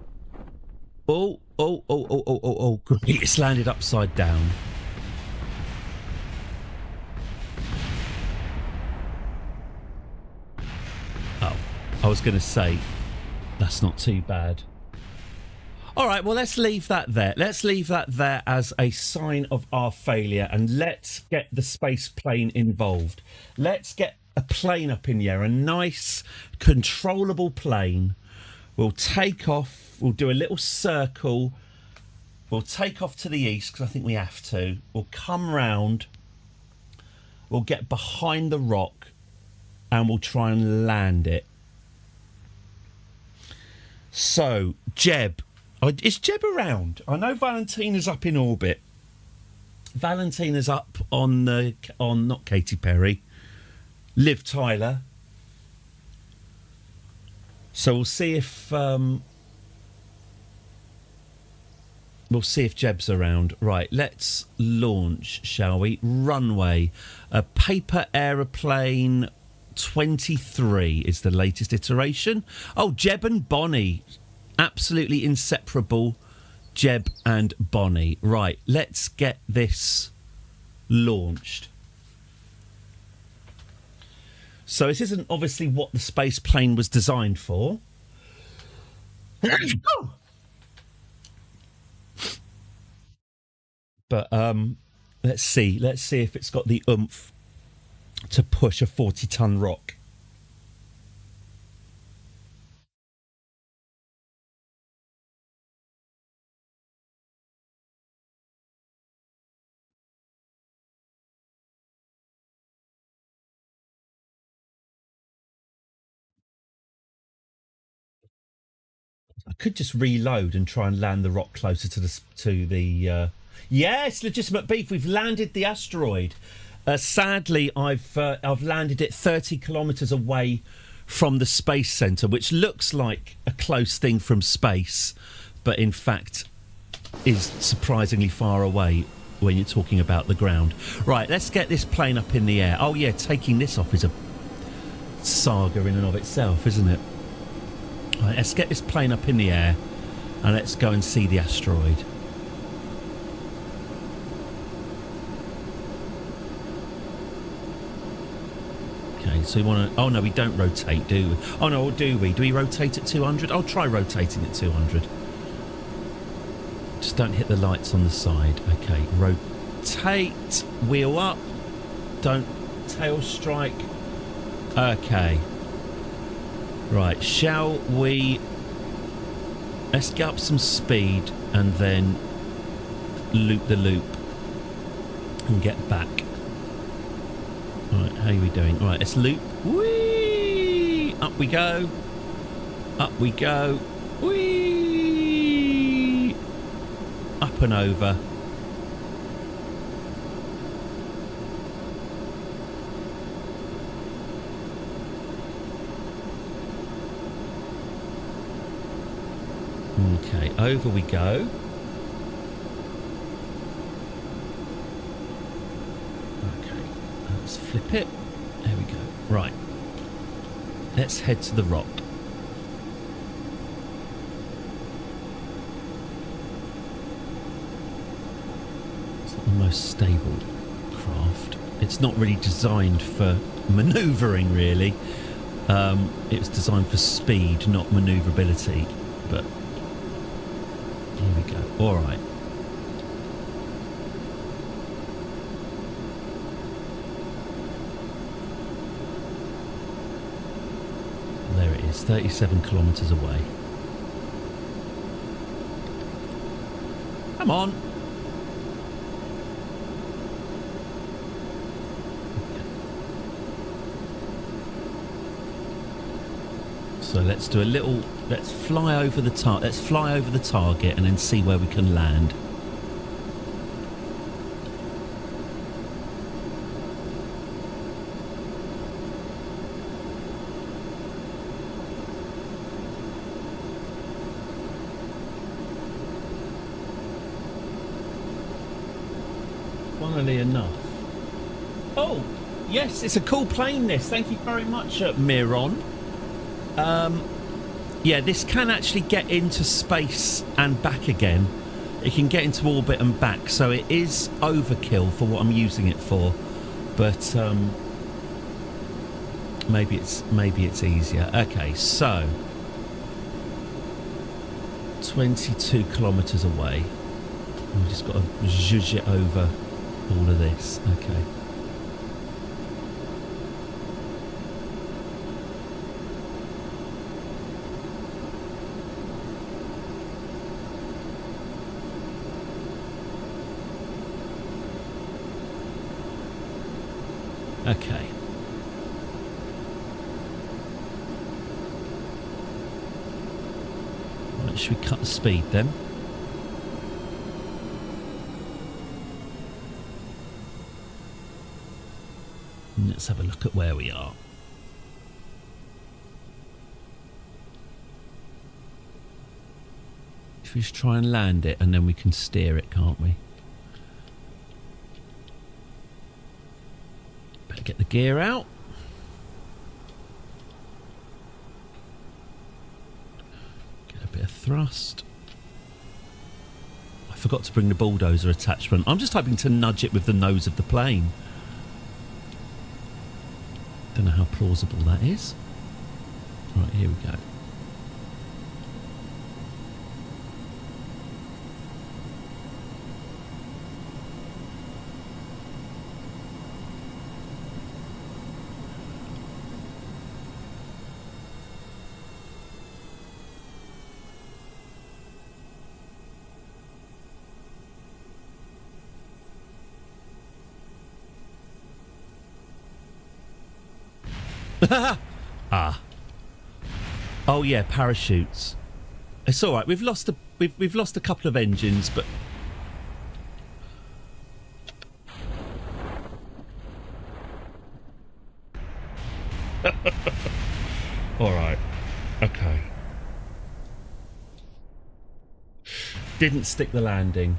Oh, oh, oh, oh, oh, oh, oh. Great. It's landed upside down. Oh, I was going to say, that's not too bad. All right, well, let's leave that there. Let's leave that there as a sign of our failure, and let's get the space plane involved. Let's get a plane up in the air, a nice controllable plane. We'll take off, we'll do a little circle, we'll take off to the east because I think we have to. We'll come round, we'll get behind the rock, and we'll try and land it. So, Jeb, is Jeb around? I know Valentina's up in orbit. Valentina's up on not Katy Perry, Liv Tyler. So we'll see if Jeb's around. Right, let's launch, shall we? Runway. A paper aeroplane 23 is the latest iteration. Oh, Jeb and Bonnie. Absolutely inseparable. Jeb and Bonnie. Right, let's get this launched. So this isn't obviously what the space plane was designed for. But let's see if it's got the oomph to push a 40-ton rock. I could just reload and try and land the rock closer to the. Yes, legitimate beef. We've landed the asteroid. Sadly, I've landed it 30 kilometres away from the space centre, which looks like a close thing from space, but in fact is surprisingly far away when you're talking about the ground. Right, let's get this plane up in the air. Oh yeah, taking this off is a saga in and of itself, isn't it? Right, let's get this plane up in the air and let's go and see the asteroid. Okay, so we want to... Oh, no, we don't rotate, do we? Oh, no, or do we? Do we rotate at 200? I'll try rotating at 200. Just don't hit the lights on the side. Okay, rotate. Wheel up. Don't tail strike. Okay. Right, shall we... Let's get up some speed and then loop the loop and get back. Right, how are we doing? Right, let's loop. Whee! Up we go. Up we go. Whee! Up and over. Okay, over we go. Okay, let's flip it. There we go. Right. Let's head to the rock. It's not the most stable craft. It's not really designed for manoeuvring, really. It was designed for speed, not manoeuvrability. But here we go. All right. There it is, 37 kilometres away. Come on. So let's do a little. Let's fly over the Let's fly over the target and then see where we can land. Funnily enough. Oh, yes, it's a cool plane. This. Thank you very much, Miron. Yeah, this can actually get into space and back again. It can get into orbit and back, so it is overkill for what I'm using it for. But maybe it's easier. Okay, so 22 kilometres away. We've just got to zhuzh it over all of this. Okay. Okay. Right, should we cut the speed then? Let's have a look at where we are. Should we just try and land it and then we can steer it, can't we? Better get the gear out. Get a bit of thrust. I forgot to bring the bulldozer attachment. I'm just hoping to nudge it with the nose of the plane. Don't know how plausible that is. Right, here we go. Ah. Oh yeah, parachutes. It's all right. We've lost a couple of engines, but all right. Okay. Didn't stick the landing.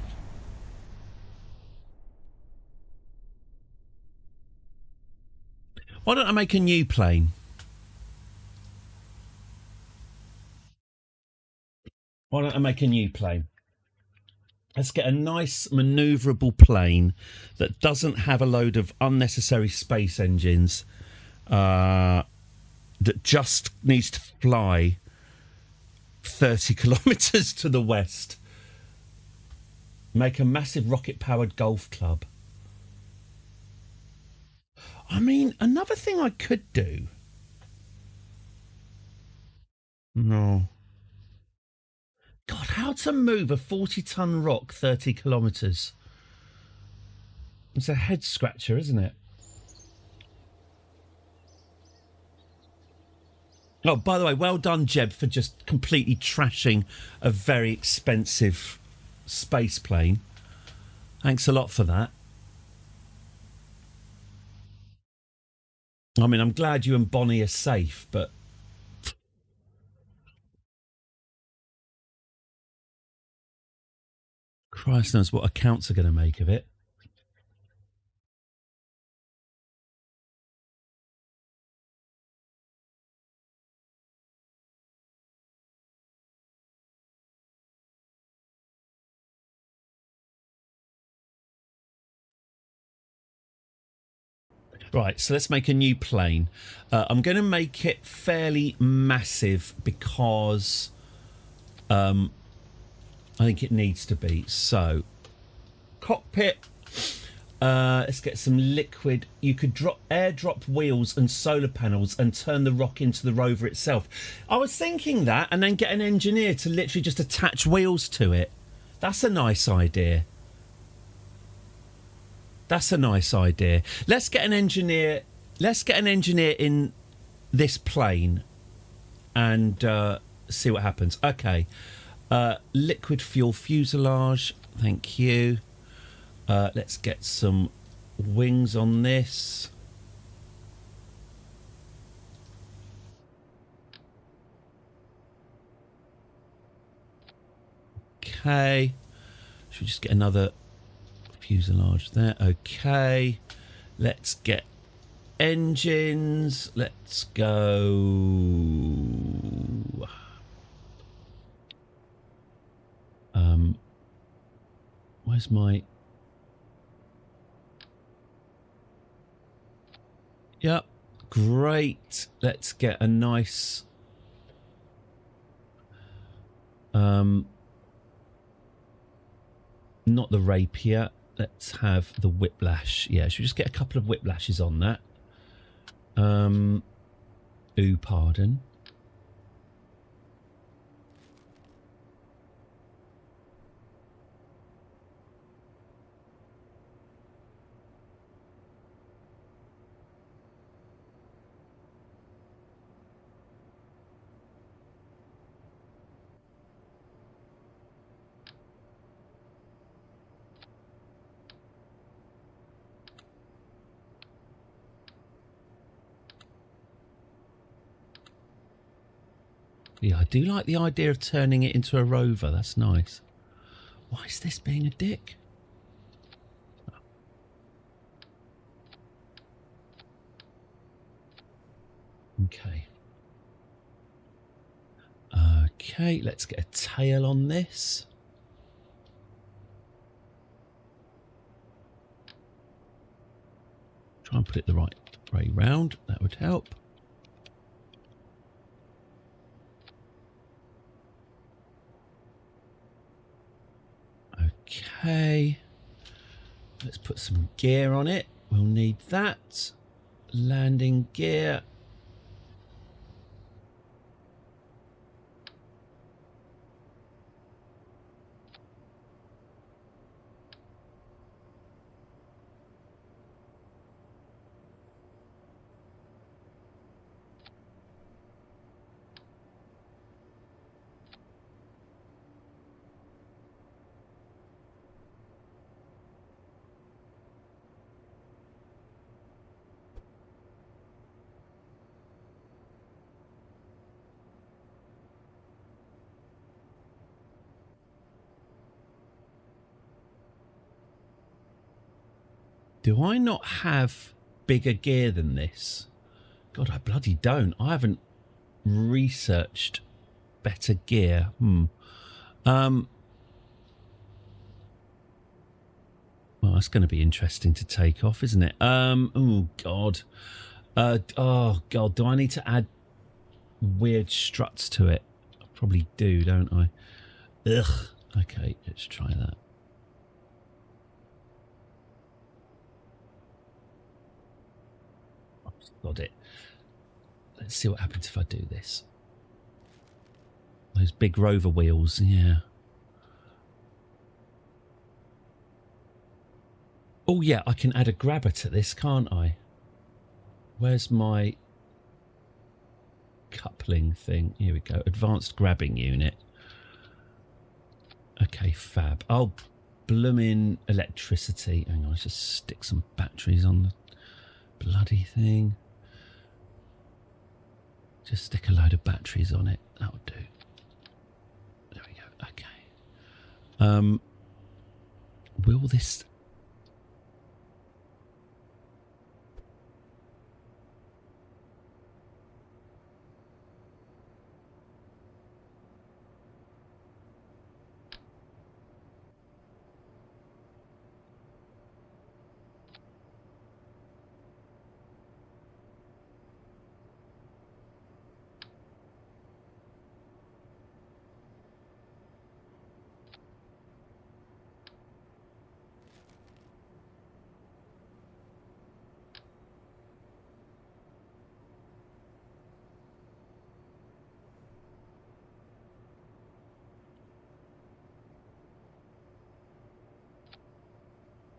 Why don't I make a new plane? Why don't I make a new plane? Let's get a nice manoeuvrable plane that doesn't have a load of unnecessary space engines, that just needs to fly 30 kilometres to the west. Make a massive rocket-powered golf club. I mean, another thing I could do. No. God, how to move a 40-ton rock 30 kilometres? It's a head scratcher, isn't it? Oh, by the way, well done, Jeb, for just completely trashing a very expensive space plane. Thanks a lot for that. I mean, I'm glad you and Bonnie are safe, but... Christ knows what accounts are going to make of it. Right, so let's make a new plane. I'm going to make it fairly massive because I think it needs to be. So, cockpit. Let's get some liquid. You could airdrop wheels and solar panels and turn the rock into the rover itself. I was thinking that, and then get an engineer to literally just attach wheels to it. That's a nice idea. That's a nice idea. Let's get an engineer. Let's get an engineer in this plane and see what happens. Okay. Liquid fuel fuselage. Thank you. Let's get some wings on this. Okay. Should we just get another fuselage there? Okay. Let's get engines. Let's go. Where's my... Yep. Great. Let's get a nice... not the rapier. Let's have the whiplash. Yeah, should we just get a couple of whiplashes on that? Ooh, pardon. Yeah, I do like the idea of turning it into a rover. That's nice. Why is this being a dick? Okay. Okay, let's get a tail on this. Try and put it the right way round. That would help. Okay, let's put some gear on it. We'll need that. Landing gear. Do I not have bigger gear than this? God, I bloody don't. I haven't researched better gear. Well, that's going to be interesting to take off, isn't it? Oh, God. Oh, God. Do I need to add weird struts to it? I probably do, don't I? Ugh. Okay, let's try that. Got it. Let's see what happens if I do this. Those big rover wheels, yeah. Oh, yeah, I can add a grabber to this, can't I? Where's my cup grappling thing. Here we go. Advanced grabbing unit. Okay, fab. Oh, blooming electricity. Hang on, let's just stick some batteries on the bloody thing. Just stick a load of batteries on it. That'll do. There we go. Okay. Will this...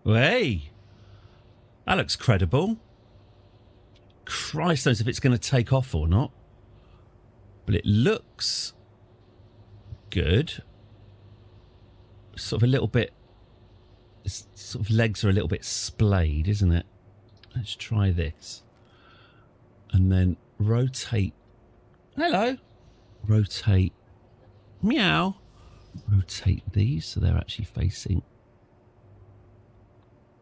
Hey! That looks credible. Christ knows if it's going to take off or not. But it looks good. Sort of a little bit... Sort of legs are a little bit splayed, isn't it? Let's try this. And then rotate. Hello. Rotate. Meow. Rotate these so they're actually facing...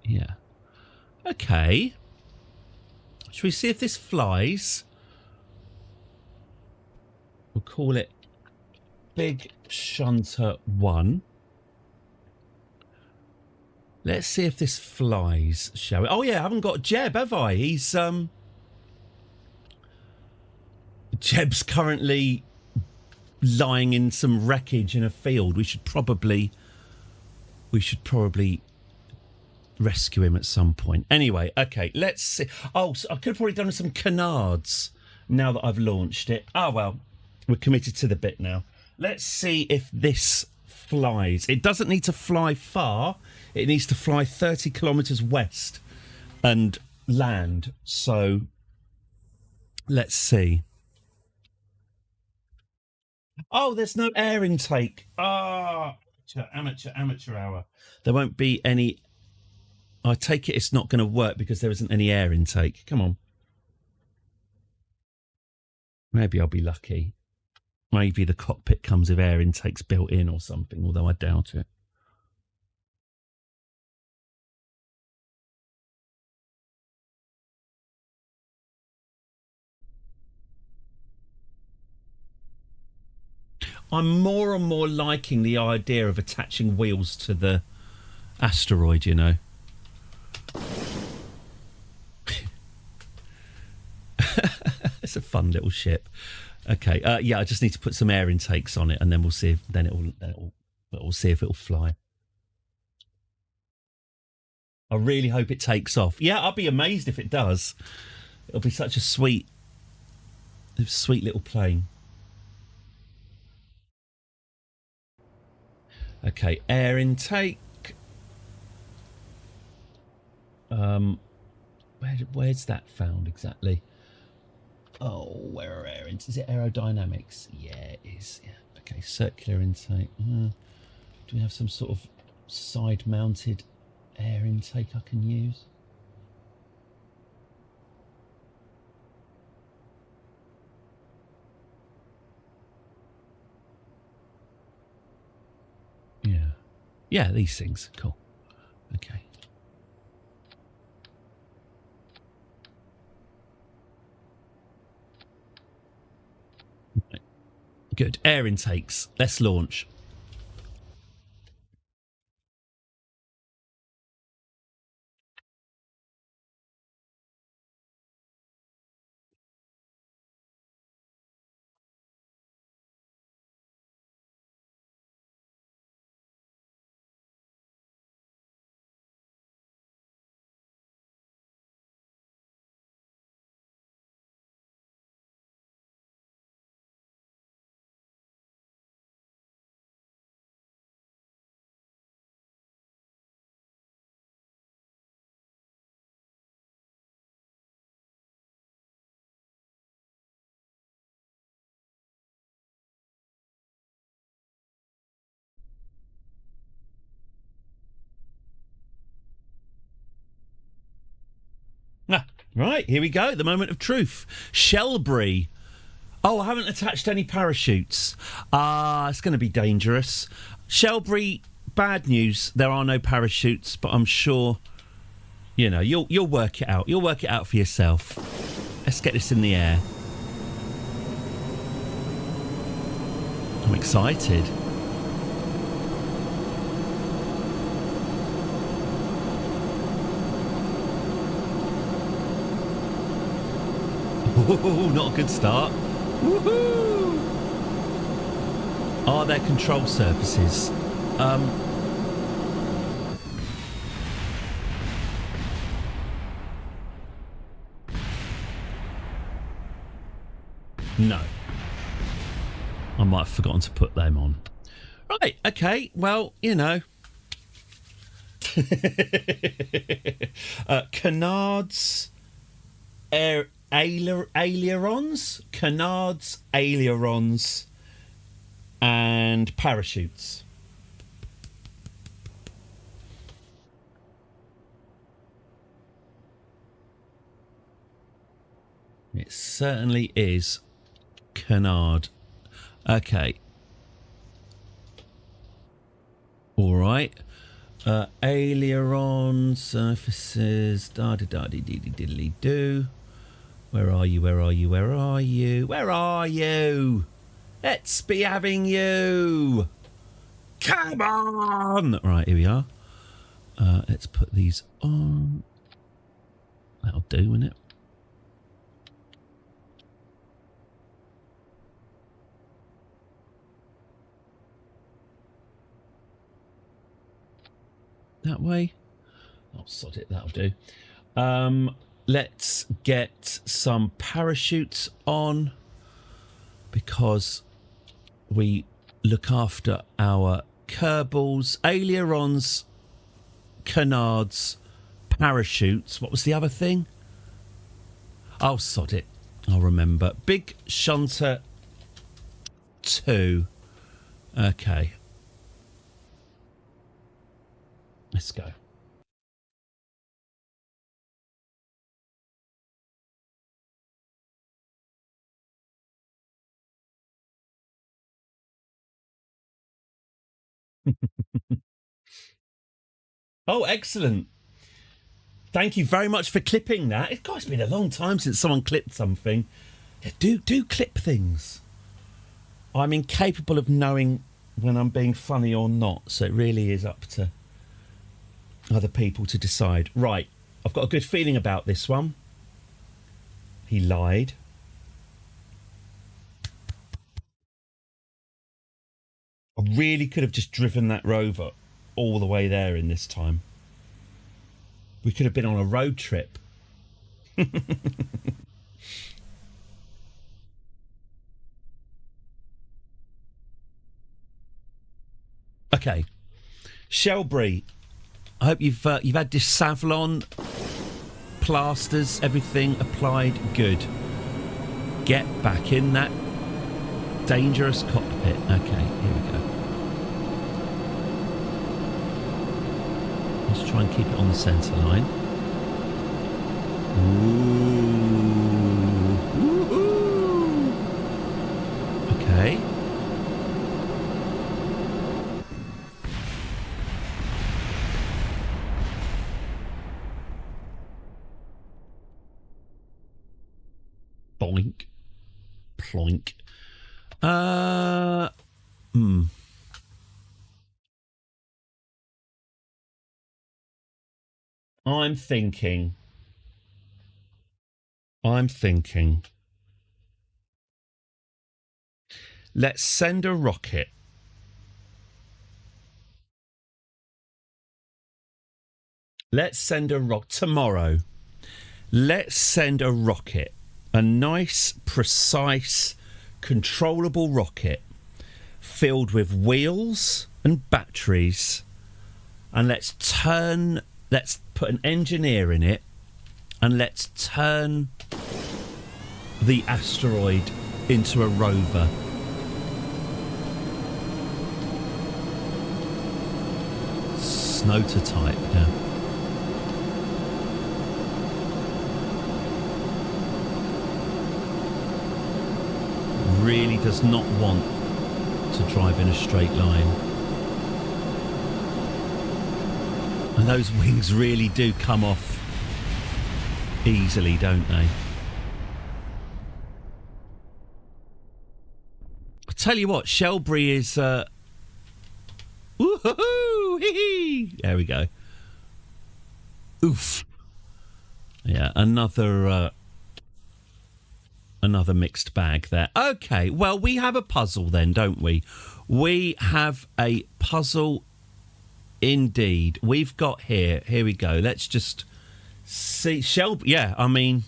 Yeah. Okay. Should we see if this flies? We'll call it Big Shunter 1. Let's see if this flies, shall we? Oh yeah, I haven't got Jeb, have I? He's Jeb's currently lying in some wreckage in a field. We should probably rescue him at some point. Anyway, okay, let's see. Oh, so I could have probably done some canards now that I've launched it. Oh, well, we're committed to the bit now. Let's see if this flies. It doesn't need to fly far. It needs to fly 30 kilometres west and land. So let's see. Oh, there's no air intake. Ah, amateur hour. There won't be any... I take it it's not going to work because there isn't any air intake. Come on. Maybe I'll be lucky. Maybe the cockpit comes with air intakes built in or something, although I doubt it. I'm more and more liking the idea of attaching wheels to the asteroid, you know. It's a fun little ship. Okay, yeah, I just need to put some air intakes on it, and then we'll see if we'll see if it'll fly. I really hope it takes off. Yeah, I'll be amazed if it does. It'll be such a sweet little plane. Okay, air intake. Where's that found exactly? Oh, where are air intakes? Is it aerodynamics? Yeah, it is. Yeah. Okay, circular intake. Do we have some sort of side-mounted air intake I can use? Yeah. Yeah, these things. Cool. Okay. Good. Air intakes. Let's launch. Right, here we go. The moment of truth. Shelbury. Oh, I haven't attached any parachutes. It's going to be dangerous. Shelbury, bad news. There are no parachutes, but I'm sure, you know, you'll work it out. You'll work it out for yourself. Let's get this in the air. I'm excited. Ooh, not a good start. Woohoo! Are there control surfaces? No. I might have forgotten to put them on. Right, okay, well, you know. Canards, ailerons, canards, ailerons, and parachutes. It certainly is canard. Okay. All right. Aileron surfaces. Da-da-da-dee-dee-diddly-doo. Where are you? Where are you? Where are you? Where are you? Let's be having you. Come on. Right, here we are. Let's put these on. That'll do, won't it? That way. Oh, sod it, that'll do. Let's get some parachutes on because we look after our Kerbals, ailerons, canards, parachutes. What was the other thing? Oh, sod it. I'll remember. Big Shunter 2. Okay. Let's go. Oh, excellent. Thank you very much for clipping that. It's been a long time since someone clipped something. Yeah, do clip things. I'm incapable of knowing when I'm being funny or not, so it really is up to other people to decide. Right, I've got a good feeling about this one. He lied. I really could have just driven that rover all the way there in this time. We could have been on a road trip. Okay, Shelbury. I hope you've had this Savlon, plasters, everything applied. Good. Get back in that dangerous cockpit. Okay, here we go. Let's try and keep it on the centre line. Ooh. Woo-hoo. Okay. Boink. Ploink. I'm thinking. Let's send a rocket. Let's send a rocket tomorrow. Let's send a rocket. A nice, precise, controllable rocket filled with wheels and batteries. And let's put an engineer in it and let's turn the asteroid into a rover. Snow to type, yeah. really does not want to drive in a straight line. And those wings really do come off easily, don't they? I tell you what, Shelbury is... Woohoo! Hee-hee! There we go. Oof. Yeah, another mixed bag there. Okay, well, we have a puzzle then, don't we? We have a puzzle indeed. We've got here we go. Let's just see. Shelby, yeah, I mean,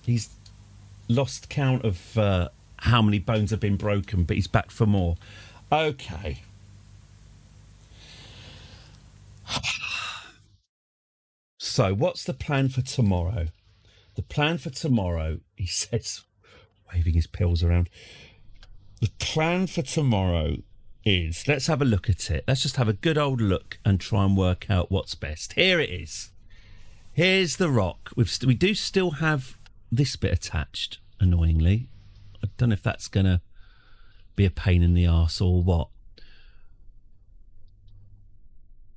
he's lost count of how many bones have been broken, but he's back for more. Okay. So, what's the plan for tomorrow? The plan for tomorrow, he says, waving his pills around. The plan for tomorrow is, let's have a look at it. Let's just have a good old look and try and work out what's best. Here it is. Here's the rock. We do still have this bit attached, annoyingly. I don't know if that's going to be a pain in the arse or what.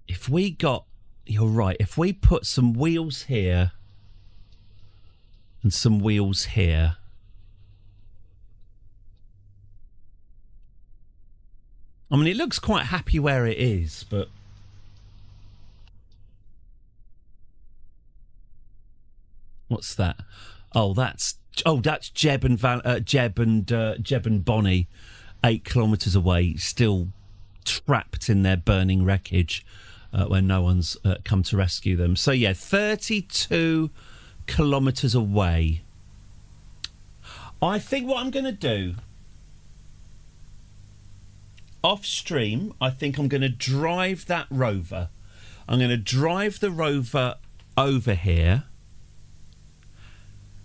If we got... You're right. If we put some wheels here and some wheels here, I mean, it looks quite happy where it is, but what's that? Oh, that's Jeb and Bonnie, 8 kilometres away, still trapped in their burning wreckage. When no one's come to rescue them. So, yeah, 32 kilometres away. I think what I'm going to do, off stream, I think I'm going to drive that rover. I'm going to drive the rover over here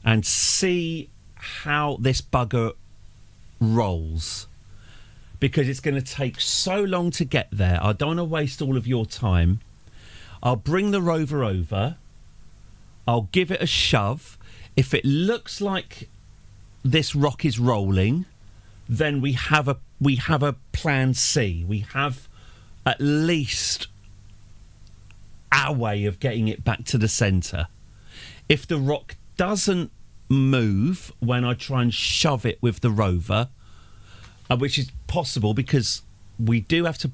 and see how this bugger rolls. Because it's going to take so long to get there. I don't want to waste all of your time. I'll bring the rover over. I'll give it a shove. If it looks like this rock is rolling, then we have a plan C. We have at least our way of getting it back to the centre. If the rock doesn't move when I try and shove it with the rover, which is possible because we do have to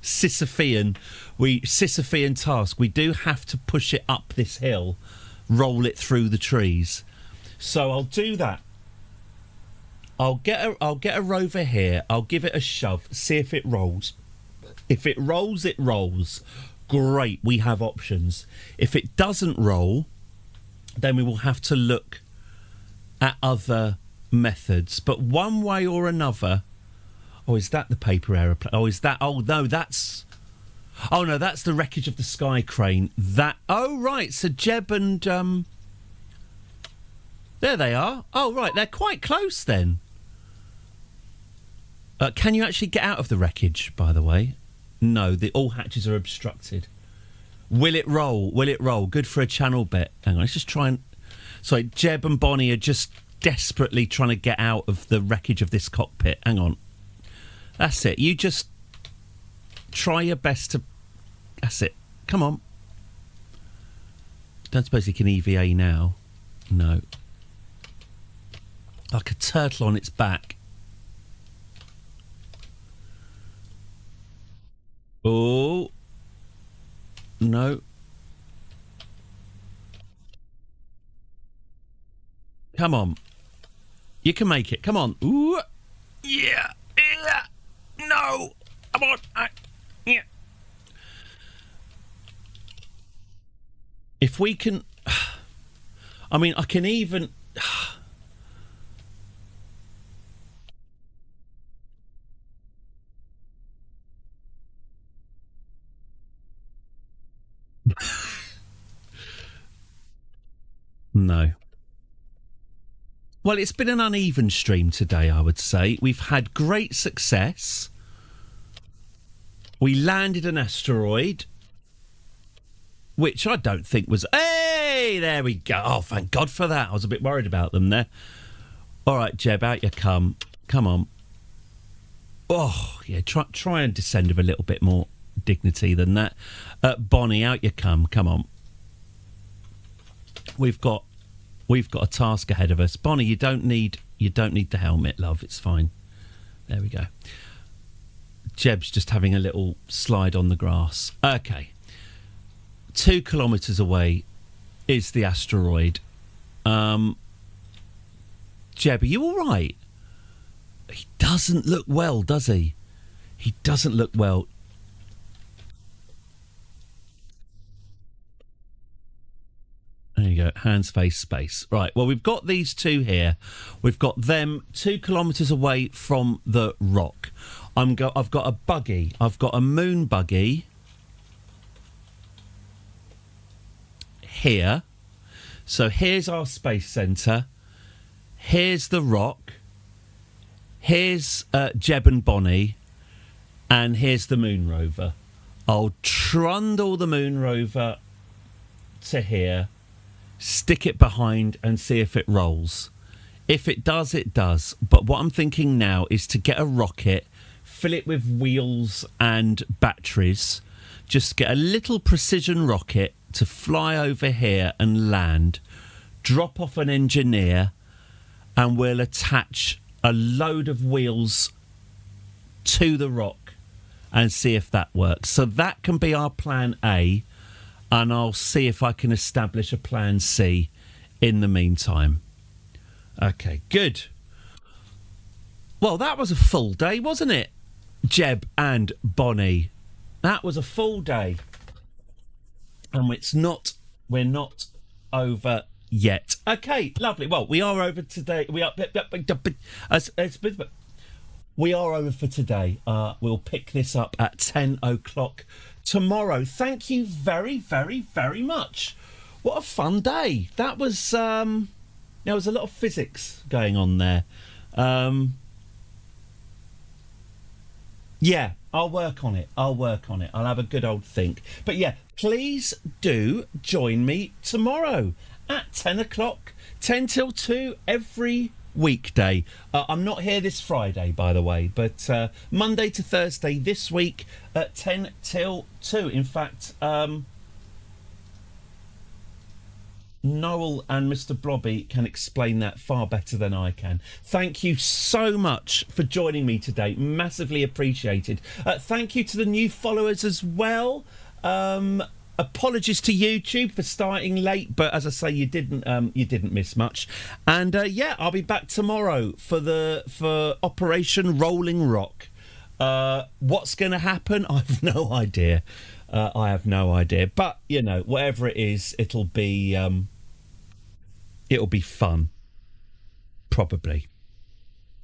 Sisyphean task. We do have to push it up this hill, roll it through the trees. So I'll do that. I'll get a rover here. I'll give it a shove. See if it rolls. If it rolls, it rolls. Great, we have options. If it doesn't roll, then we will have to look at other methods. But one way or another. Oh, is that the paper aeroplane? Oh, is that... Oh, no, that's... Oh, no, that's the wreckage of the sky crane. That... Oh, right, so Jeb and... There they are. Oh, right, they're quite close then. Can you actually get out of the wreckage, by the way? No, all hatches are obstructed. Will it roll? Will it roll? Good for a channel bet. Hang on, let's just try and... Sorry, Jeb and Bonnie are just desperately trying to get out of the wreckage of this cockpit. Hang on. That's it. You just try your best to... That's it. Come on. Don't suppose he can EVA now. No. Like a turtle on its back. Oh. No. Come on. You can make it. Come on. Ooh. Yeah. Yeah. No. Come on. Yeah. If we can... I mean, I can even... No. Well, it's been an uneven stream today, I would say. We've had great success. We landed an asteroid, which I don't think was... Hey, there we go. Oh, thank God for that. I was a bit worried about them there. All right, Jeb, out you come. Come on. Oh, yeah, try and descend with a little bit more dignity than that. Bonnie, out you come. Come on. We've got a task ahead of us. Bonnie, you don't need the helmet, love. It's fine. There we go. Jeb's just having a little slide on the grass. Okay. 2 kilometres away is the asteroid. Jeb, are you all right? He doesn't look well, does he? He doesn't look well. There you go. Hands, face, space. Right. Well, we've got these two here. We've got them 2 kilometres away from the rock. I've got a buggy. I've got a moon buggy here. So here's our space centre. Here's the rock. Here's Jeb and Bonnie. And here's the moon rover. I'll trundle the moon rover to here, stick it behind and see if it rolls. If it does, it does. But what I'm thinking now is to get a rocket, fill it with wheels and batteries, just get a little precision rocket to fly over here and land, drop off an engineer, and we'll attach a load of wheels to the rock and see if that works. So that can be our plan A, and I'll see if I can establish a plan C in the meantime. Okay, good. Well, that was a full day, wasn't it, Jeb and Bonnie? That was a full day. And we're not over yet. Okay, lovely. Well, we are over today. We are over for today. We'll pick this up at 10 o'clock tomorrow. Thank you very, very, very much. What a fun day. That was, there was a lot of physics going on there. Yeah, I'll work on it. I'll have a good old think. But yeah, please do join me tomorrow at 10 o'clock, 10 till 2 every weekday. I'm not here this Friday, by the way, but Monday to Thursday this week at 10 till 2. In fact, Noel and Mr. Blobby can explain that far better than I can. Thank you so much for joining me today. Massively appreciated. Thank you to the new followers as well. Apologies to YouTube for starting late, but as I say, you didn't miss much. And yeah, I'll be back tomorrow for Operation Rolling Rock. What's going to happen? I have no idea. But you know, whatever it is, it'll be fun. Probably.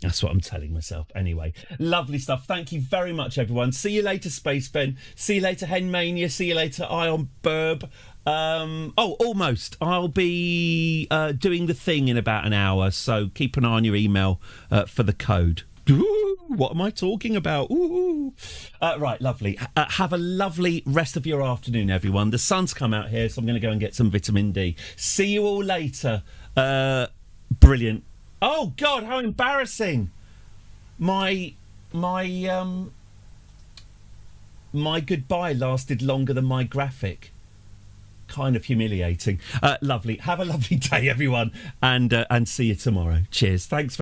That's what I'm telling myself. Anyway, lovely stuff. Thank you very much, everyone. See you later, Space Ben. See you later, Henmania. See you later, Ion Burb. Almost. I'll be doing the thing in about an hour, so keep an eye on your email for the code. Ooh, what am I talking about? Ooh. Right, lovely. Have a lovely rest of your afternoon, everyone. The sun's come out here, so I'm going to go and get some vitamin D. See you all later. Brilliant. Oh God, how embarrassing! My goodbye lasted longer than my graphic. Kind of humiliating. Lovely. Have a lovely day, everyone, and see you tomorrow. Cheers. Thanks.